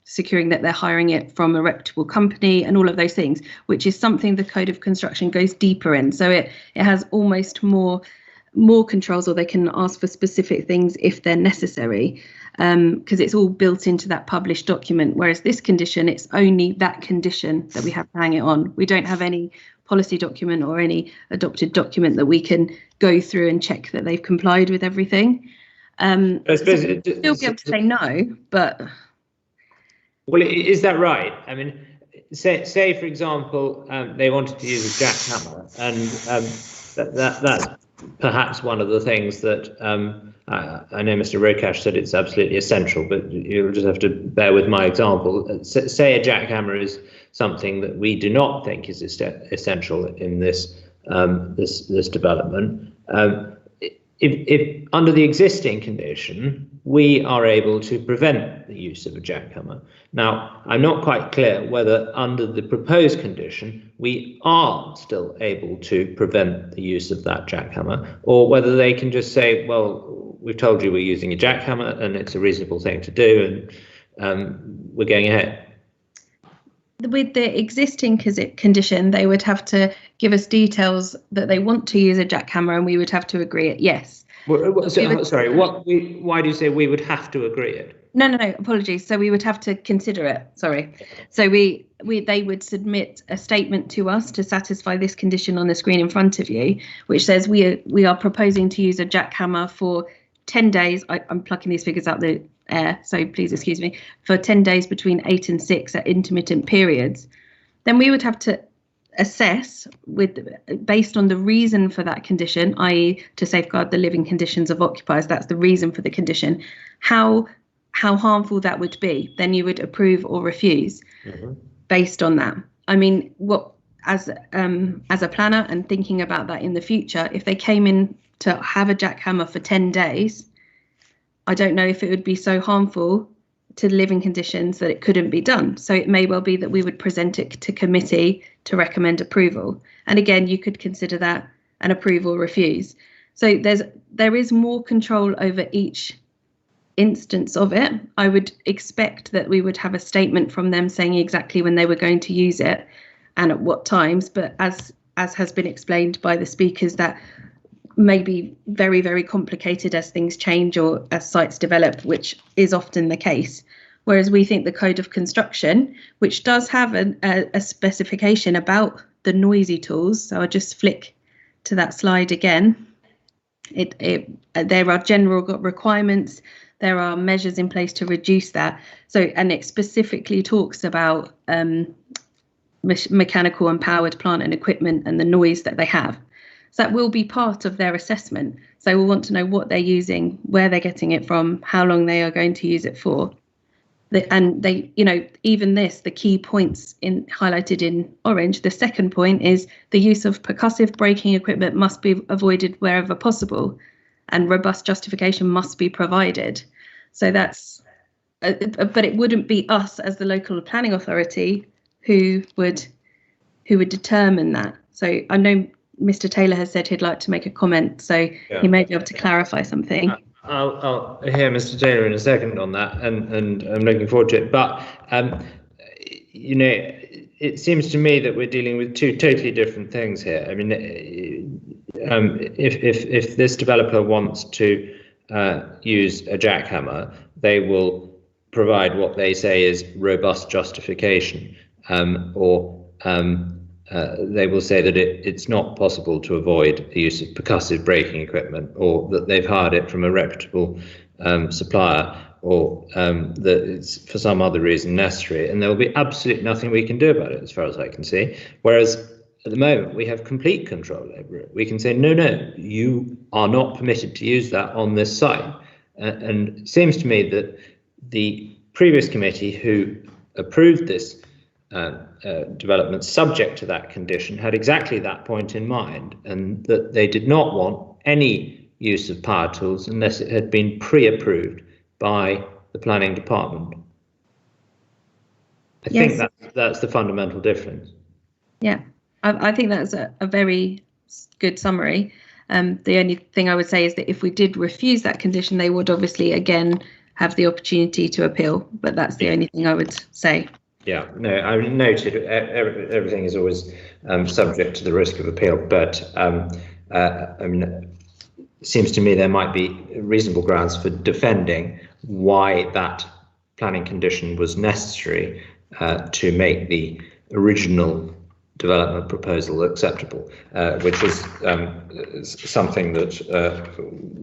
securing that they're hiring it from a reputable company and all of those things, which is something the Code of Construction goes deeper in. So it has almost more controls, or they can ask for specific things if they're necessary, because it's all built into that published document. Whereas this condition, it's only that condition that we have to hang it on. We don't have any policy document or any adopted document that we can go through and check that they've complied with everything. I suppose so still be able to say no, but well, is that right? I mean, say for example, they wanted to use a jackhammer, and that's perhaps one of the things that I know Mr. Rokash said it's absolutely essential, but you'll just have to bear with my example. Say a jackhammer is something that we do not think is essential in this development. If under the existing condition, we are able to prevent the use of a jackhammer. Now, I'm not quite clear whether under the proposed condition, we are still able to prevent the use of that jackhammer, or whether they can just say, well, we've told you we're using a jackhammer and it's a reasonable thing to do, and we're going ahead. With the existing condition, they would have to give us details that they want to use a jackhammer, and we would have to agree it. Yes. Sorry. Why do you say we would have to agree it? No. Apologies. So we would have to consider it. Sorry. So they would submit a statement to us to satisfy this condition on the screen in front of you, which says we are proposing to use a jackhammer for 10 days. I'm plucking these figures out the air, so please excuse me, for 10 days between 8 and 6 at intermittent periods. Then we would have to assess based on the reason for that condition, i.e. to safeguard the living conditions of occupiers, that's the reason for the condition, how harmful that would be. Then you would approve or refuse based on that. I mean, what as a planner and thinking about that in the future, if they came in to have a jackhammer for 10 days, I don't know if it would be so harmful to living conditions that it couldn't be done. So it may well be that we would present it to committee to recommend approval. And again, you could consider that an approve or refuse. So there is more control over each instance of it. I would expect that we would have a statement from them saying exactly when they were going to use it and at what times. But as has been explained by the speakers, that may be very, very complicated as things change or as sites develop, which is often the case. Whereas we think the Code of Construction, which does have a specification about the noisy tools, so I'll just flick to that slide again. There are general requirements, there are measures in place to reduce that. So, and it specifically talks about mechanical and powered plant and equipment and the noise that they have. So that will be part of their assessment. So we'll want to know what they're using, where they're getting it from, how long they are going to use it for. And they, even this, the key points highlighted in orange, the second point is the use of percussive braking equipment must be avoided wherever possible. and robust justification must be provided. So that's, but it wouldn't be us as the local planning authority who would determine that. So I know Mr. Taylor has said he'd like to make a comment, so he may be able to clarify something. I'll hear Mr. Taylor in a second on that, and I'm looking forward to it. But you know, it seems to me that we're dealing with two totally different things here. I mean, if this developer wants to use a jackhammer, they will provide what they say is robust justification, or they will say that it's not possible to avoid the use of percussive braking equipment, or that they've hired it from a reputable supplier, or that it's for some other reason necessary, and there will be absolutely nothing we can do about it as far as I can see. Whereas at the moment we have complete control over it. We can say, no, you are not permitted to use that on this site. And it seems to me that the previous committee who approved this development subject to that condition had exactly that point in mind, and that they did not want any use of power tools unless it had been pre-approved by the planning department. I think that's the fundamental difference. Yeah, I think that's a very good summary. The only thing I would say is that if we did refuse that condition, they would obviously again have the opportunity to appeal, but that's the only thing I would say. Yeah, no, I noted everything is always subject to the risk of appeal, but I mean, it seems to me there might be reasonable grounds for defending why that planning condition was necessary to make the original development proposal acceptable, which is something that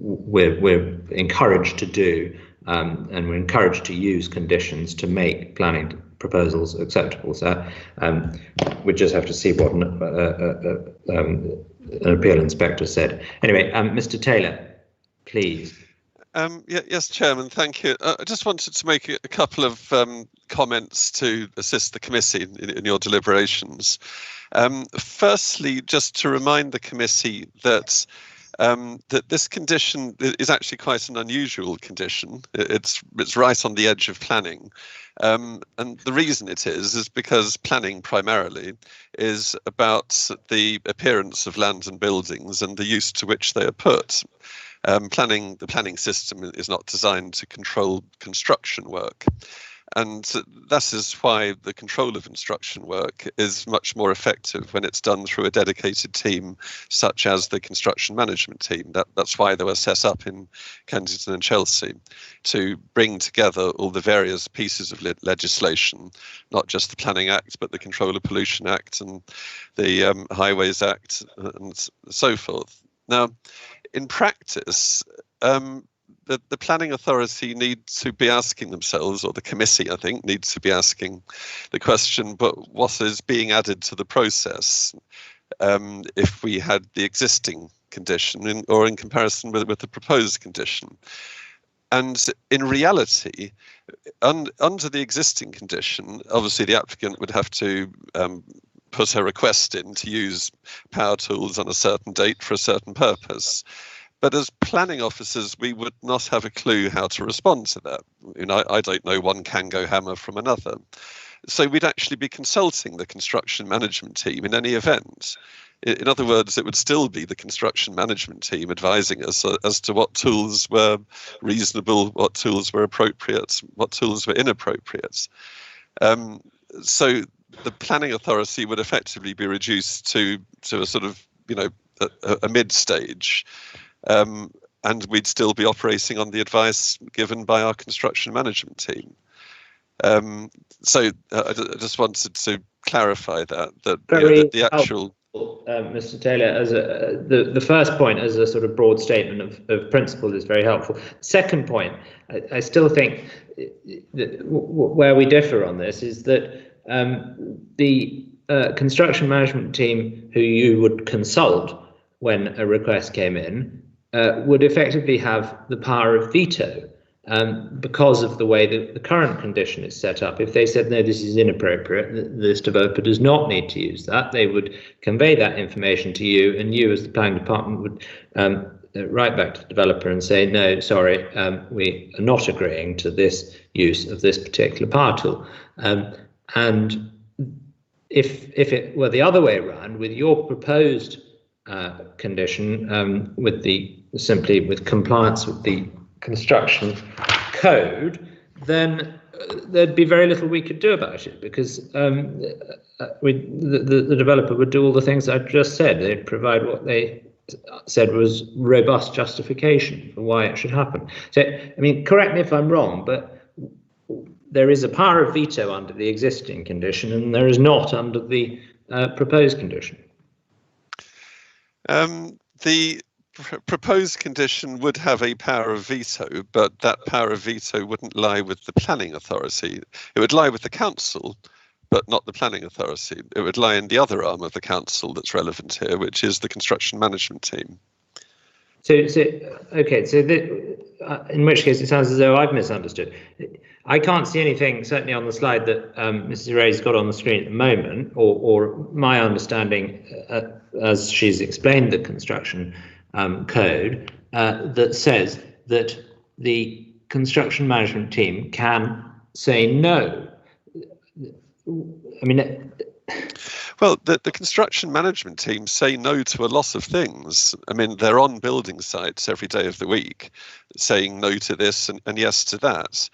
we're encouraged to do, and we're encouraged to use conditions to make planning proposals acceptable. So we just have to see what an appeal inspector said. Anyway, Mr. Taylor, please. Yes, Chairman, thank you. I just wanted to make a couple of comments to assist the committee in your deliberations. Firstly, just to remind the committee that that this condition is actually quite an unusual condition. It's right on the edge of planning. And the reason it is because planning primarily is about the appearance of land and buildings and the use to which they are put. The planning system is not designed to control construction work. And that is why the control of construction work is much more effective when it's done through a dedicated team, such as the construction management team. That's why they were set up in Kensington and Chelsea, to bring together all the various pieces of legislation, not just the Planning Act, but the Control of Pollution Act and the Highways Act and so forth. Now, in practice, the planning authority needs to be asking themselves, or the committee, I think, needs to be asking the question, but what is being added to the process if we had the existing condition or in comparison with the proposed condition? And in reality, under the existing condition, obviously the applicant would have to put a request in to use power tools on a certain date for a certain purpose. But as planning officers, we would not have a clue how to respond to that. You know, I don't know one Kango hammer from another. So we'd actually be consulting the construction management team in any event. In other words, it would still be the construction management team advising us as to what tools were reasonable, what tools were appropriate, what tools were inappropriate. So the planning authority would effectively be reduced to a sort of, you know, a mid-stage. And we'd still be operating on the advice given by our construction management team. So I just wanted to clarify that the actual... Mr. Taylor, as the first point as a sort of broad statement of principle is very helpful. Second point, I still think that where we differ on this is that the construction management team who you would consult when a request came in would effectively have the power of veto because of the way that the current condition is set up. If they said, no, this is inappropriate, this developer does not need to use that, they would convey that information to you, and you as the planning department would write back to the developer and say, no, sorry, we are not agreeing to this use of this particular power tool. And if it were the other way around, with your proposed condition, simply with compliance with the construction code, then there'd be very little we could do about it, because the developer would do all the things I just said. They'd provide what they said was robust justification for why it should happen. So, I mean, correct me if I'm wrong, but there is a power of veto under the existing condition, and there is not under the proposed condition. The proposed condition would have a power of veto, but that power of veto wouldn't lie with the planning authority. It would lie with the council, but not the planning authority. It would lie in the other arm of the council that's relevant here, which is the construction management team. In which case it sounds as though I've misunderstood. I can't see anything, certainly on the slide that Mrs. Ray's got on the screen at the moment, or my understanding as she's explained the construction code, that says that the construction management team can say no. I mean, well, the construction management team say no to a lot of things. I mean, they're on building sites every day of the week, saying no to this and yes to that.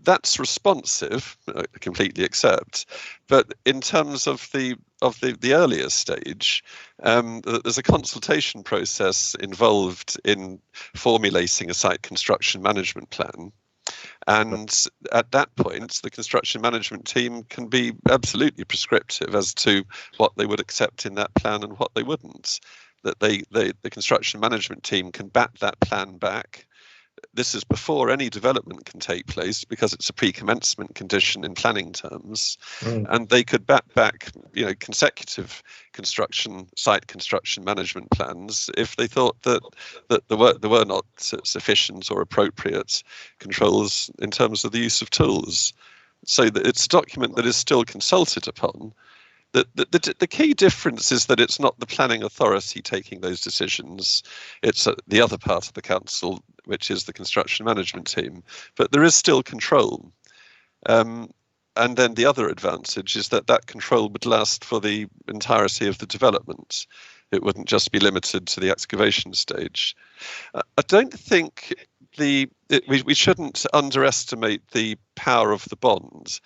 That's responsive, I completely accept. But in terms of the earlier stage, there's a consultation process involved in formulating a site construction management plan. And at that point, the construction management team can be absolutely prescriptive as to what they would accept in that plan and what they wouldn't. That the construction management team can bat that plan back. This is before any development can take place, because it's a pre-commencement condition in planning terms, and they could bat back, consecutive site construction management plans if they thought that there were not sufficient or appropriate controls in terms of the use of tools. So that it's a document that is still consulted upon. The key difference is that it's not the planning authority taking those decisions. It's the other part of the council, which is the construction management team. But there is still control. And then the other advantage is that control would last for the entirety of the development. It wouldn't just be limited to the excavation stage. I don't think we shouldn't underestimate the power of the bond.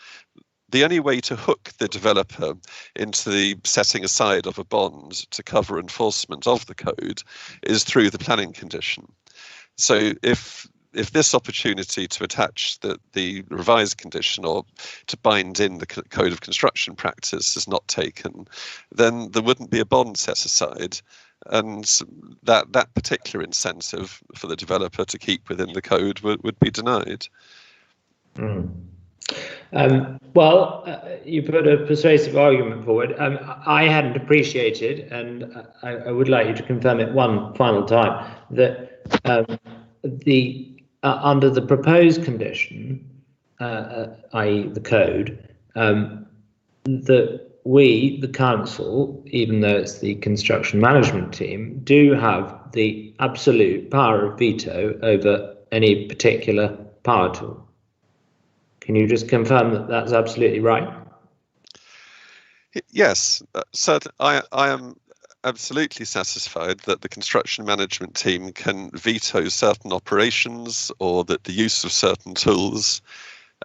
The only way to hook the developer into the setting aside of a bond to cover enforcement of the code is through the planning condition. So if this opportunity to attach the revised condition or to bind in the code of construction practice is not taken, then there wouldn't be a bond set aside, and that particular incentive for the developer to keep within the code would be denied. You put a persuasive argument forward. I hadn't appreciated, and I would like you to confirm it one final time, that under the proposed condition, i.e. the code, that we, the council, even though it's the construction management team, do have the absolute power of veto over any particular power tool. Can you just confirm that that's absolutely right? Yes, so I am absolutely satisfied that the construction management team can veto certain operations or that the use of certain tools.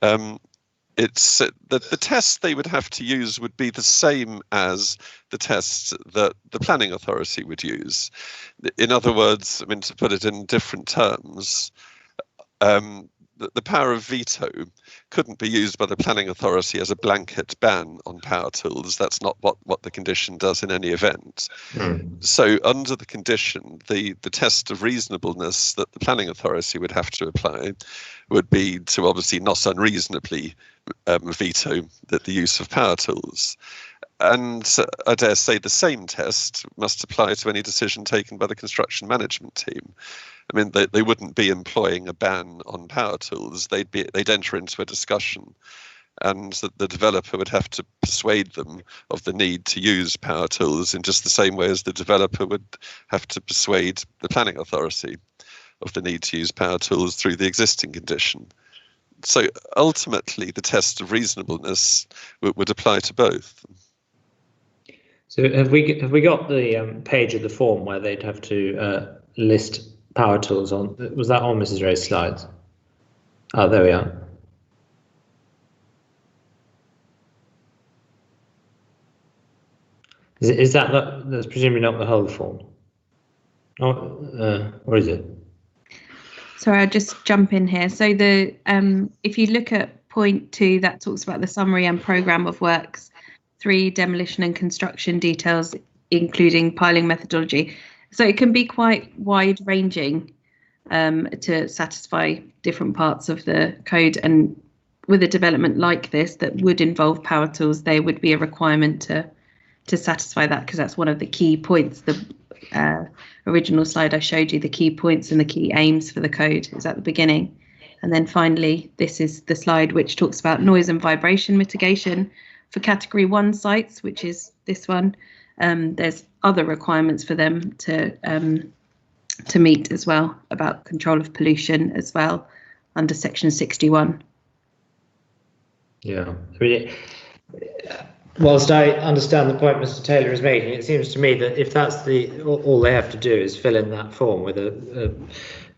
It's the test they would have to use would be the same as the test that the planning authority would use. In other words, I mean, to put it in different terms, the power of veto couldn't be used by the planning authority as a blanket ban on power tools. That's not what the condition does in any event. So under the condition, the test of reasonableness that the planning authority would have to apply would be to obviously not unreasonably veto the use of power tools. And I dare say the same test must apply to any decision taken by the construction management team. I mean, they wouldn't be employing a ban on power tools. They'd enter into a discussion and that the developer would have to persuade them of the need to use power tools in just the same way as the developer would have to persuade the planning authority of the need to use power tools through the existing condition. So ultimately, the test of reasonableness would apply to both. So have we got the page of the form where they'd have to list power tools on? Was that on Mrs. Ray's slides? Oh, there we are. Is that's presumably not the whole form? Oh, or is it? Sorry, I'll just jump in here. So the if you look at point 2, that talks about the summary and programme of works. 3, demolition and construction details, including piling methodology. So it can be quite wide-ranging to satisfy different parts of the code. And with a development like this that would involve power tools, there would be a requirement to satisfy that, because that's one of the key points. The original slide I showed you, the key points and the key aims for the code is at the beginning. And then finally, this is the slide which talks about noise and vibration mitigation for category 1 sites, which is this one. There's other requirements for them to meet as well, about control of pollution as well under section 61. Yeah. I mean, whilst I understand the point Mr. Taylor is making, it seems to me that if that's all they have to do is fill in that form with a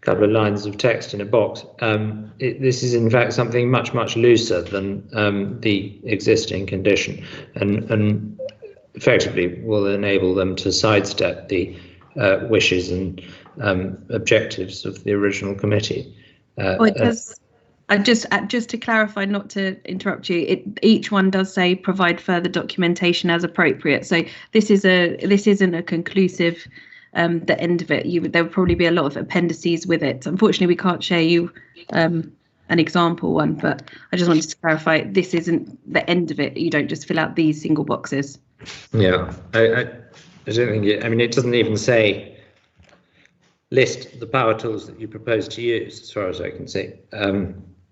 couple of lines of text in a box, this is in fact something much looser than the existing condition, and effectively will enable them to sidestep the wishes and objectives of the original committee. Well, it does. Just to clarify, not to interrupt you, each one does say provide further documentation as appropriate. So this isn't a conclusive. The end of it, there would probably be a lot of appendices with it. Unfortunately, we can't share you an example one, but I just wanted to clarify this isn't the end of it. You don't just fill out these single boxes. Yeah, I don't think it. I mean, it doesn't even say list the power tools that you propose to use, as far as I can see. No,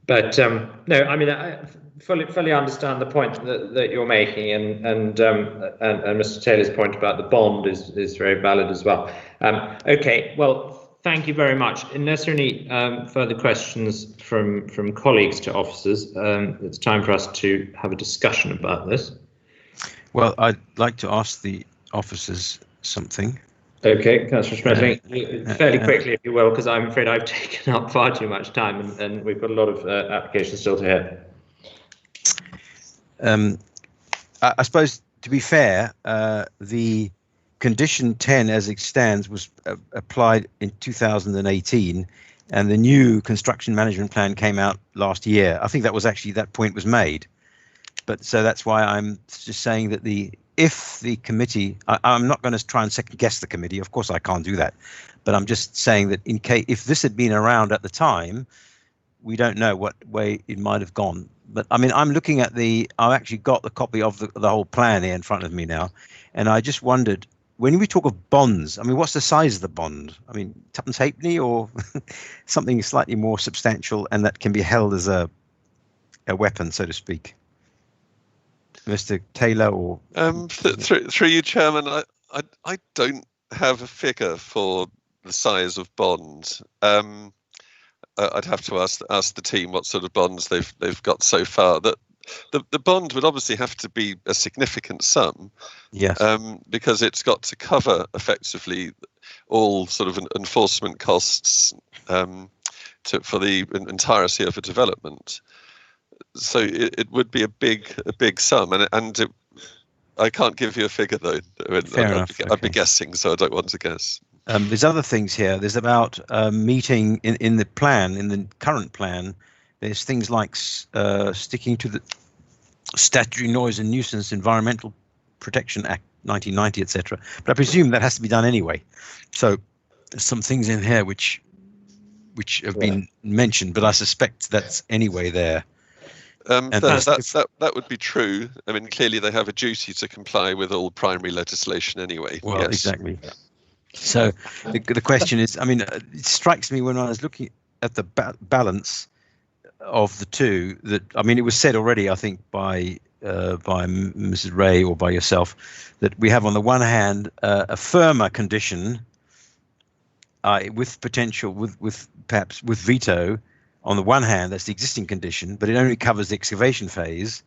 I mean, I fully understand the point that you're making, and Mr. Taylor's point about the bond is very valid as well. Okay, well, thank you very much. Unless there are any further questions from colleagues to officers, it's time for us to have a discussion about this. Well, I'd like to ask the officers something. Okay, Councillor Schmetterling, fairly quickly, if you will, because I'm afraid I've taken up far too much time, and we've got a lot of applications still to hear. I suppose, to be fair, the condition 10 as it stands was applied in 2018, and the new construction management plan came out last year. I think that point was made. But so that's why I'm just saying that if the committee, I'm not going to try and second guess the committee, of course I can't do that, but I'm just saying that if this had been around at the time, we don't know what way it might have gone. But I mean, I'm looking at I've actually got the copy of the whole plan here in front of me now, and I just wondered, when we talk of bonds, I mean, what's the size of the bond? I mean, tuppence halfpenny or something slightly more substantial, and that can be held as a weapon, so to speak. Mr. Taylor, or through you, Chairman, I don't have a figure for the size of bonds. I'd have to ask the team what sort of bonds they've got so far. That the bond would obviously have to be a significant sum, yes, because it's got to cover effectively all sort of enforcement costs for the entirety of a development. So it would be a big sum, and I can't give you a figure though. I'd be guessing, so I don't want to guess. There's other things here. There's about meeting in the plan, in the current plan. There's things like sticking to the Statutory Noise and Nuisance Environmental Protection Act 1990, etc. But I presume that has to be done anyway. So there's some things in here which have been mentioned, but I suspect that's anyway there. That would be true. I mean, clearly they have a duty to comply with all primary legislation anyway. Well, yes. Exactly. So the question is, I mean, it strikes me when I was looking at the balance, of the two that, I mean, it was said already, I think, by Mrs. Ray or by yourself, that we have on the one hand a firmer condition with potential, with perhaps with veto. On the one hand, that's the existing condition, but it only covers the excavation phase.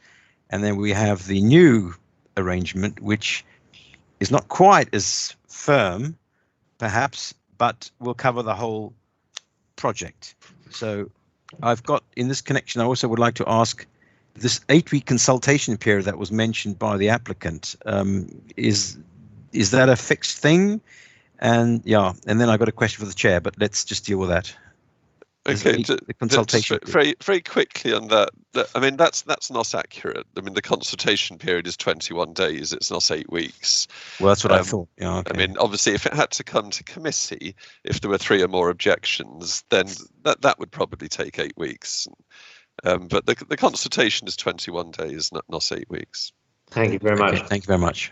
And then we have the new arrangement, which is not quite as firm, perhaps, but will cover the whole project. So I've got, in this connection, I also would like to ask, this 8-week consultation period that was mentioned by the applicant, is that a fixed thing? And yeah, and then I've got a question for the chair, but let's just deal with that. Okay, the consultation very quickly on that. I mean, that's not accurate. I mean, the consultation period is 21 days. It's not 8 weeks. Well, that's what I thought. Yeah, okay. I mean, obviously, if it had to come to committee, if there were 3 or more objections, then that would probably take 8 weeks. But the consultation is 21 days, not 8 weeks. Thank you very much. Okay, thank you very much.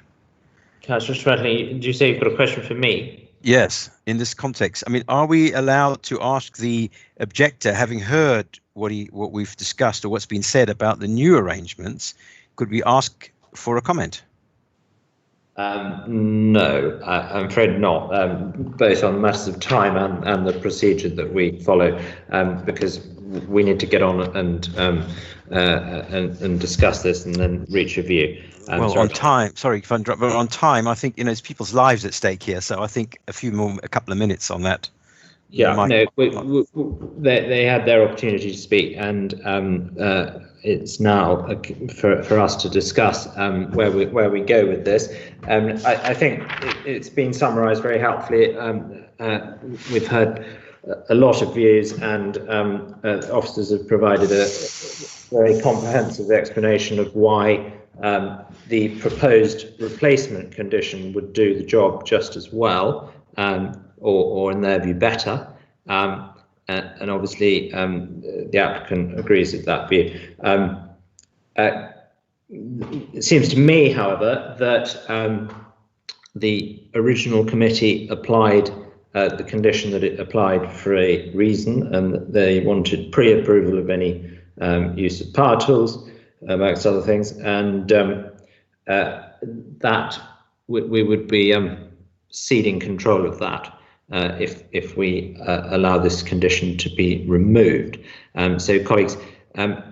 Councillor Schmetling, did you say you've got a question for me? Yes, in this context, I mean, are we allowed to ask the objector, having heard what we've discussed or what's been said about the new arrangements, could we ask for a comment? No, I'm afraid not, both on matters of time and the procedure that we follow, because we need to get on and discuss this and then reach a view. Well, on time, sorry if I interrupt, but on time, I think, it's people's lives at stake here. So I think a couple of minutes on that. Yeah, no, they had their opportunity to speak, and it's now for us to discuss where we go with this. I think it's been summarised very helpfully. We've heard a lot of views, and officers have provided a very comprehensive explanation of why the proposed replacement condition would do the job just as well, or in their view better, and obviously the applicant agrees with that view. It seems to me, however, that the original committee applied the condition that it applied for a reason, and that they wanted pre-approval of any use of power tools, amongst other things, and that we would be ceding control of that if we allow this condition to be removed. So, colleagues, are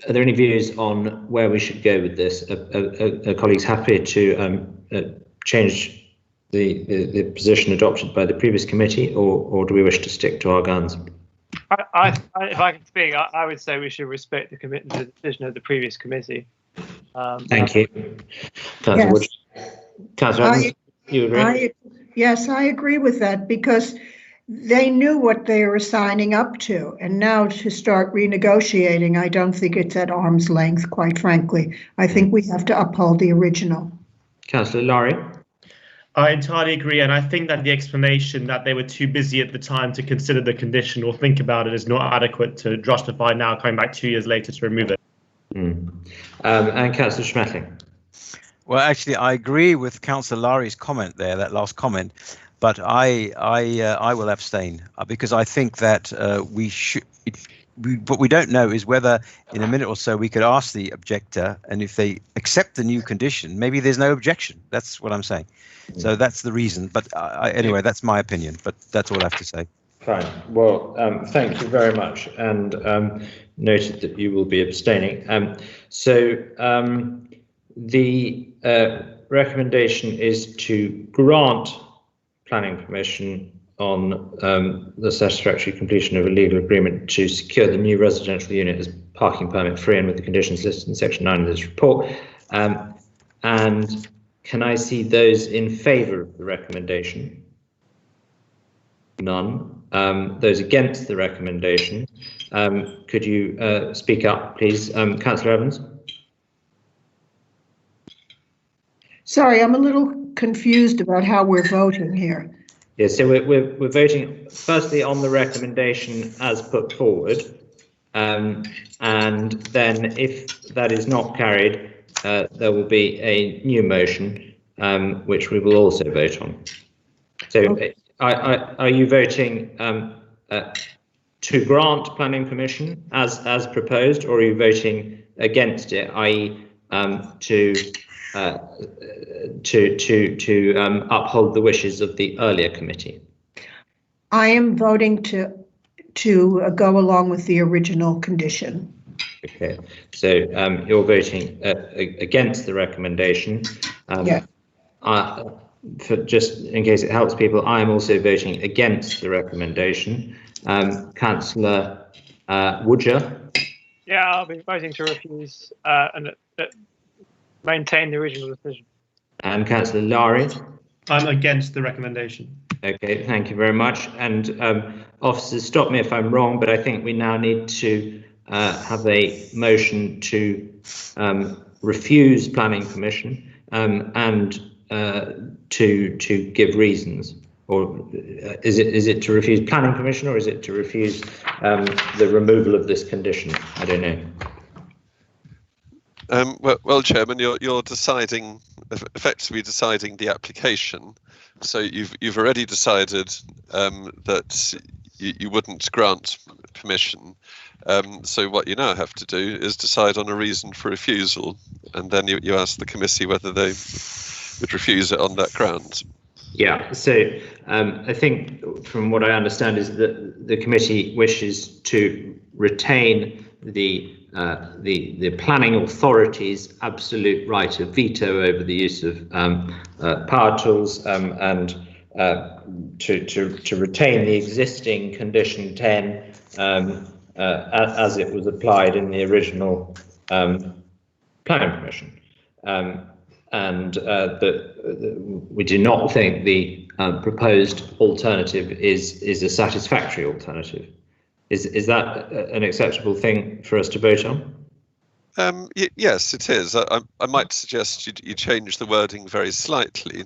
there any views on where we should go with this? Are colleagues happy to change the position adopted by the previous committee, or do we wish to stick to our guns? If I can speak, I would say we should respect the commitment to the decision of the previous committee. Thank you. Councillor, Councillor, you agree? Yes, I agree with that, because they knew what they were signing up to, and now to start renegotiating, I don't think it's at arm's length, quite frankly. I think we have to uphold the original. Councillor Laurie? I entirely agree, and I think that the explanation that they were too busy at the time to consider the condition or think about it is not adequate to justify now coming back 2 years later to remove it. And Councillor Schmetling? Well, actually, I agree with Councillor Laurie's comment there, that last comment, but I will abstain, because I think that we should. What we don't know is whether in a minute or so we could ask the objector, and if they accept the new condition, maybe there's no objection. That's what I'm saying. So that's the reason. But anyway, that's my opinion. But that's all I have to say. Fine. Well, thank you very much, and noted that you will be abstaining. So the recommendation is to grant planning permission on the satisfactory completion of a legal agreement to secure the new residential unit as parking permit free and with the conditions listed in section 9 of this report. And can I see those in favour of the recommendation? None. Those against the recommendation, could you speak up, please? Councillor Evans? Sorry, I'm a little confused about how we're voting here. Yeah, so we're voting firstly on the recommendation as put forward, and then if that is not carried, there will be a new motion, which we will also vote on. So, okay. Are you voting to grant planning permission as proposed, or are you voting against it, i.e. to uphold the wishes of the earlier committee? I am voting to go along with the original condition. Okay, so you're voting against the recommendation. Yeah. For just in case it helps people, I am also voting against the recommendation. Councillor Woodger? Yeah, I'll be voting to refuse and maintain the original decision. And Councillor Lowry? I'm against the recommendation. Okay, thank you very much. And officers, stop me if I'm wrong, but I think we now need to have a motion to refuse planning permission and to give reasons. Or is it to refuse planning permission, or is it to refuse the removal of this condition? I don't know. Well, Chairman, you're deciding, effectively deciding the application. So you've already decided that you wouldn't grant permission. So what you now have to do is decide on a reason for refusal, and then you ask the committee whether they would refuse it on that ground. Yeah, so I think from what I understand is that the committee wishes to retain the planning authority's absolute right of veto over the use of power tools and to retain the existing condition 10 as it was applied in the original planning permission. We do not think the proposed alternative is a satisfactory alternative. Is that an acceptable thing for us to vote on? Yes, it is. I might suggest you change the wording very slightly.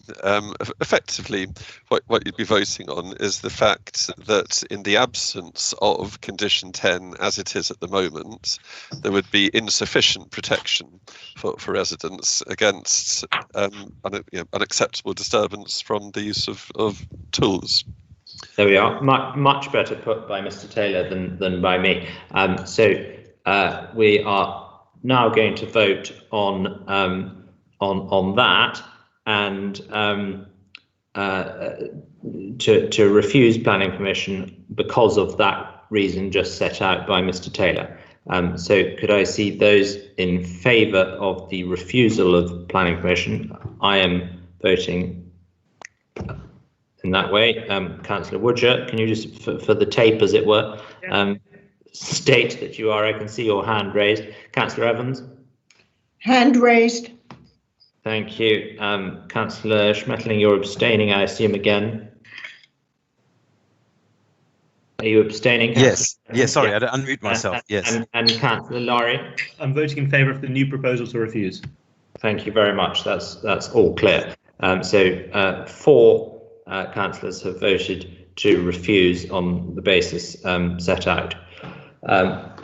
Effectively, what you'd be voting on is the fact that in the absence of condition 10 as it is at the moment, there would be insufficient protection for residents against unacceptable disturbance from the use of tools. There we are. Much better put by Mr. Taylor than by me. We are now going to vote on that and to refuse planning permission because of that reason just set out by Mr. Taylor. So could I see those in favour of the refusal of planning permission? I am voting in that way. Councillor Woodger, can you just, for the tape as it were, state that you are? I can see your hand raised. Councillor Evans? Hand raised. Thank you. Councillor Schmetterling, you're abstaining, I assume, again. Are you abstaining? Yes. Yes, sorry, I had to unmute myself. Yes. And Councillor Lowry? I'm voting in favour of the new proposal to refuse. Thank you very much. That's all clear. So 4 councillors have voted to refuse on the basis set out. That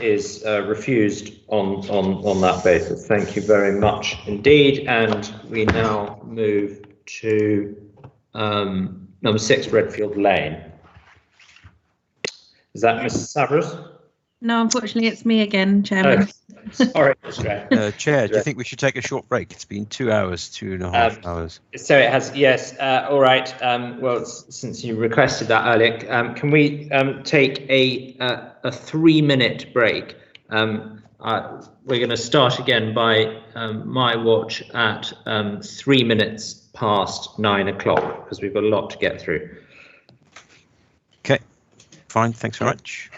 is refused on that basis. Thank you very much indeed. And we now move to number 6, Redfield Lane. Is that Mrs. Savras? No, unfortunately, it's me again, Chairman. Sorry, Chair, do you think we should take a short break? It's been 2 hours, 2.5 hours. So it has, yes. All right. Well, since you requested that earlier, can we take a 3-minute break? We're going to start again by my watch at 3 minutes past 9 o'clock because we've got a lot to get through. Okay, fine. Thanks very much.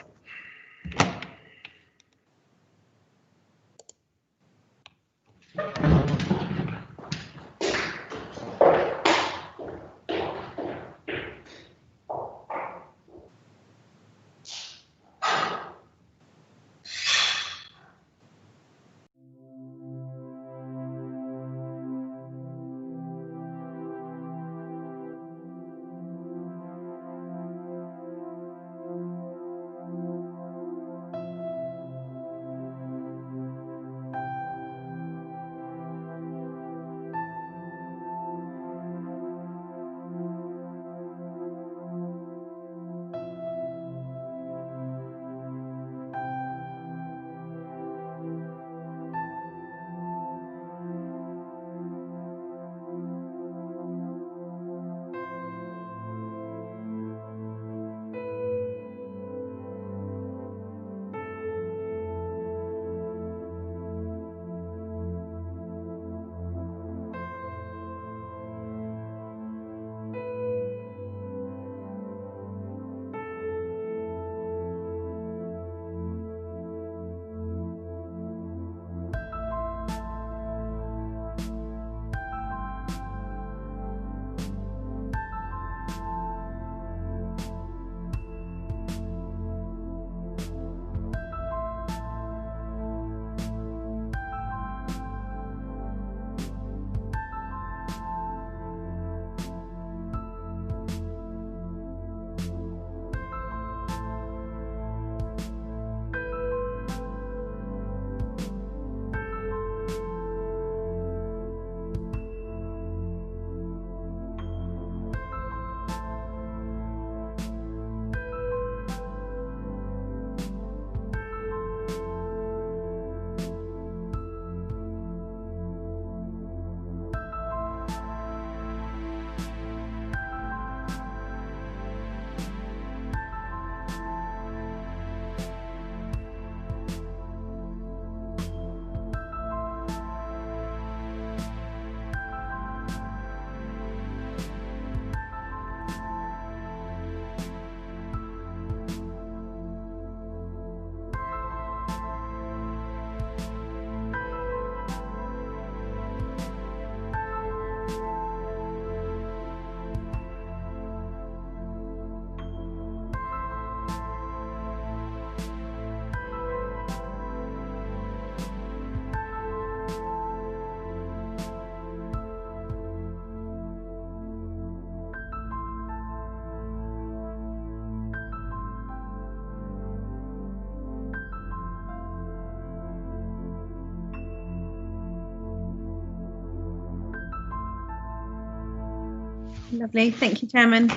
Lovely, thank you, Chairman.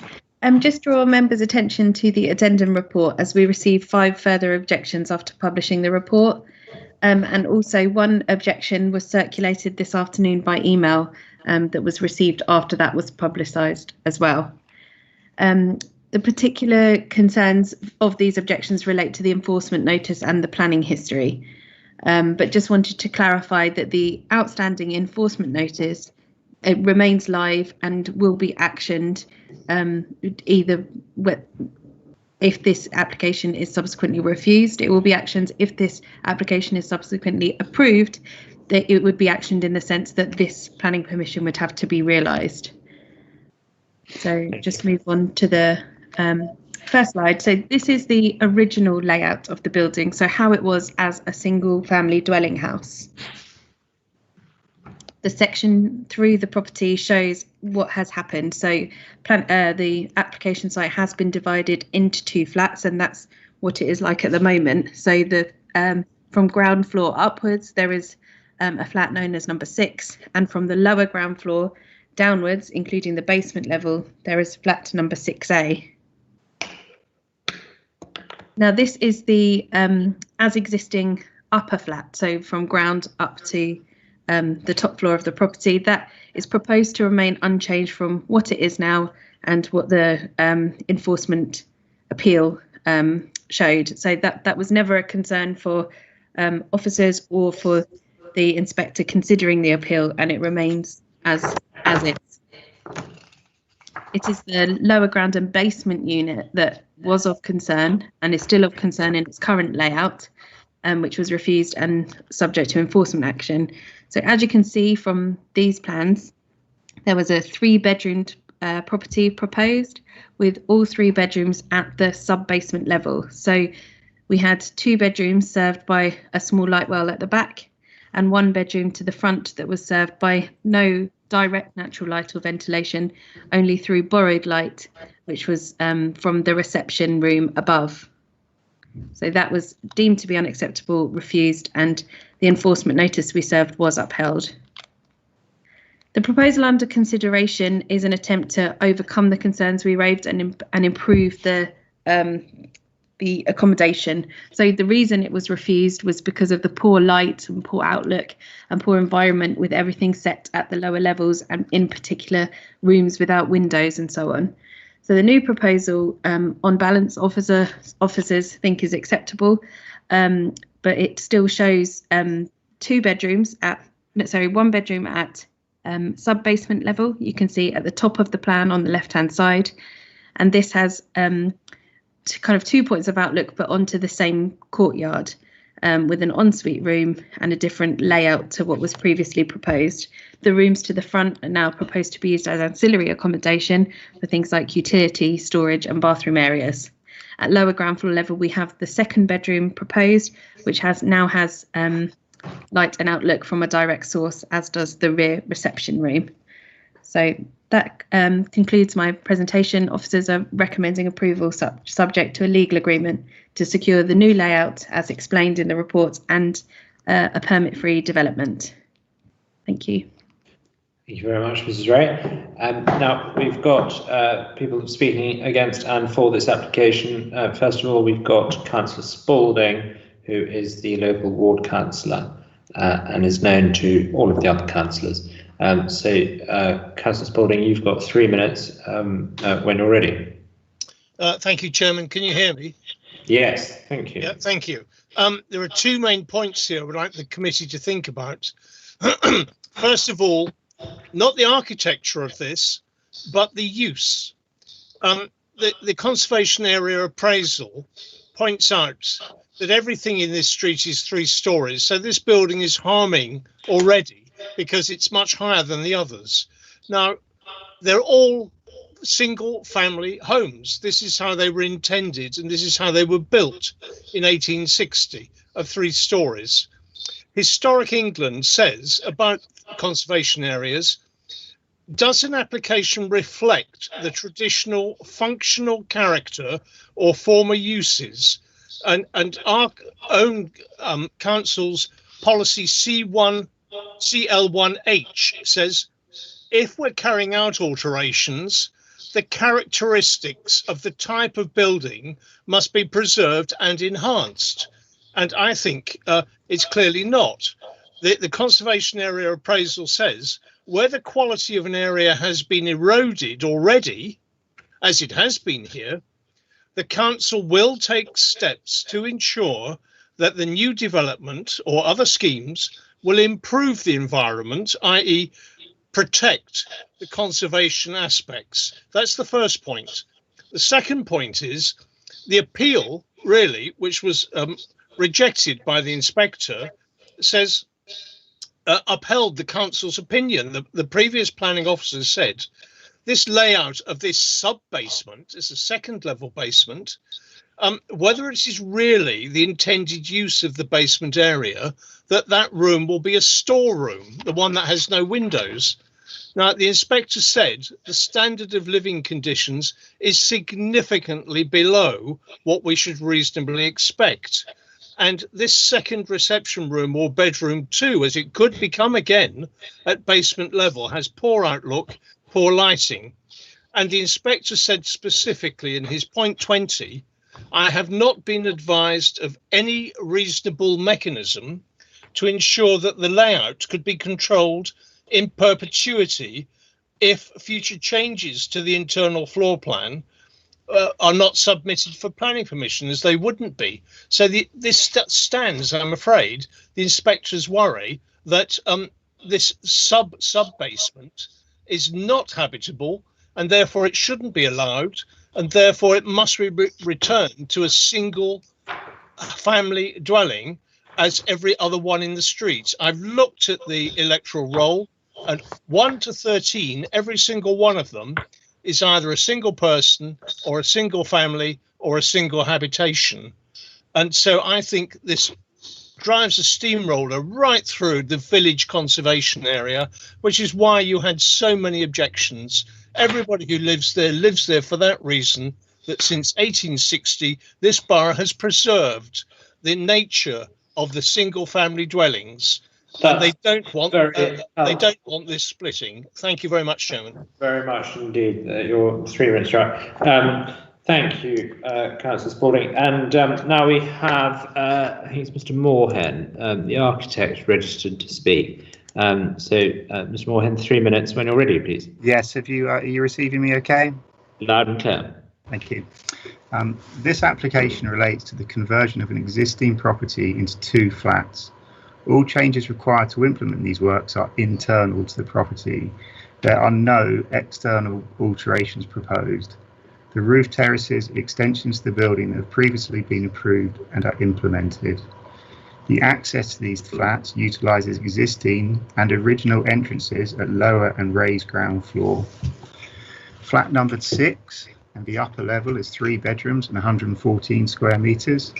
Just draw members' attention to the Addendum Report, as we received 5 further objections after publishing the report. And also 1 objection was circulated this afternoon by email that was received after that was publicised as well. The particular concerns of these objections relate to the enforcement notice and the planning history. But just wanted to clarify that the outstanding enforcement notice, it remains live and will be actioned either if this application is subsequently refused. It will be actioned if this application is subsequently approved, that it would be actioned in the sense that this planning permission would have to be realised. So just move on to the first slide. So this is the original layout of the building, so how it was as a single family dwelling house. The section through the property shows what has happened. So the application site has been divided into 2 flats, and that's what it is like at the moment. So the from ground floor upwards, there is a flat known as number 6, and from the lower ground floor downwards, including the basement level, there is flat number 6A. Now this is the as existing upper flat, so from ground up to the top floor of the property. That is proposed to remain unchanged from what it is now and what the enforcement appeal showed. So that was never a concern for officers or for the inspector considering the appeal, and it remains as is. It is the lower ground and basement unit that was of concern and is still of concern in its current layout, which was refused and subject to enforcement action. So as you can see from these plans, there was a 3-bedroomed property proposed with all 3 bedrooms at the sub-basement level. So we had 2 bedrooms served by a small light well at the back and 1 bedroom to the front that was served by no direct natural light or ventilation, only through borrowed light, which was from the reception room above. So that was deemed to be unacceptable, refused, and the enforcement notice we served was upheld. The proposal under consideration is an attempt to overcome the concerns we raised and improve the accommodation. So the reason it was refused was because of the poor light and poor outlook and poor environment, with everything set at the lower levels and in particular rooms without windows and so on. So the new proposal, on balance, officers think is acceptable, but it still shows 1 bedroom at sub-basement level. You can see at the top of the plan on the left-hand side, and this has kind of 2 points of outlook, but onto the same courtyard, with an ensuite room and a different layout to what was previously proposed. The rooms to the front are now proposed to be used as ancillary accommodation for things like utility, storage and bathroom areas. At lower ground floor level, we have the 2nd bedroom proposed, which now has light and outlook from a direct source, as does the rear reception room. So that concludes my presentation. Officers are recommending approval subject to a legal agreement to secure the new layout as explained in the report and a permit-free development. Thank you. Thank you very much, Mrs. Ray. Now we've got people speaking against and for this application. First of all, we've got Councillor Spalding, who is the local ward councillor and is known to all of the other councillors. Councillor Spalding, you've got 3 minutes when you're ready. Thank you, Chairman. Can you hear me? Yes, thank you. Yeah, thank you. There are 2 main points here I would like the committee to think about. First of all, not the architecture of this, but the use. The conservation area appraisal points out that everything in this street is 3 stories. So this building is harming already because it's much higher than the others. Now, they're all single family homes. This is how they were intended, and this is how they were built in 1860, of 3 stories. Historic England says about conservation areas, does an application reflect the traditional functional character or former uses? And our own council's policy CL1H says if we're carrying out alterations, the characteristics of the type of building must be preserved and enhanced. And I think it's clearly not. The conservation area appraisal says where the quality of an area has been eroded already, as it has been here, the council will take steps to ensure that the new development or other schemes will improve the environment, i.e. protect the conservation aspects. That's the first point. The second point is the appeal, really, which was rejected by the inspector, says upheld the council's opinion. The previous planning officer said this layout of this sub-basement, it's a second level basement, whether it is really the intended use of the basement area, that room will be a storeroom, the one that has no windows. Now, the inspector said the standard of living conditions is significantly below what we should reasonably expect. And this second reception room, or bedroom 2, as it could become again at basement level, has poor outlook, poor lighting. And the inspector said specifically in his point 20, I have not been advised of any reasonable mechanism to ensure that the layout could be controlled in perpetuity if future changes to the internal floor plan are not submitted for planning permission, as they wouldn't be. So this stands, I'm afraid, the inspector's worry that this sub-basement is not habitable, and therefore it shouldn't be allowed, and therefore it must be returned to a single family dwelling as every other one in the streets. I've looked at the electoral roll, and 1 to 13, every single one of them is either a single person or a single family or a single habitation. And so I think this drives a steamroller right through the village conservation area, which is why you had so many objections. Everybody who lives there for that reason, that since 1860, this borough has preserved the nature of the single family dwellings. And they don't want this splitting. Thank you very much, Chairman. Very much indeed. Your 3 minutes right. Thank you, Councillor Spalding. And now we have, I think it's Mr. Moorhen, the architect, registered to speak. Mr. Moorhen, 3 minutes when you're ready, please. Yes. Are you receiving me okay? Loud and clear. Thank you. This application relates to the conversion of an existing property into 2 flats. All changes required to implement these works are internal to the property. There are no external alterations proposed. The roof terraces, extensions to the building have previously been approved and are implemented. The access to these flats utilises existing and original entrances at lower and raised ground floor. Flat numbered 6 and the upper level is 3 bedrooms and 114 square metres.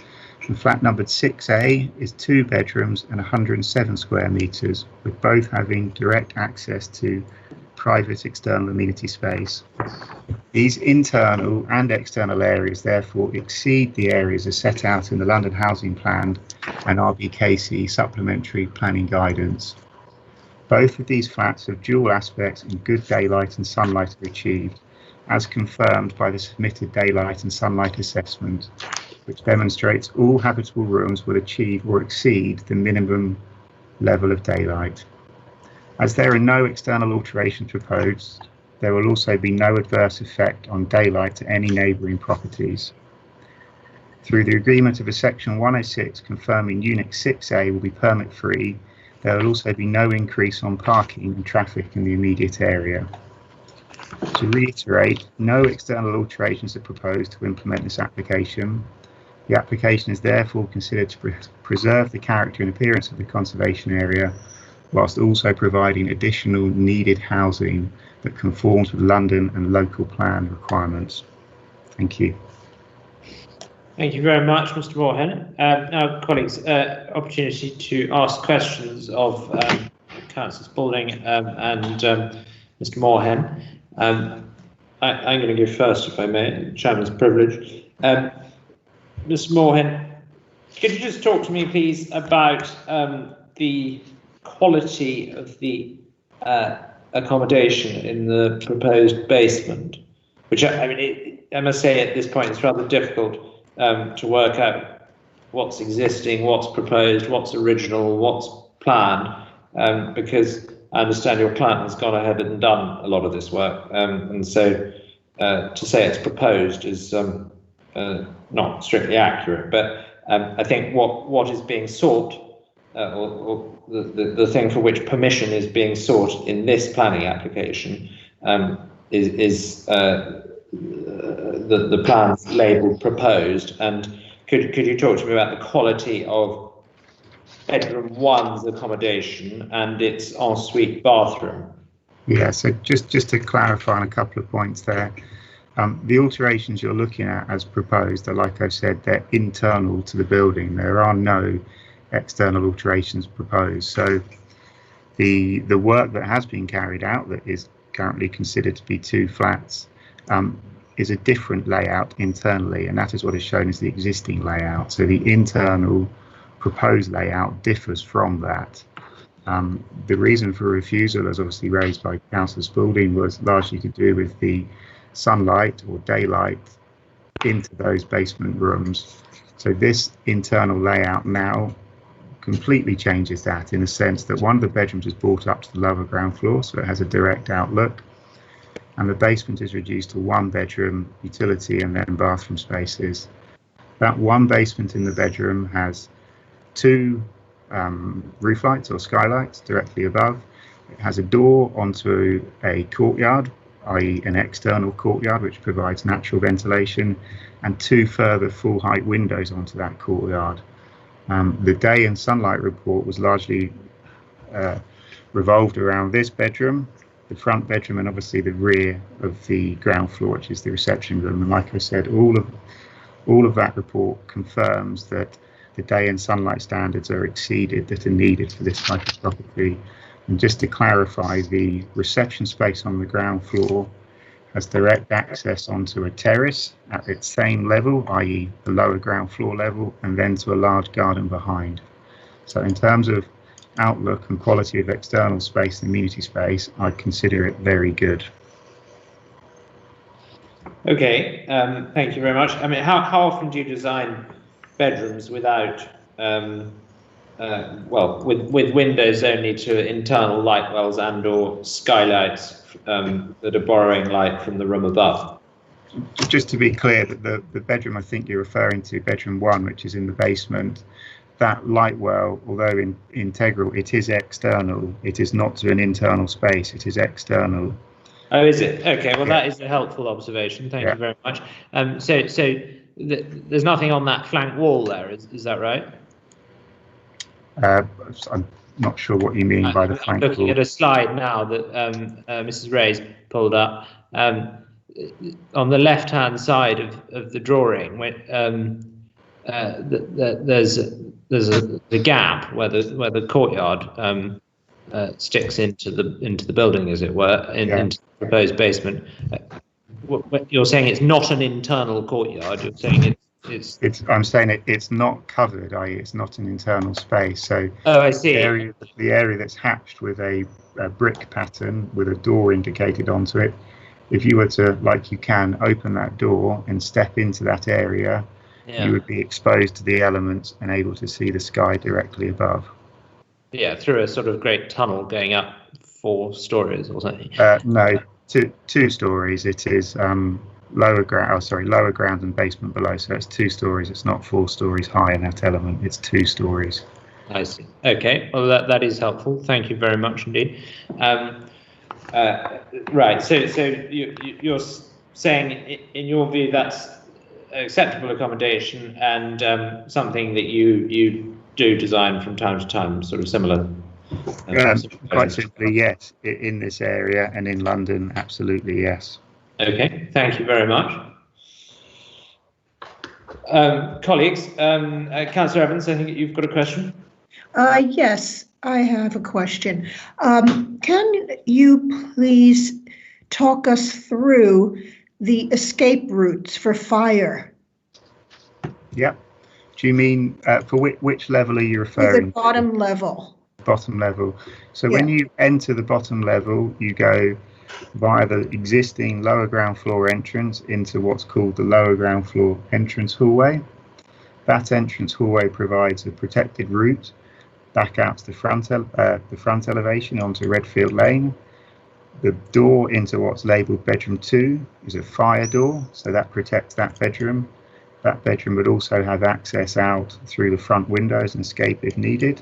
And flat numbered 6A is 2 bedrooms and 107 square metres, with both having direct access to private external amenity space. These internal and external areas therefore exceed the areas as set out in the London Housing Plan and RBKC supplementary planning guidance. Both of these flats have dual aspects and good daylight and sunlight are achieved, as confirmed by the submitted daylight and sunlight assessment, which demonstrates all habitable rooms will achieve or exceed the minimum level of daylight. As there are no external alterations proposed, there will also be no adverse effect on daylight to any neighbouring properties. Through the agreement of a section 106 confirming Unit 6A will be permit free, there will also be no increase on parking and traffic in the immediate area. To reiterate, no external alterations are proposed to implement this application. The application is therefore considered to preserve the character and appearance of the conservation area, whilst also providing additional needed housing that conforms with London and local plan requirements. Thank you. Thank you very much, Mr. Moorhen. Now, colleagues, opportunity to ask questions of Councillor Spalding and Mr. Moorhen. I'm going to go first, if I may, Chairman's privilege. Mr. Moorhen, could you just talk to me, please, about the quality of the accommodation in the proposed basement, which I mean, I must say at this point it's rather difficult to work out what's existing, what's proposed, what's original, what's planned, because I understand your client has gone ahead and done a lot of this work, and so to say it's proposed is not strictly accurate. But I think what is being sought, or the thing for which permission is being sought in this planning application, is the plans labelled proposed. And could you talk to me about the quality of bedroom 1's accommodation and its ensuite bathroom? Yeah, so just to clarify on a couple of points there, the alterations you're looking at as proposed are, like I've said, they're internal to the building. There are no external alterations proposed. So the work that has been carried out, that is currently considered to be 2 flats, is a different layout internally, and that is what is shown as the existing layout. So the internal proposed layout differs from that. The reason for refusal, as obviously raised by Councillor Spalding, was largely to do with the sunlight or daylight into those basement rooms. So this internal layout now completely changes that, in a sense that one of the bedrooms is brought up to the lower ground floor, so it has a direct outlook, and the basement is reduced to 1 bedroom, utility and then bathroom spaces. That 1 basement in the bedroom has 2 roof lights or skylights directly above. It has a door onto a courtyard, i.e. an external courtyard which provides natural ventilation, and 2 further full height windows onto that courtyard. The day and sunlight report was largely revolved around this bedroom, the front bedroom, and obviously the rear of the ground floor, which is the reception room. And like I said, all of that report confirms that the day and sunlight standards are exceeded that are needed for this type of property. And just to clarify, the reception space on the ground floor has direct access onto a terrace at its same level, i.e. the lower ground floor level, and then to a large garden behind. So in terms of outlook and quality of external space and amenity space, I consider it very good. Okay, thank you very much. I mean, how often do you design bedrooms without, well, with windows only to internal light wells and or skylights that are borrowing light from the room above? Just to be clear, that the bedroom I think you're referring to, bedroom 1, which is in the basement, that light well, although integral, it is external. It is not to an internal space, it is external. Oh, is it? Okay, well, yeah. That is a helpful observation. Thank you very much. So there's nothing on that flank wall there, is that right? I'm not sure what you mean by the flank wall. I'm looking at a slide now that Mrs. Ray's pulled up. On the left-hand side of the drawing, there's a gap where the courtyard sticks into the building, as it were, into the proposed basement. You're saying it's not an internal courtyard. You're saying I'm saying it's not covered, i.e. it's not an internal space. So I see. The area that's hatched with a brick pattern with a door indicated onto it, if you were to, like you can, open that door and step into that area, you would be exposed to the elements and able to see the sky directly above. Yeah, through a sort of great tunnel going up 4 stories or something. No, 2 stories. It is lower ground and basement below. So it's 2 stories. It's not 4 stories high in that element. It's 2 stories. I see. Okay. Well, that is helpful. Thank you very much indeed. Right. So you're saying, in your view, that's acceptable accommodation and something that you do design from time to time, sort of similar. Quite simply, yes. In this area and in London, absolutely, yes. Okay, thank you very much. Colleagues, Councillor Evans, I think you've got a question. Yes, I have a question. Can you please talk us through the escape routes for fire? Yep. Do you mean for which level are you referring to? The bottom level. bottom level. So when you enter the bottom level, you go via the existing lower ground floor entrance into what's called the lower ground floor entrance hallway. That entrance hallway provides a protected route back out to the front elevation onto Redfield Lane. The door into what's labelled bedroom 2 is a fire door, so that protects that bedroom. That bedroom would also have access out through the front windows and escape if needed.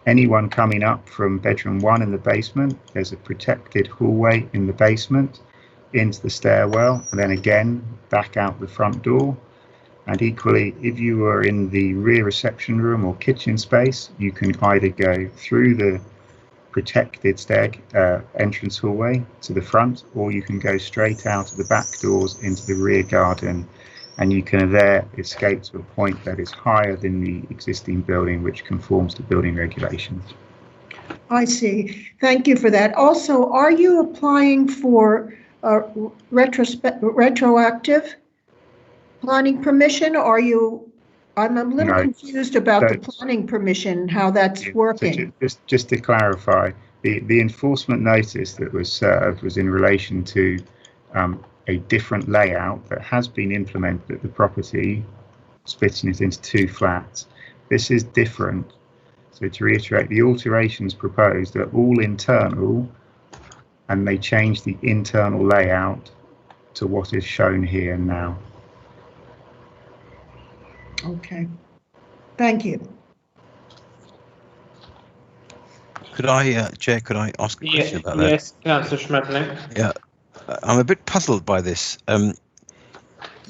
Anyone coming up from bedroom 1 in the basement, there's a protected hallway in the basement into the stairwell, and then again back out the front door. And equally, if you were in the rear reception room or kitchen space, you can either go through the protected entrance hallway to the front, or you can go straight out of the back doors into the rear garden, and you can there escape to a point that is higher than the existing building, which conforms to building regulations. I see. Thank you for that. Also, are you applying for retroactive planning permission? Or are you? I'm a little confused about the planning permission, how that's working. So just to clarify, the enforcement notice that was served was in relation to a different layout that has been implemented at the property, splitting it into 2 flats. This is different. So to reiterate, the alterations proposed are all internal, and they change the internal layout to what is shown here now. Okay. Thank you. Could I, Chair, could I ask a question about that? Yes, Councillor Schmetterling. Yeah, I'm a bit puzzled by this.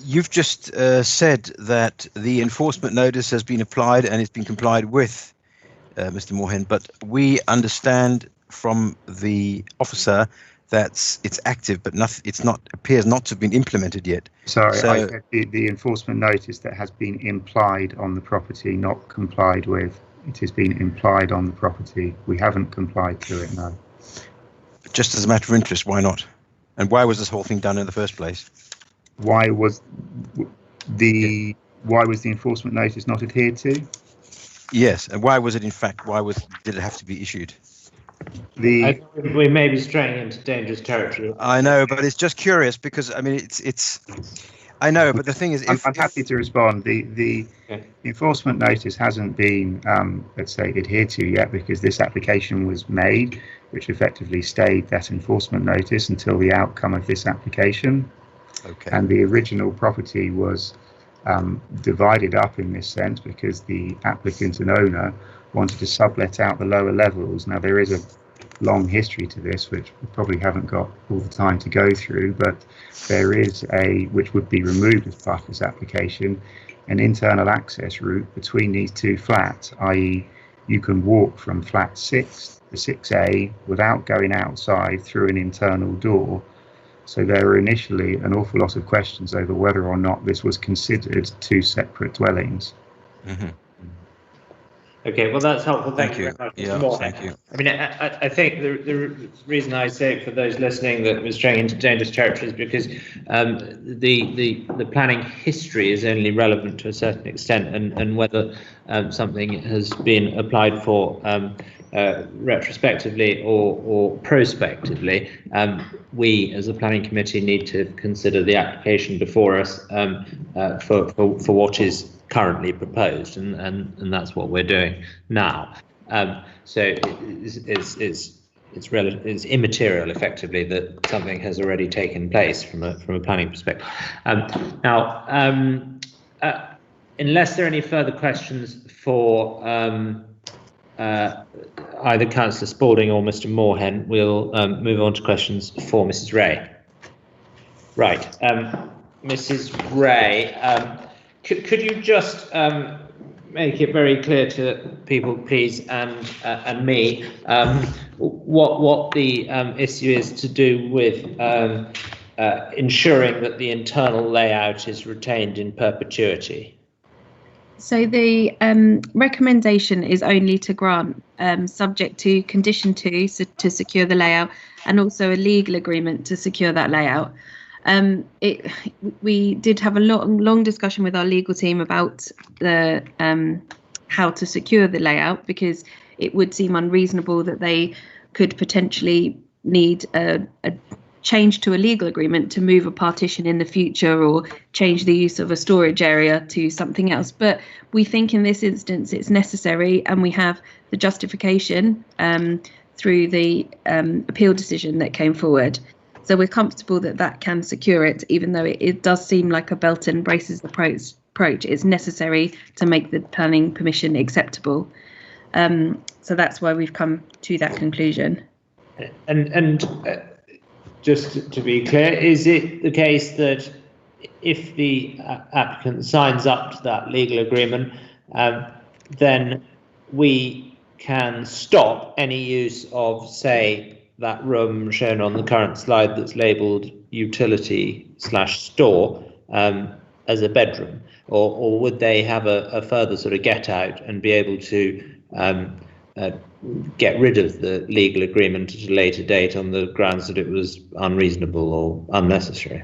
You've just said that the enforcement notice has been applied and it's been complied with, Mr. Moorhen, but we understand from the officer that it's active, but appears not to have been implemented yet. Sorry, I said the enforcement notice that has been implied on the property, not complied with. It has been implied on the property. We haven't complied to it, no. Just as a matter of interest, why not? And why was this whole thing done in the first place? Why was the enforcement notice not adhered to? Yes, and why was it did it have to be issued? I think we may be straying into dangerous territory. I know, but it's just curious because I mean it's. I know, but the thing is, I'm happy to respond. The enforcement notice hasn't been, let's say, adhered to yet because this application was made, which effectively stayed that enforcement notice until the outcome of this application. Okay. And the original property was divided up in this sense because the applicant and owner wanted to sublet out the lower levels. Now there is a long history to this, which we probably haven't got all the time to go through, but there is which would be removed as part of this application, an internal access route between these 2 flats, i.e. you can walk from flat 6 to 6A without going outside through an internal door. So there were initially an awful lot of questions over whether or not this was considered 2 separate dwellings. Mm-hmm. Okay, well that's helpful. Thank you very much. Yeah, thank you. I mean, I think the reason I say it for those listening that we're straying into dangerous territory is because the planning history is only relevant to a certain extent, and whether something has been applied for retrospectively or prospectively, we as a planning committee need to consider the application before us for what is currently proposed, and that's what we're doing now. So it's immaterial effectively that something has already taken place from a planning perspective. Now, unless there are any further questions for either Councillor Spalding or Mr. Moorhen, we'll move on to questions for Mrs. Ray. Right, Mrs. Ray. Could you just make it very clear to people, please, and me, what the issue is to do with ensuring that the internal layout is retained in perpetuity? So the recommendation is only to grant subject to condition 2 to secure the layout, and also a legal agreement to secure that layout. We did have a long discussion with our legal team about the how to secure the layout, because it would seem unreasonable that they could potentially need a change to a legal agreement to move a partition in the future or change the use of a storage area to something else. But we think in this instance it's necessary, and we have the justification through the appeal decision that came forward. So we're comfortable that that can secure it, even though it does seem like a belt and braces approach. It's necessary to make the planning permission acceptable. So that's why we've come to that conclusion. And just to be clear, is it the case that if the applicant signs up to that legal agreement, then we can stop any use of, say, that room shown on the current slide that's labelled utility/store as a bedroom, or would they have a further sort of get out and be able to get rid of the legal agreement at a later date on the grounds that it was unreasonable or unnecessary?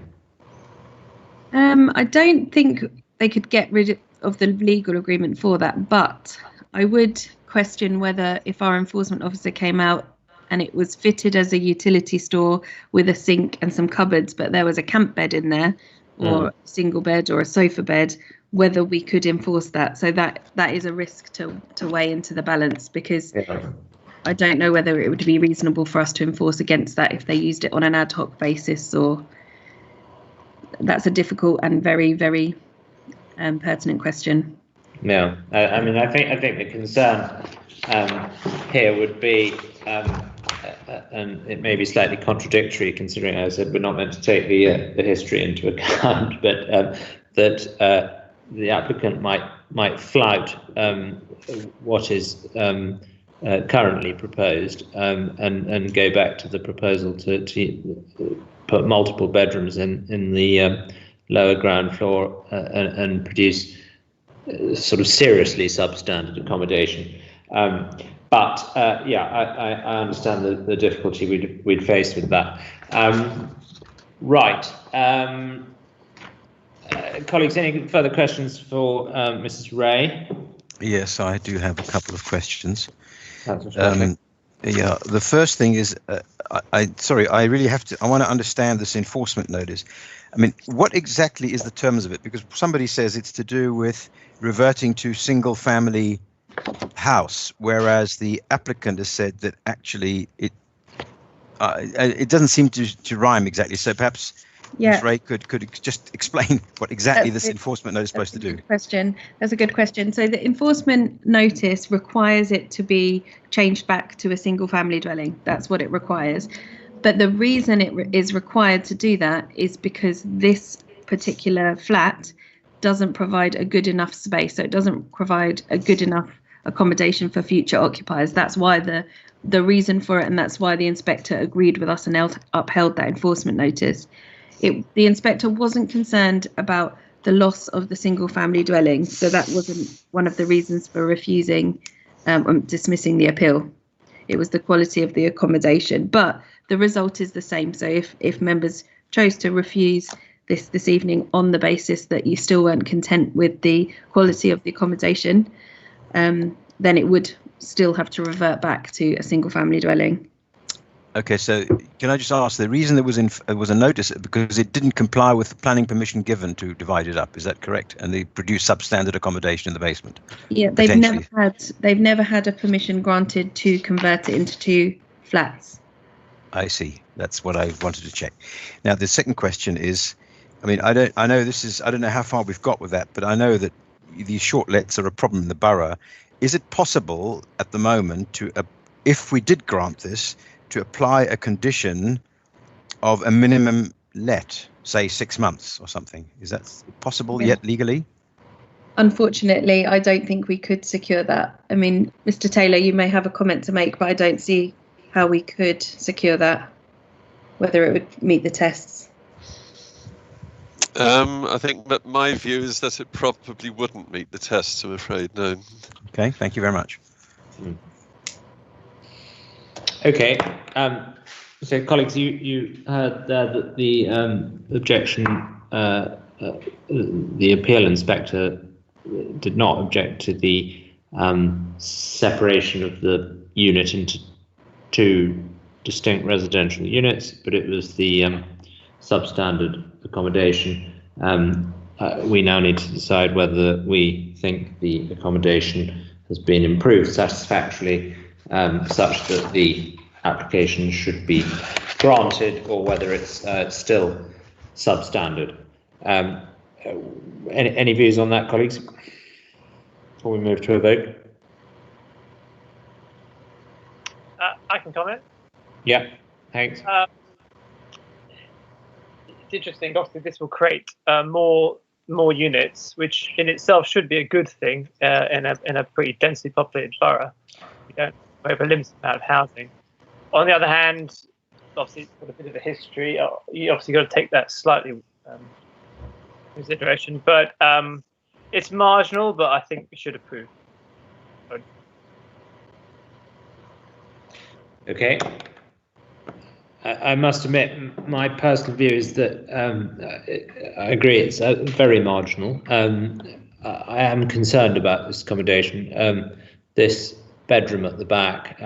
I don't think they could get rid of the legal agreement for that, but I would question whether if our enforcement officer came out and it was fitted as a utility store with a sink and some cupboards, but there was a camp bed in there, or a single bed or a sofa bed, whether we could enforce that. So that is a risk to weigh into the balance, because I don't know whether it would be reasonable for us to enforce against that if they used it on an ad hoc basis, or that's a difficult and very, very pertinent question. No, I mean, I think the concern here would be, and it may be slightly contradictory considering, as I said, we're not meant to take the history into account, but that the applicant might flout what is currently proposed and go back to the proposal to put multiple bedrooms in the lower ground floor and produce sort of seriously substandard accommodation. But I understand the difficulty we'd face with that. Right. Colleagues, any further questions for Mrs. Ray? Yes, I do have a couple of questions. The first thing is, I really have to, I want to understand this enforcement notice. I mean, what exactly is the terms of it? Because somebody says it's to do with reverting to single family house, whereas the applicant has said that actually it doesn't seem to rhyme exactly. So perhaps Ms. Ray could just explain what exactly this enforcement notice is supposed to do. That's a good question. So the enforcement notice requires it to be changed back to a single family dwelling. That's what it requires. But the reason it is required to do that is because this particular flat doesn't provide a good enough space. So it doesn't provide a good enough accommodation for future occupiers. That's why the reason for it, and that's why the inspector agreed with us and upheld that enforcement notice. The inspector wasn't concerned about the loss of the single family dwelling, so that wasn't one of the reasons for refusing dismissing the appeal. It was the quality of the accommodation, but the result is the same. So if members chose to refuse this evening on the basis that you still weren't content with the quality of the accommodation, then it would still have to revert back to a single family dwelling. Okay, so can I just ask, the reason there was a notice because it didn't comply with the planning permission given to divide it up, is that correct? And they produced substandard accommodation in the basement? Yeah, they've never had a permission granted to convert it into 2 flats. I see. That's what I wanted to check. Now, the second question is, I mean, I don't know how far we've got with that, but I know that these short lets are a problem in the borough. Is it possible at the moment to, if we did grant this, to apply a condition of a minimum let, say 6 months or something? Is that possible yet legally? Unfortunately, I don't think we could secure that. I mean, Mr. Taylor, you may have a comment to make, but I don't see how we could secure that, whether it would meet the tests. I think that my view is that it probably wouldn't meet the tests, I'm afraid, no. Okay, thank you very much. Okay, so colleagues, you heard there that the objection, the appeal inspector did not object to the separation of the unit into two distinct residential units, but it was the substandard accommodation. We now need to decide whether we think the accommodation has been improved satisfactorily, such that the application should be granted, or whether it's still substandard. Any views on that, colleagues, before we move to a vote? I can comment. Yeah, thanks. It's interesting. Obviously, this will create more units, which in itself should be a good thing in a pretty densely populated borough. We don't have a limited amount of housing. On the other hand, obviously, it's got a bit of a history. You obviously got to take that slightly consideration, but it's marginal. But I think we should approve. Okay. I must admit, my personal view is that I agree it's very marginal. I am concerned about this accommodation. This bedroom at the back,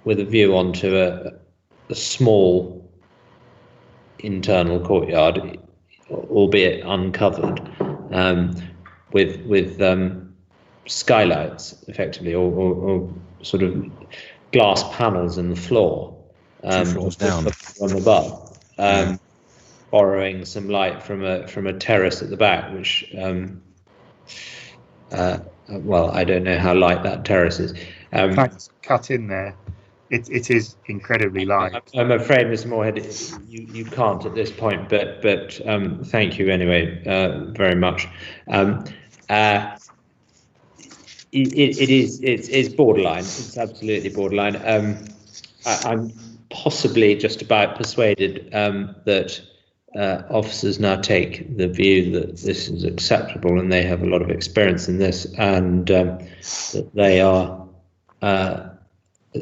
with a view onto a small internal courtyard, albeit uncovered, with skylights, effectively, or sort of glass panels in the floor, 2 floors down from above, borrowing some light from a terrace at the back, which well, I don't know how light that terrace is. Can I just cut in there? It is incredibly light. I'm afraid, Mr. Moorhead, you can't at this point, but thank you anyway very much. It's borderline. It's absolutely borderline. I'm possibly just about persuaded that officers now take the view that this is acceptable, and they have a lot of experience in this, and that they are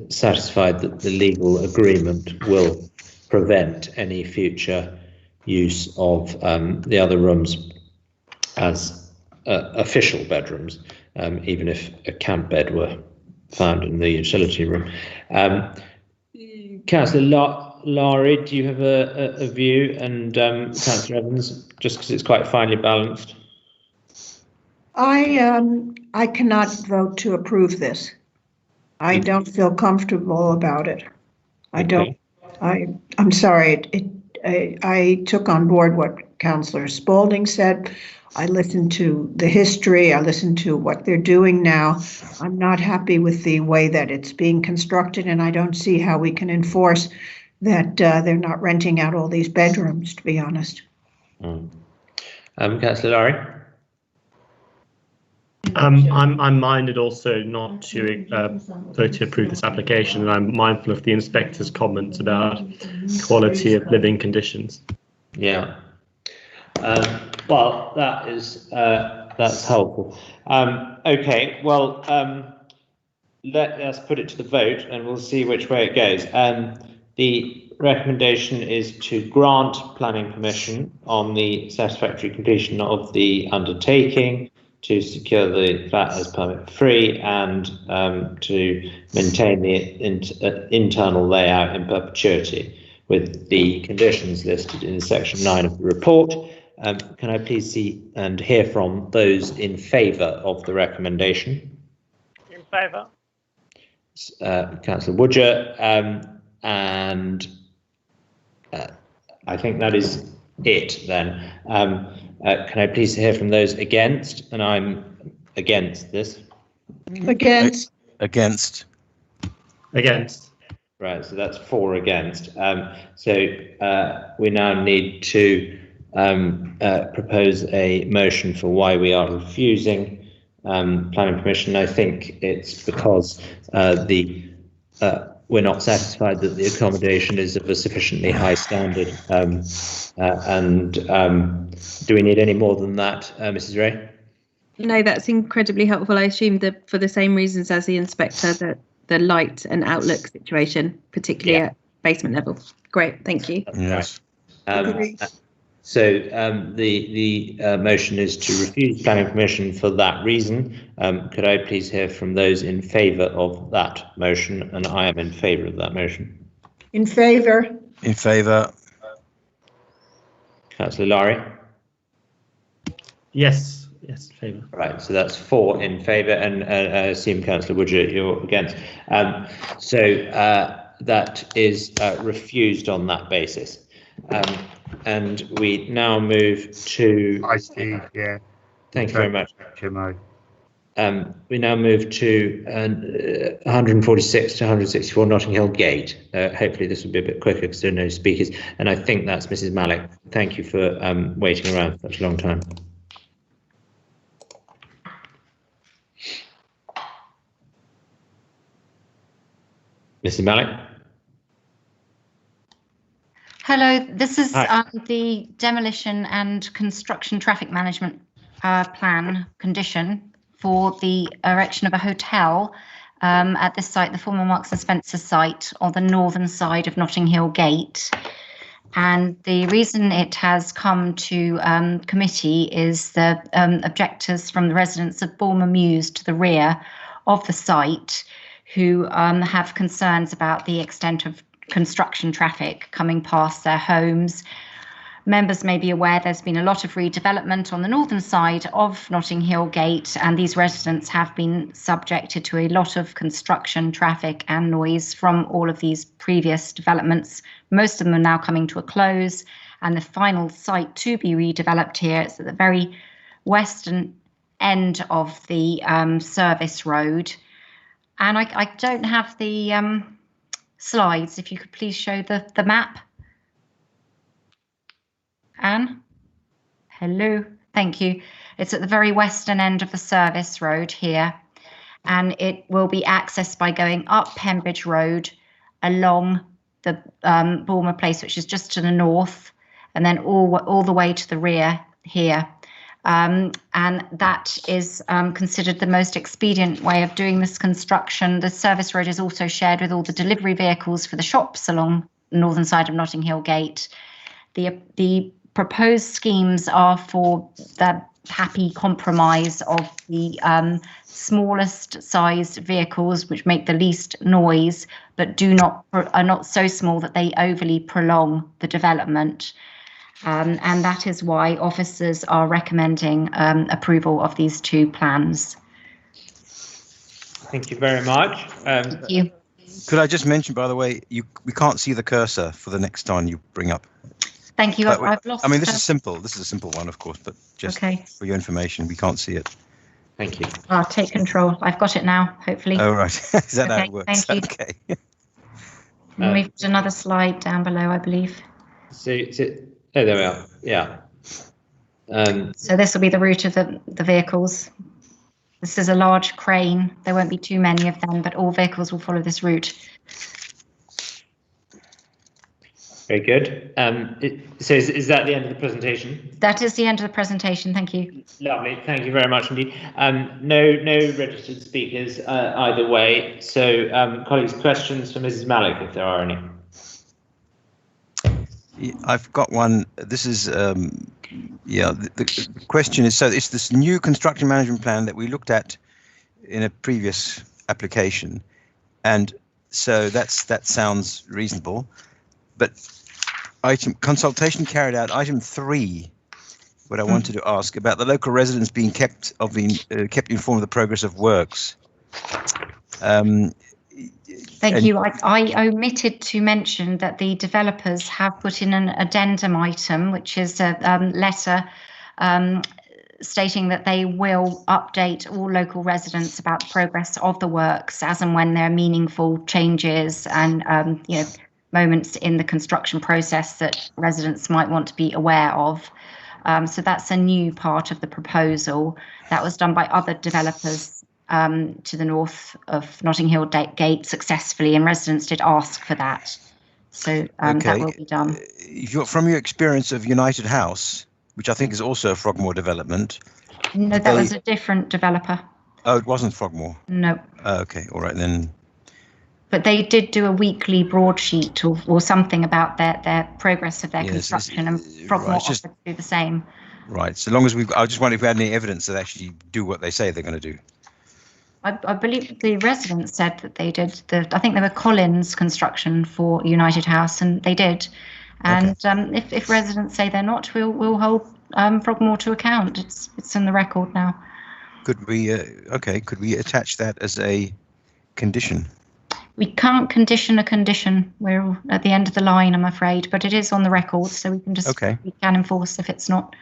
satisfied that the legal agreement will prevent any future use of the other rooms as official bedrooms. Even if a camp bed were found in the utility room. Councillor Lowry, do you have a view? And Councillor Evans, just because it's quite finely balanced. I cannot vote to approve this. I don't feel comfortable about it. I don't. I'm sorry. I took on board what Councillor Spaulding said. I listened to the history. I listened to what they're doing now. I'm not happy with the way that it's being constructed, and I don't see how we can enforce that they're not renting out all these bedrooms, to be honest. Councillor Lowry? I'm minded also not to vote to approve this application, and I'm mindful of the inspector's comments about quality of living conditions. Yeah. Well, that's helpful. Okay, well, let us put it to the vote, and we'll see which way it goes. The recommendation is to grant planning permission on the satisfactory completion of the undertaking, to secure the flat as permit free, and to maintain the internal layout in perpetuity, with the conditions listed in section 9 of the report. Can I please see and hear from those in favour of the recommendation? In favour. Councillor Woodger, and I think that is it then. Can I please hear from those against? And I'm against this. Against. Against. Against. Right, so that's 4 against. So we now need to propose a motion for why we are refusing planning permission. I think it's because we're not satisfied that the accommodation is of a sufficiently high standard. Do we need any more than that, Mrs. Ray? No, that's incredibly helpful. I assume that for the same reasons as the inspector, that the light and outlook situation, particularly at basement level. Great, thank you. Yes. So the motion is to refuse planning permission for that reason. Could I please hear from those in favour of that motion? And I am in favour of that motion. In favour. In favour. Councillor Lowry? Yes, in favour. Right, so that's 4 in favour, and I assume Councillor Woodger, you're against. That is refused on that basis. And we now move to. I see. Yeah. Thank you very much. Chimo. We now move to 146 to 164 Notting Hill Gate. Hopefully this will be a bit quicker because there are no speakers. And I think that's Mrs. Malik. Thank you for waiting around for such a long time. Mrs. Malik. Hello, this is the demolition and construction traffic management plan condition for the erection of a hotel at this site, the former Marks and Spencer site on the northern side of Notting Hill Gate. And the reason it has come to committee is the objectors from the residents of Bournemouth Mews to the rear of the site who have concerns about the extent of construction traffic coming past their homes. Members may be aware there's been a lot of redevelopment on the northern side of Notting Hill Gate, and these residents have been subjected to a lot of construction traffic and noise from all of these previous developments. Most of them are now coming to a close, and the final site to be redeveloped here is at the very western end of the service road. And I don't have the slides. If you could please show the map. Anne? Hello, thank you. It's at the very western end of the service road here, and it will be accessed by going up Pembridge Road along the Bournemouth Place, which is just to the north, and then all the way to the rear here. And that is considered the most expedient way of doing this construction. The service road is also shared with all the delivery vehicles for the shops along the northern side of Notting Hill Gate. The proposed schemes are for the happy compromise of the smallest sized vehicles, which make the least noise, but are not so small that they overly prolong the development. And that is why officers are recommending approval of these two plans. Thank you very much. Thank you. Could I just mention, by the way, we can't see the cursor for the next time you bring up. Thank you. I've lost. I mean, this is simple. This is a simple one, of course, but just for your information, we can't see it. Thank you. I'll take control. I've got it now, hopefully. Oh, right. Is that how it works? Thank you. Okay. We've got another slide down below, I believe. Oh, there we are. Yeah. So this will be the route of the vehicles. This is a large crane. There won't be too many of them, but all vehicles will follow this route. Very good. So is that the end of the presentation? That is the end of the presentation. Thank you. Lovely. Thank you very much indeed. No registered speakers either way. So colleagues, questions for Mrs. Malik, if there are any. I've got one. This is, the question is, so it's this new construction management plan that we looked at in a previous application. And so that sounds reasonable. But consultation carried out, item 3, what I wanted to ask about the local residents being kept informed of the progress of works. Thank you. I omitted to mention that the developers have put in an addendum item, which is a letter stating that they will update all local residents about the progress of the works as and when there are meaningful changes and moments in the construction process that residents might want to be aware of. So that's a new part of the proposal that was done by other developers to the north of Notting Hill Gate successfully, and residents did ask for that. So that will be done. From your experience of United House, which I think is also a Frogmore development. No, that was a different developer. Oh, it wasn't Frogmore? No. Okay, all right then. But they did do a weekly broadsheet or something about their progress of their construction, and Frogmore offered to do the same. Right. So long as I just wonder if we had any evidence that they actually do what they say they're going to do. I believe the residents said that they did. I think they were Collins Construction for United House, and they did. And if residents say they're not, we'll hold Frogmore to account. It's in the record now. Could we? Could we attach that as a condition? We can't condition a condition. We're at the end of the line, I'm afraid, but it is on the record, so we can just we can enforce if it's not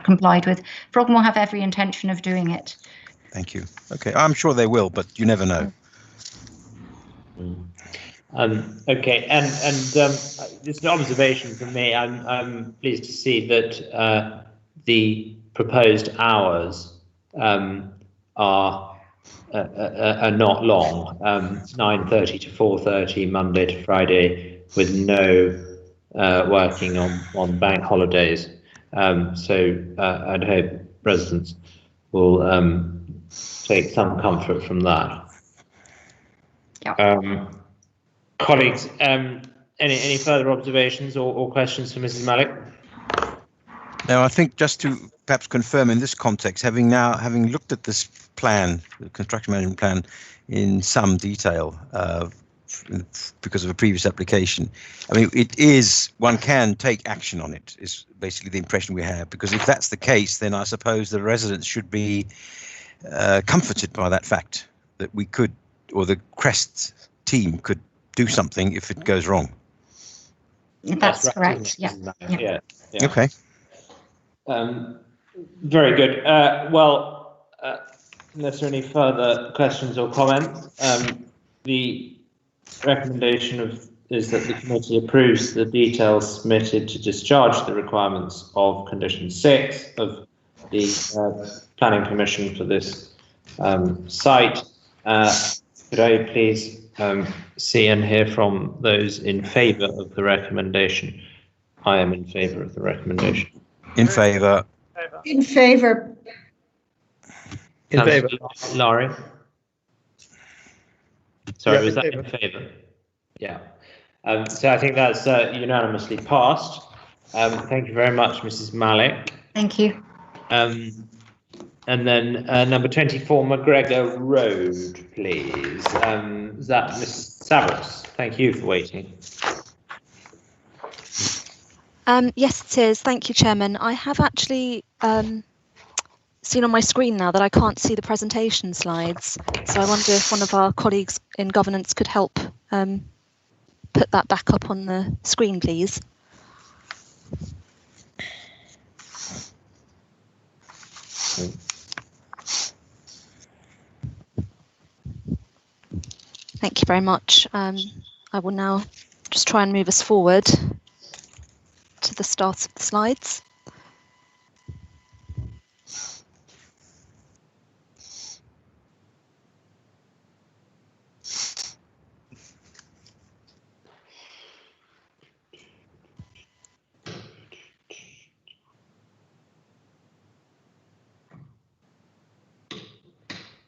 complied with. Frogmore have every intention of doing it. Thank you. Okay, I'm sure they will, but you never know. Okay, and just an observation from me. I'm pleased to see that the proposed hours are not long. 9:30 to 4:30 Monday to Friday, with no working on bank holidays. So I'd hope residents will take some comfort from that. Colleagues, any further observations or questions for Mrs. Malik? Now, I think just to perhaps confirm in this context, having looked at this plan, the construction management plan, in some detail because of a previous application, I mean, one can take action on it, is basically the impression we have, because if that's the case, then I suppose the residents should be comforted by that fact that we could, or the Crest team could do something if it goes wrong. That's correct. Yeah. Okay. Very good. Well, unless there are any further questions or comments, the recommendation is that the committee approves the details submitted to discharge the requirements of condition 6 of the planning permission for this site. Could I please see and hear from those in favour of the recommendation? I am in favour of the recommendation. In favour. In favour. In favour. Laurie? Sorry, was that in favour? Yeah. So I think that's unanimously passed. Thank you very much, Mrs. Malik. Thank you. And then number 24, McGregor Road, please. Is that Mrs. Saros? Thank you for waiting. Yes, it is. Thank you, Chairman. I have actually seen on my screen now that I can't see the presentation slides. So I wonder if one of our colleagues in governance could help put that back up on the screen, please. Thank you very much. I will now just try and move us forward to the start of the slides.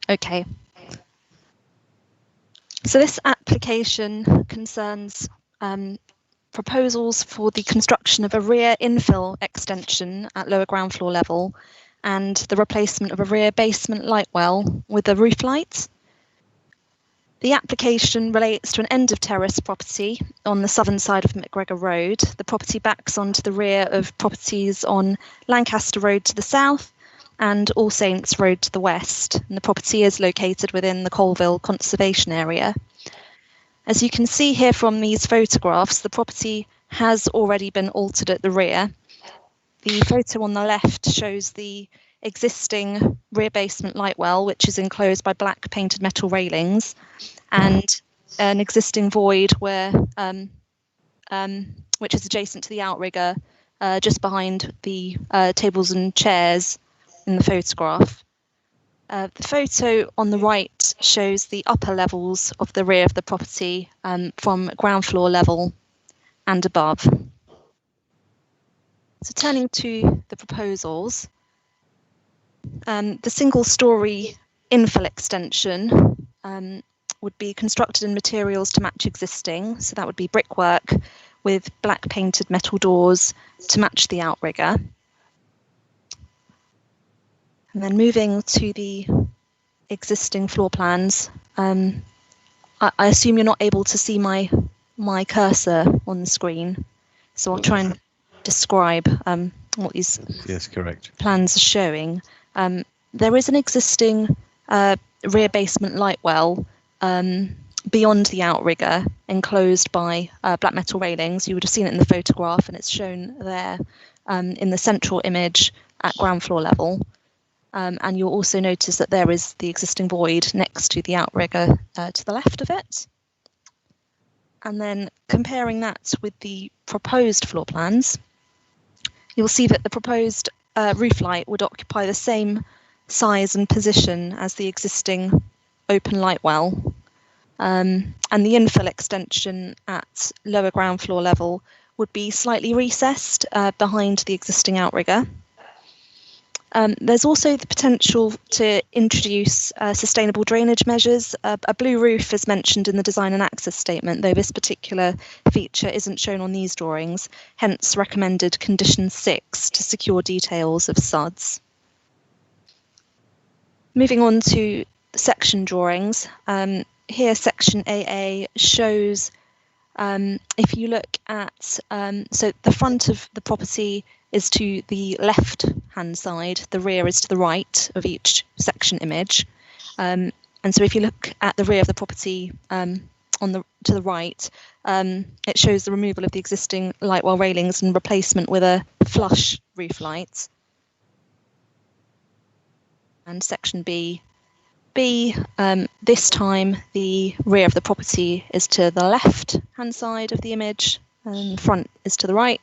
Okay. So this application concerns proposals for the construction of a rear infill extension at lower ground floor level and the replacement of a rear basement light well with a roof light. The application relates to an end of terrace property on the southern side of McGregor Road. The property backs onto the rear of properties on Lancaster Road to the south and All Saints Road to the west, and the property is located within the Colville Conservation Area. As you can see here from these photographs, the property has already been altered at the rear. The photo on the left shows the existing rear basement light well, which is enclosed by black painted metal railings, and an existing void where which is adjacent to the outrigger, just behind the tables and chairs in the photograph. The photo on the right shows the upper levels of the rear of the property from ground floor level and above. So turning to the proposals, the single-storey infill extension would be constructed in materials to match existing. So that would be brickwork with black painted metal doors to match the outrigger. And then moving to the existing floor plans, I assume you're not able to see my cursor on the screen, so I'll try and describe what these plans are showing. There is an existing rear basement light well beyond the outrigger, enclosed by black metal railings. You would have seen it in the photograph, and it's shown there in the central image at ground floor level. And you'll also notice that there is the existing void next to the outrigger to the left of it. And then comparing that with the proposed floor plans, you'll see that the proposed roof light would occupy the same size and position as the existing open light well. And the infill extension at lower ground floor level would be slightly recessed behind the existing outrigger. There's also the potential to introduce sustainable drainage measures. A blue roof is mentioned in the design and access statement, though this particular feature isn't shown on these drawings, hence recommended condition 6 to secure details of SUDs. Moving on to section drawings, here section AA shows, if you look at, so the front of the property is to the left hand side, the rear is to the right of each section image. And so if you look at the rear of the property to the right, it shows the removal of the existing light well railings and replacement with a flush roof light. And section B, this time the rear of the property is to the left hand side of the image and the front is to the right.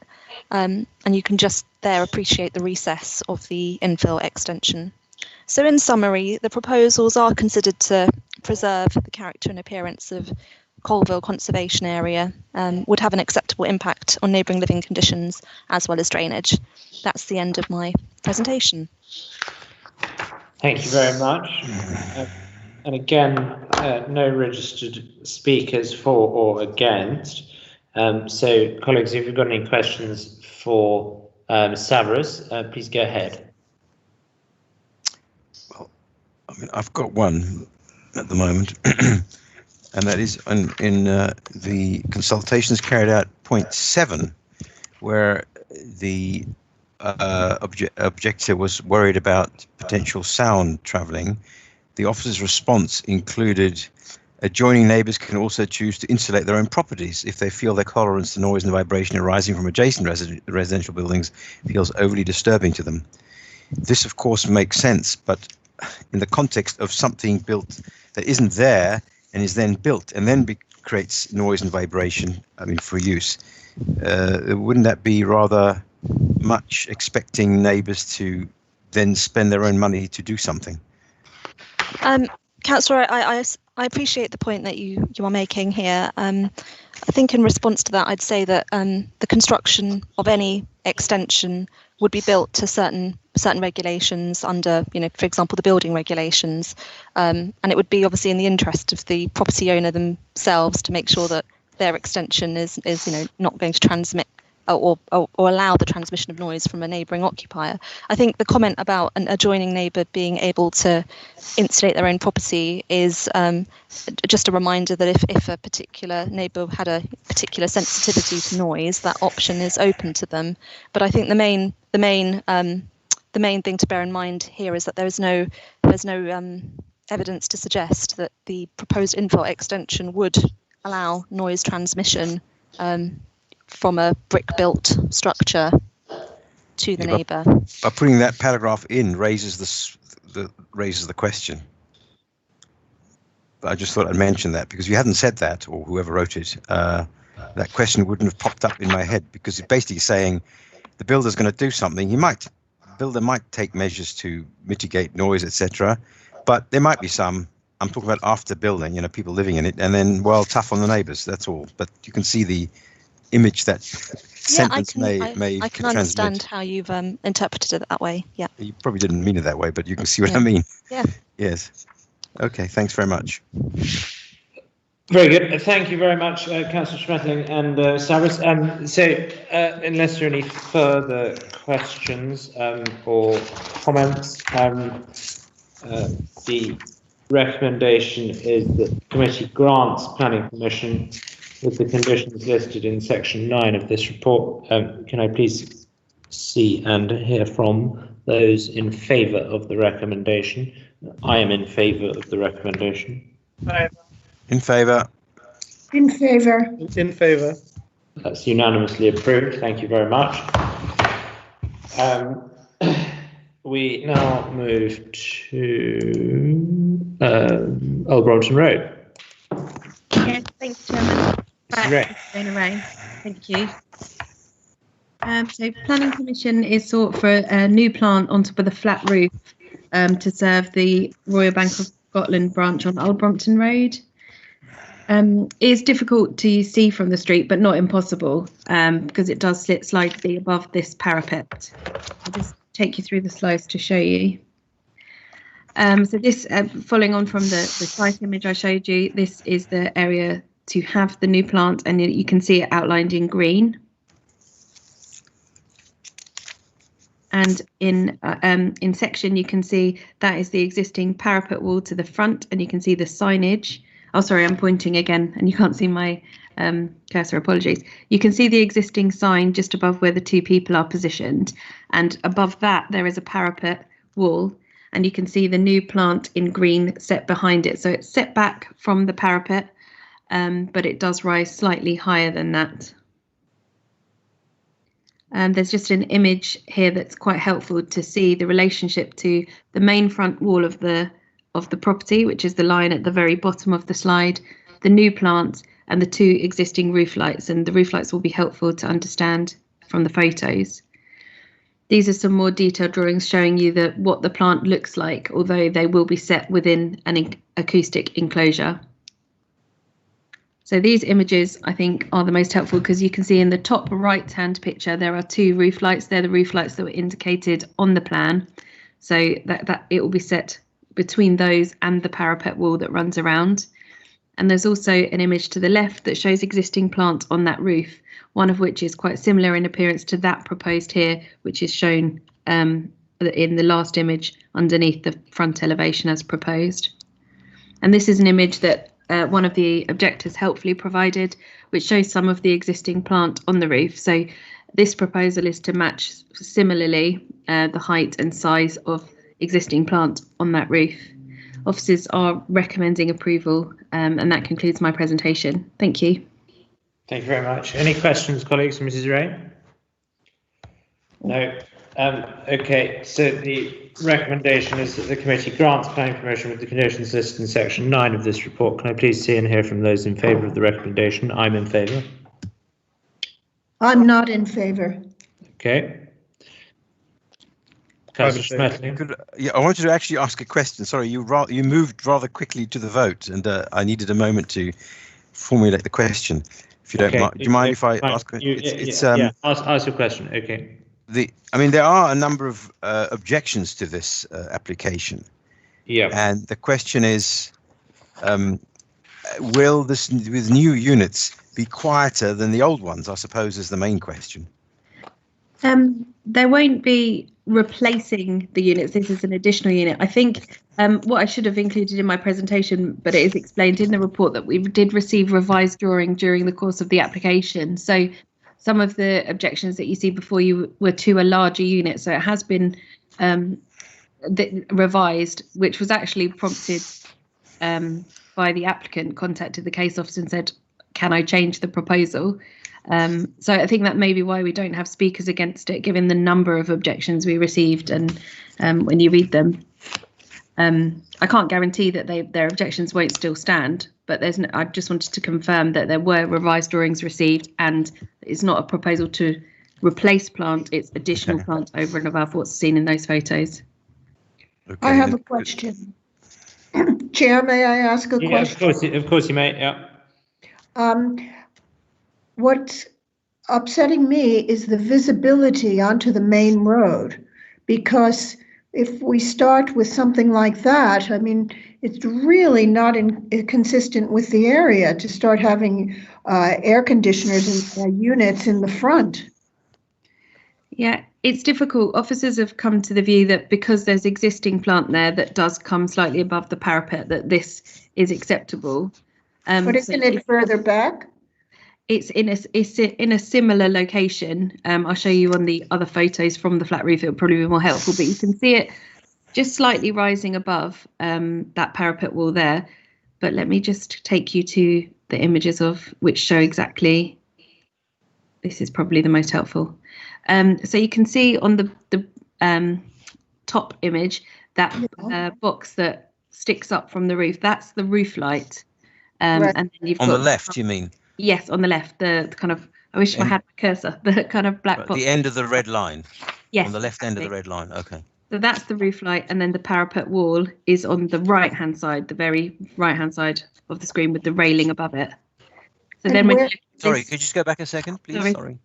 And you can just there appreciate the recess of the infill extension. So in summary, the proposals are considered to preserve the character and appearance of Colville Conservation Area, would have an acceptable impact on neighbouring living conditions as well as drainage. That's the end of my presentation. Thank you very much. And again, no registered speakers for or against. So, colleagues, if you've got any questions for Savarus, please go ahead. Well, I mean, I've got one at the moment, and that is in the consultations carried out point 7, where the objector was worried about potential sound travelling. The officer's response included adjoining neighbours can also choose to insulate their own properties if they feel their tolerance to noise and vibration arising from adjacent residential buildings feels overly disturbing to them. This, of course, makes sense, but in the context of something built that isn't there and is then built and then creates noise and vibration, I mean, for use, wouldn't that be rather much expecting neighbours to then spend their own money to do something? Councillor, I appreciate the point that you are making here. I think in response to that, I'd say that the construction of any extension would be built to certain regulations under, for example, the building regulations, and it would be obviously in the interest of the property owner themselves to make sure that their extension is not going to transmit or allow the transmission of noise from a neighbouring occupier. I think the comment about an adjoining neighbour being able to insulate their own property is just a reminder that if a particular neighbour had a particular sensitivity to noise, that option is open to them. But I think the main thing to bear in mind here is that there's no evidence to suggest that the proposed infill extension would allow noise transmission from a brick-built structure to the neighbour. But putting that paragraph in raises the question. But I just thought I'd mention that because if you hadn't said that, or whoever wrote it, that question wouldn't have popped up in my head, because it's basically saying the builder's going to do something. The builder might take measures to mitigate noise, etc. But there might be some. I'm talking about after building, people living in it, and then, well, tough on the neighbours. That's all. But you can see the image that sentence may I can understand how you've interpreted it that way. Yeah. You probably didn't mean it that way, but you can see what I mean. Yeah. Yes. Okay. Thanks very much. Very good. Thank you very much, Councillor Schmetterling and Cyrus. Unless there are any further questions or comments, the recommendation is that the committee grants planning permission with the conditions listed in section 9 of this report. Can I please see and hear from those in favour of the recommendation? I am in favour of the recommendation. In favour. In favour. In favour. That's unanimously approved. Thank you very much. We now move to Old Brompton Road. Yes, thanks, Chairman. Right. Thank you. So planning permission is sought for a new plant on top of the flat roof to serve the Royal Bank of Scotland branch on Old Brompton Road. It's difficult to see from the street, but not impossible, because it does sit slightly above this parapet. I'll just take you through the slides to show you. So this, following on from the site image I showed you, this is the area to have the new plant, and you can see it outlined in green. And in section, you can see that is the existing parapet wall to the front, and you can see the signage. Oh, sorry, I'm pointing again, and you can't see my cursor, apologies. You can see the existing sign just above where the two people are positioned, and above that there is a parapet wall, and you can see the new plant in green set behind it. So it's set back from the parapet, but it does rise slightly higher than that. There's just an image here that's quite helpful to see the relationship to the main front wall of the property, which is the line at the very bottom of the slide, the new plant and the two existing roof lights, and the roof lights will be helpful to understand from the photos. These are some more detailed drawings showing you what the plant looks like, although they will be set within an acoustic enclosure. So these images, I think, are the most helpful because you can see in the top right-hand picture there are two roof lights. They're the roof lights that were indicated on the plan. So that it will be set between those and the parapet wall that runs around. And there's also an image to the left that shows existing plant on that roof, one of which is quite similar in appearance to that proposed here, which is shown in the last image underneath the front elevation as proposed. And this is an image that one of the objectors helpfully provided, which shows some of the existing plant on the roof. So this proposal is to match similarly the height and size of existing plant on that roof. Officers are recommending approval, and that concludes my presentation. Thank you. Thank you very much. Any questions, colleagues, from Mrs. Ray? No. Okay, so the recommendation is that the committee grants planning permission with the conditions listed in section 9 of this report. Can I please see and hear from those in favour of the recommendation? I'm in favour. I'm not in favour. Okay. Yeah, I wanted to actually ask a question. Sorry, you moved rather quickly to the vote, and I needed a moment to formulate the question. If you don't mind, do you mind if I ask? Ask your question. Okay. I mean, there are a number of objections to this application. Yeah. And the question is, will this, with new units, be quieter than the old ones? I suppose is the main question. There won't be replacing the units. This is an additional unit. I think what I should have included in my presentation, but it is explained in the report, that we did receive revised drawing during the course of the application. So some of the objections that you see before you were to a larger unit. So it has been revised, which was actually prompted by the applicant contacted the case officer and said, can I change the proposal? So I think that may be why we don't have speakers against it, given the number of objections we received. And when you read them, I can't guarantee that their objections won't still stand, but I just wanted to confirm that there were revised drawings received, and it's not a proposal to replace plant, it's additional plant over and above what's seen in those photos. Okay. I have a question. Chair, may I ask a question? Of course you may, yeah. What's upsetting me is the visibility onto the main road, because if we start with something like that, I mean, it's really not consistent with the area to start having air conditioners and units in the front. Yeah, it's difficult. Officers have come to the view that because there's existing plant there that does come slightly above the parapet, that this is acceptable. But isn't it further back? It's in a similar location. I'll show you on the other photos from the flat roof. It'll probably be more helpful, but you can see it just slightly rising above that parapet wall there. But let me just take you to the images of which show exactly. This is probably the most helpful. So you can see on the top image that box that sticks up from the roof. That's the roof light. Right. And then you've On got the left, you mean? Yes, on the left, the kind of, I wish I had my cursor, the kind of black box. The end of the red line. Yes. On the left end of the red line. Okay. So that's the roof light, and then the parapet wall is on the right-hand side, the very right-hand side of the screen with the railing above it. So then when sorry, could you just go back a second, please? Sorry.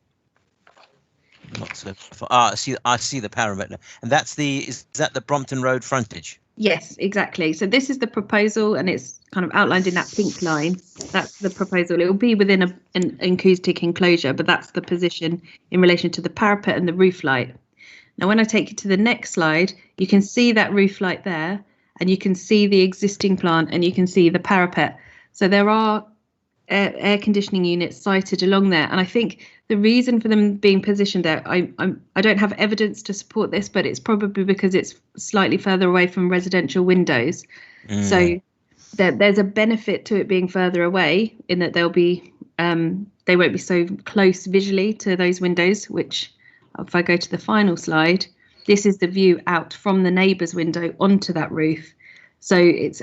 Not so far. I see the parapet now. And that's is that the Brompton Road frontage? Yes, exactly. So this is the proposal, and it's kind of outlined in that pink line. That's the proposal. It will be within an acoustic enclosure, but that's the position in relation to the parapet and the roof light. Now, when I take you to the next slide, you can see that roof light there, and you can see the existing plant, and you can see the parapet. So there are air conditioning units sited along there, and I think the reason for them being positioned there, I don't have evidence to support this, but it's probably because it's slightly further away from residential windows. So there's a benefit to it being further away in that they'll be they won't be so close visually to those windows, which if I go to the final slide, this is the view out from the neighbour's window onto that roof. So it's,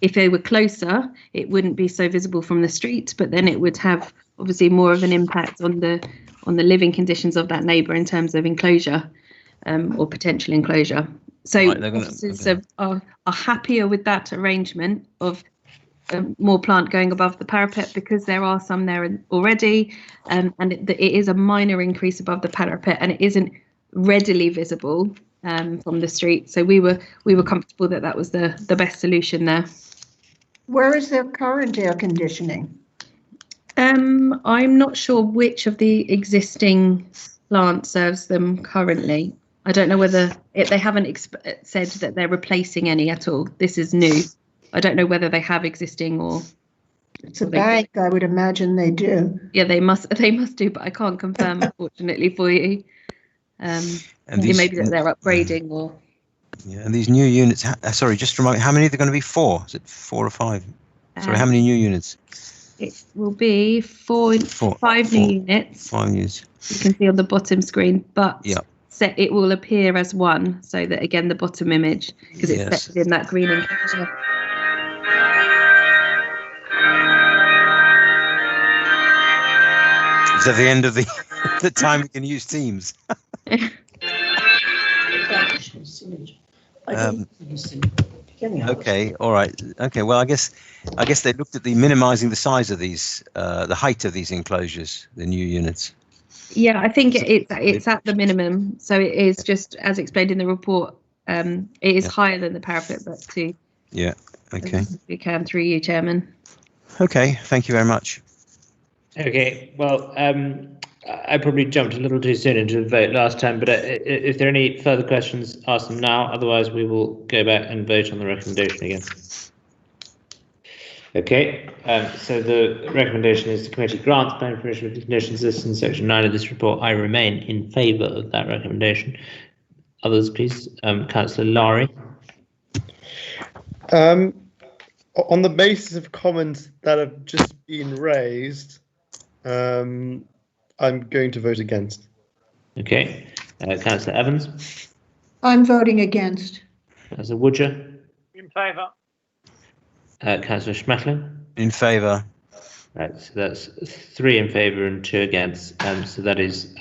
if they were closer, it wouldn't be so visible from the street, but then it would have obviously more of an impact on the living conditions of that neighbour in terms of enclosure or potential enclosure. So officers are happier with that arrangement of more plant going above the parapet because there are some there already, and it is a minor increase above the parapet, and it isn't readily visible from the street. So we were comfortable that that was the best solution there. Where is their current air conditioning? I'm not sure which of the existing plant serves them currently. I don't know whether they haven't said that they're replacing any at all. This is new. I don't know whether they have existing or. It's a bank, I would imagine they do. Yeah, they must do, but I can't confirm, unfortunately, for you. And maybe that they're upgrading or. Yeah, and these new units. Sorry, just remind me, how many are there going to be? 4? Is it 4 or 5? Sorry, how many new units? It will be 5 new units. 5 units. You can see on the bottom screen, but yeah. It will appear as one, so that again the bottom image, because it's set in that green enclosure. Is that the end of the time we can use Teams? Okay, all right. Okay, well, I guess they looked at minimizing the size of these, the height of these enclosures, the new units. Yeah, I think it's at the minimum. So it is just as explained in the report. It is higher than the parapet, but to okay, we can through you, Chairman. Okay, thank you very much. Okay, well, I probably jumped a little too soon into the vote last time, but if there are any further questions, ask them now. Otherwise, we will go back and vote on the recommendation again. Okay, so the recommendation is the committee grants planning permission with conditions listed in section 9 of this report. I remain in favour of that recommendation. Others, please. Councillor Lowry. On the basis of comments that have just been raised, I'm going to vote against. Okay, Councillor Evans. I'm voting against. Councillor Woodger. In favour. Councillor Schmettler. In favour. Right, so that's 3 in favour and 2 against. So that is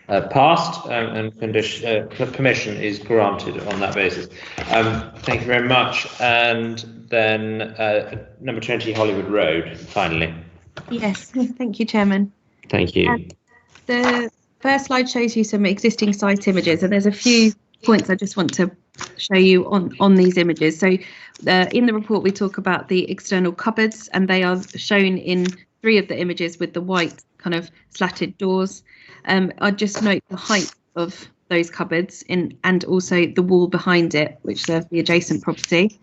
passed, and permission is granted on that basis. Thank you very much. And then number 20 Hollywood Road, finally. Yes, thank you, Chairman. Thank you. The first slide shows you some existing site images, and there's a few points I just want to show you on these images. So in the report, we talk about the external cupboards, and they are shown in 3 of the images with the white kind of slatted doors. I'd just note the height of those cupboards and also the wall behind it, which serves the adjacent property.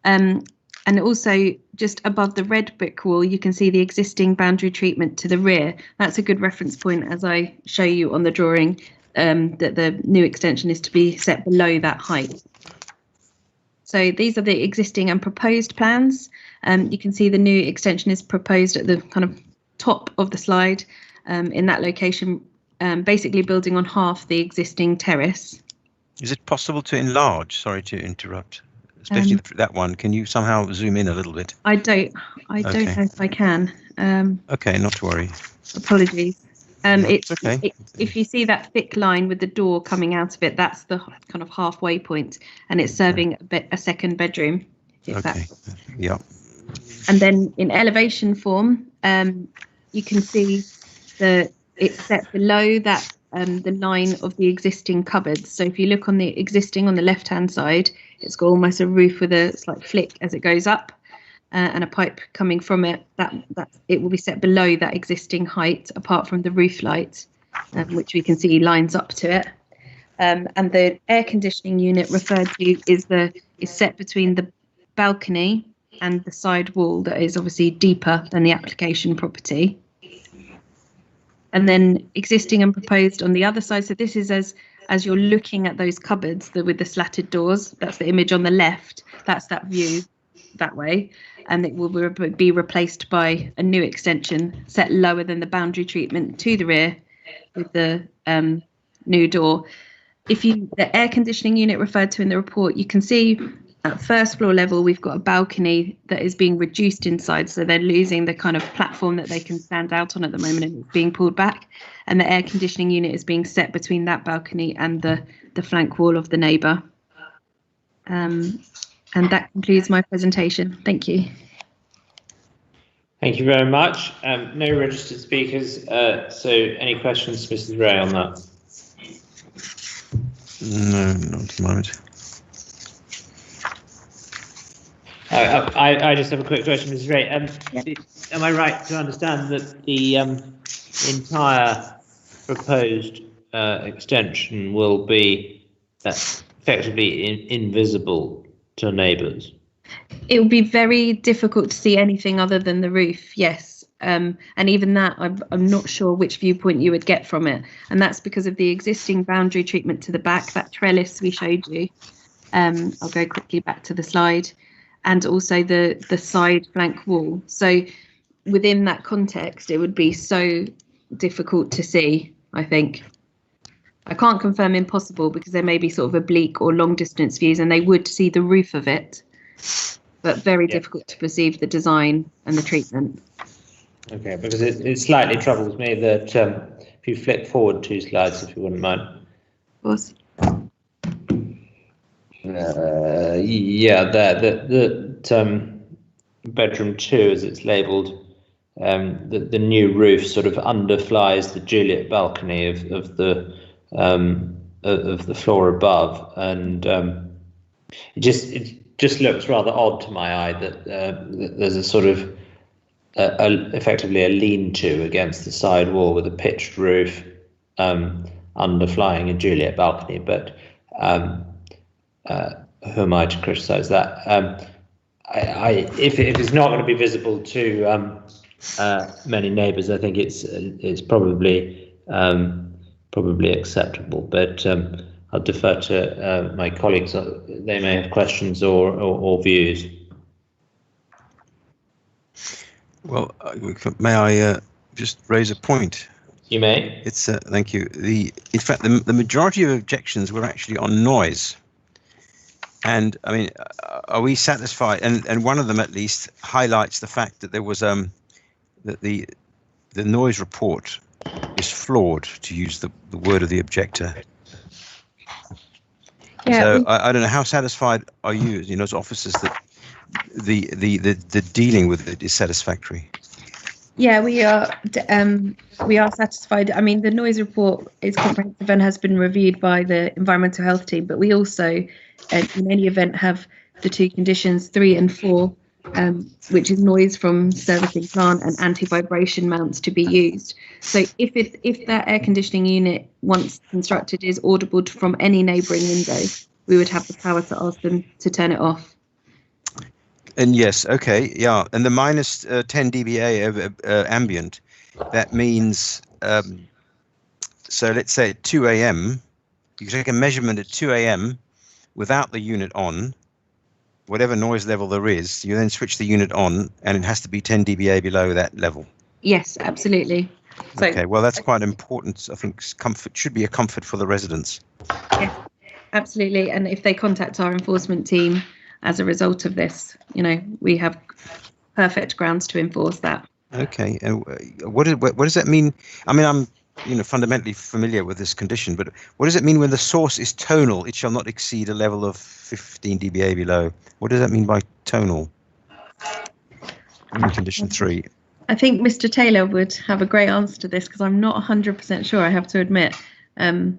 And also just above the red brick wall, you can see the existing boundary treatment to the rear. That's a good reference point as I show you on the drawing, that the new extension is to be set below that height. So these are the existing and proposed plans. You can see the new extension is proposed at the kind of top of the slide in that location, basically building on half the existing terrace. Is it possible to enlarge? Sorry to interrupt. Especially that one. Can you somehow zoom in a little bit? I don't know if I can. Okay, not to worry. Apologies. It's okay. If you see that thick line with the door coming out of it, that's the kind of halfway point, and it's serving a second bedroom. Okay. Yeah. And then in elevation form, you can see that it's set below that the line of the existing cupboards. So if you look on the existing on the left-hand side, it's got almost a roof with a slight flick as it goes up, and a pipe coming from it. That it will be set below that existing height, apart from the roof light, which we can see lines up to it. And the air conditioning unit referred to is set between the balcony and the side wall that is obviously deeper than the application property. And then existing and proposed on the other side. So this is as you're looking at those cupboards with the slatted doors. That's the image on the left. That's that view that way. And it will be replaced by a new extension set lower than the boundary treatment to the rear with the new door. The air conditioning unit referred to in the report, you can see at first floor level, we've got a balcony that is being reduced inside. So they're losing the kind of platform that they can stand out on at the moment, and it's being pulled back. And the air conditioning unit is being set between that balcony and the flank wall of the neighbour. And that concludes my presentation. Thank you. Thank you very much. No registered speakers. So any questions, Mrs. Ray, on that? No, not at the moment. I just have a quick question, Mrs. Ray. Am I right to understand that the entire proposed extension will be effectively invisible to neighbours? It will be very difficult to see anything other than the roof, yes. And even that, I'm not sure which viewpoint you would get from it. And that's because of the existing boundary treatment to the back, that trellis we showed you. I'll go quickly back to the slide. And also the side flank wall. So within that context, it would be so difficult to see, I think. I can't confirm impossible because there may be sort of oblique or long distance views and they would see the roof of it, but very difficult to perceive the design and the treatment. Okay, because it slightly troubles me that if you flip forward 2 slides, if you wouldn't mind. Of course. Yeah, the bedroom 2, as it's labelled, the new roof sort of underflies the Juliet balcony of the floor above, and it just looks rather odd to my eye that there's a sort of effectively a lean-to against the side wall with a pitched roof underflying a Juliet balcony, but. Who am I to criticise that? If it's not going to be visible to many neighbours, I think it's probably acceptable. But I'll defer to my colleagues. They may have questions or views. Well, may I just raise a point? You may. It's thank you. In fact, the majority of objections were actually on noise. And I mean, are we satisfied? And one of them at least highlights the fact that there was that the noise report is flawed, to use the word of the objector. Yeah. So I don't know, how satisfied are you, as officers, that the dealing with it is satisfactory? Yeah, we are satisfied. I mean, the noise report is comprehensive and has been reviewed by the environmental health team, but we also, in any event, have the two conditions 3 and 4, which is noise from servicing plant and anti-vibration mounts to be used. So if that air conditioning unit, once constructed, is audible from any neighbouring window, we would have the power to ask them to turn it off. And yes, okay, yeah. And the minus 10 dBA of ambient, that means, so let's say at 2 a.m., you take a measurement at 2 a.m. without the unit on, whatever noise level there is, you then switch the unit on, and it has to be 10 dBA below that level. Yes, absolutely. So, okay, well, that's quite important. I think comfort should be a comfort for the residents. Yes, absolutely. And if they contact our enforcement team as a result of this, we have perfect grounds to enforce that. Okay, and what does that mean? I mean, I'm fundamentally familiar with this condition, but what does it mean when the source is tonal? It shall not exceed a level of 15 dBA below. What does that mean by tonal? In condition 3. I think Mr. Taylor would have a great answer to this because I'm not 100% sure, I have to admit. I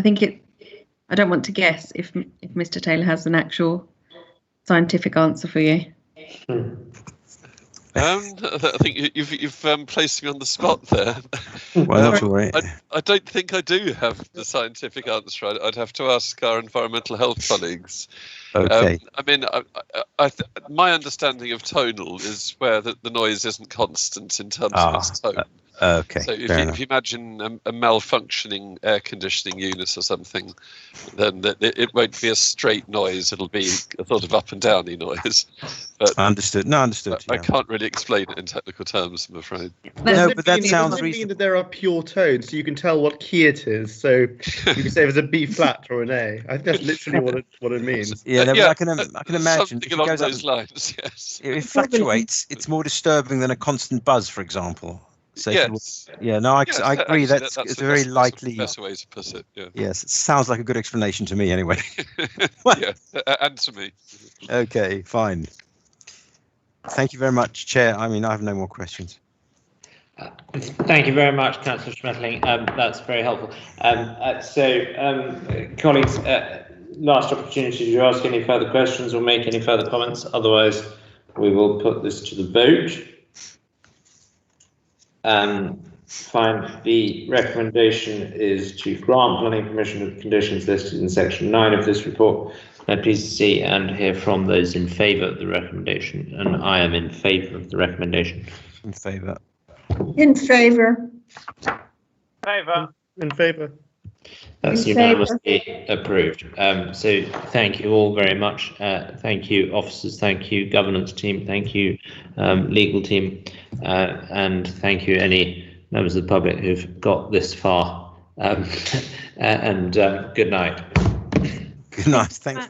think I don't want to guess if Mr. Taylor has an actual scientific answer for you. I think you've placed me on the spot there. Well, not right. I don't think I do have the scientific answer. I'd have to ask our environmental health colleagues. Okay. I mean, my understanding of tonal is where the noise isn't constant in terms of its tone. Okay. So if you imagine a malfunctioning air conditioning unit or something, then it won't be a straight noise. It'll be a sort of up and downy noise. But understood. No, understood. I can't really explain it in technical terms, I'm afraid. No, but that sounds reasonable. That there are pure tones, so you can tell what key it is. So you can say if it's a B flat or an A. I think that's literally what it means. Yeah, no, I can imagine. Something along those lines. Yes. If it fluctuates, it's more disturbing than a constant buzz, for example. So yes. I agree. Actually, That's a very likely. That's the best way to put it. Yeah. Yes, it sounds like a good explanation to me, anyway. Yeah, and to me. Okay, fine. Thank you very much, Chair. I mean, I have no more questions. Thank you very much, Councillor Schmetterling. That's very helpful. Colleagues, last opportunity to ask any further questions or make any further comments. Otherwise, we will put this to the vote. Fine. The recommendation is to grant planning permission of conditions listed in section 9 of this report. I'm pleased to see and hear from those in favour of the recommendation, and I am in favour of the recommendation. In favour. In favour. Favour. In favour. That's unanimously approved. So thank you all very much. Thank you, officers. Thank you, governance team. Thank you, legal team. And thank you, any members of the public who've got this far. And good night. Good night. Thanks.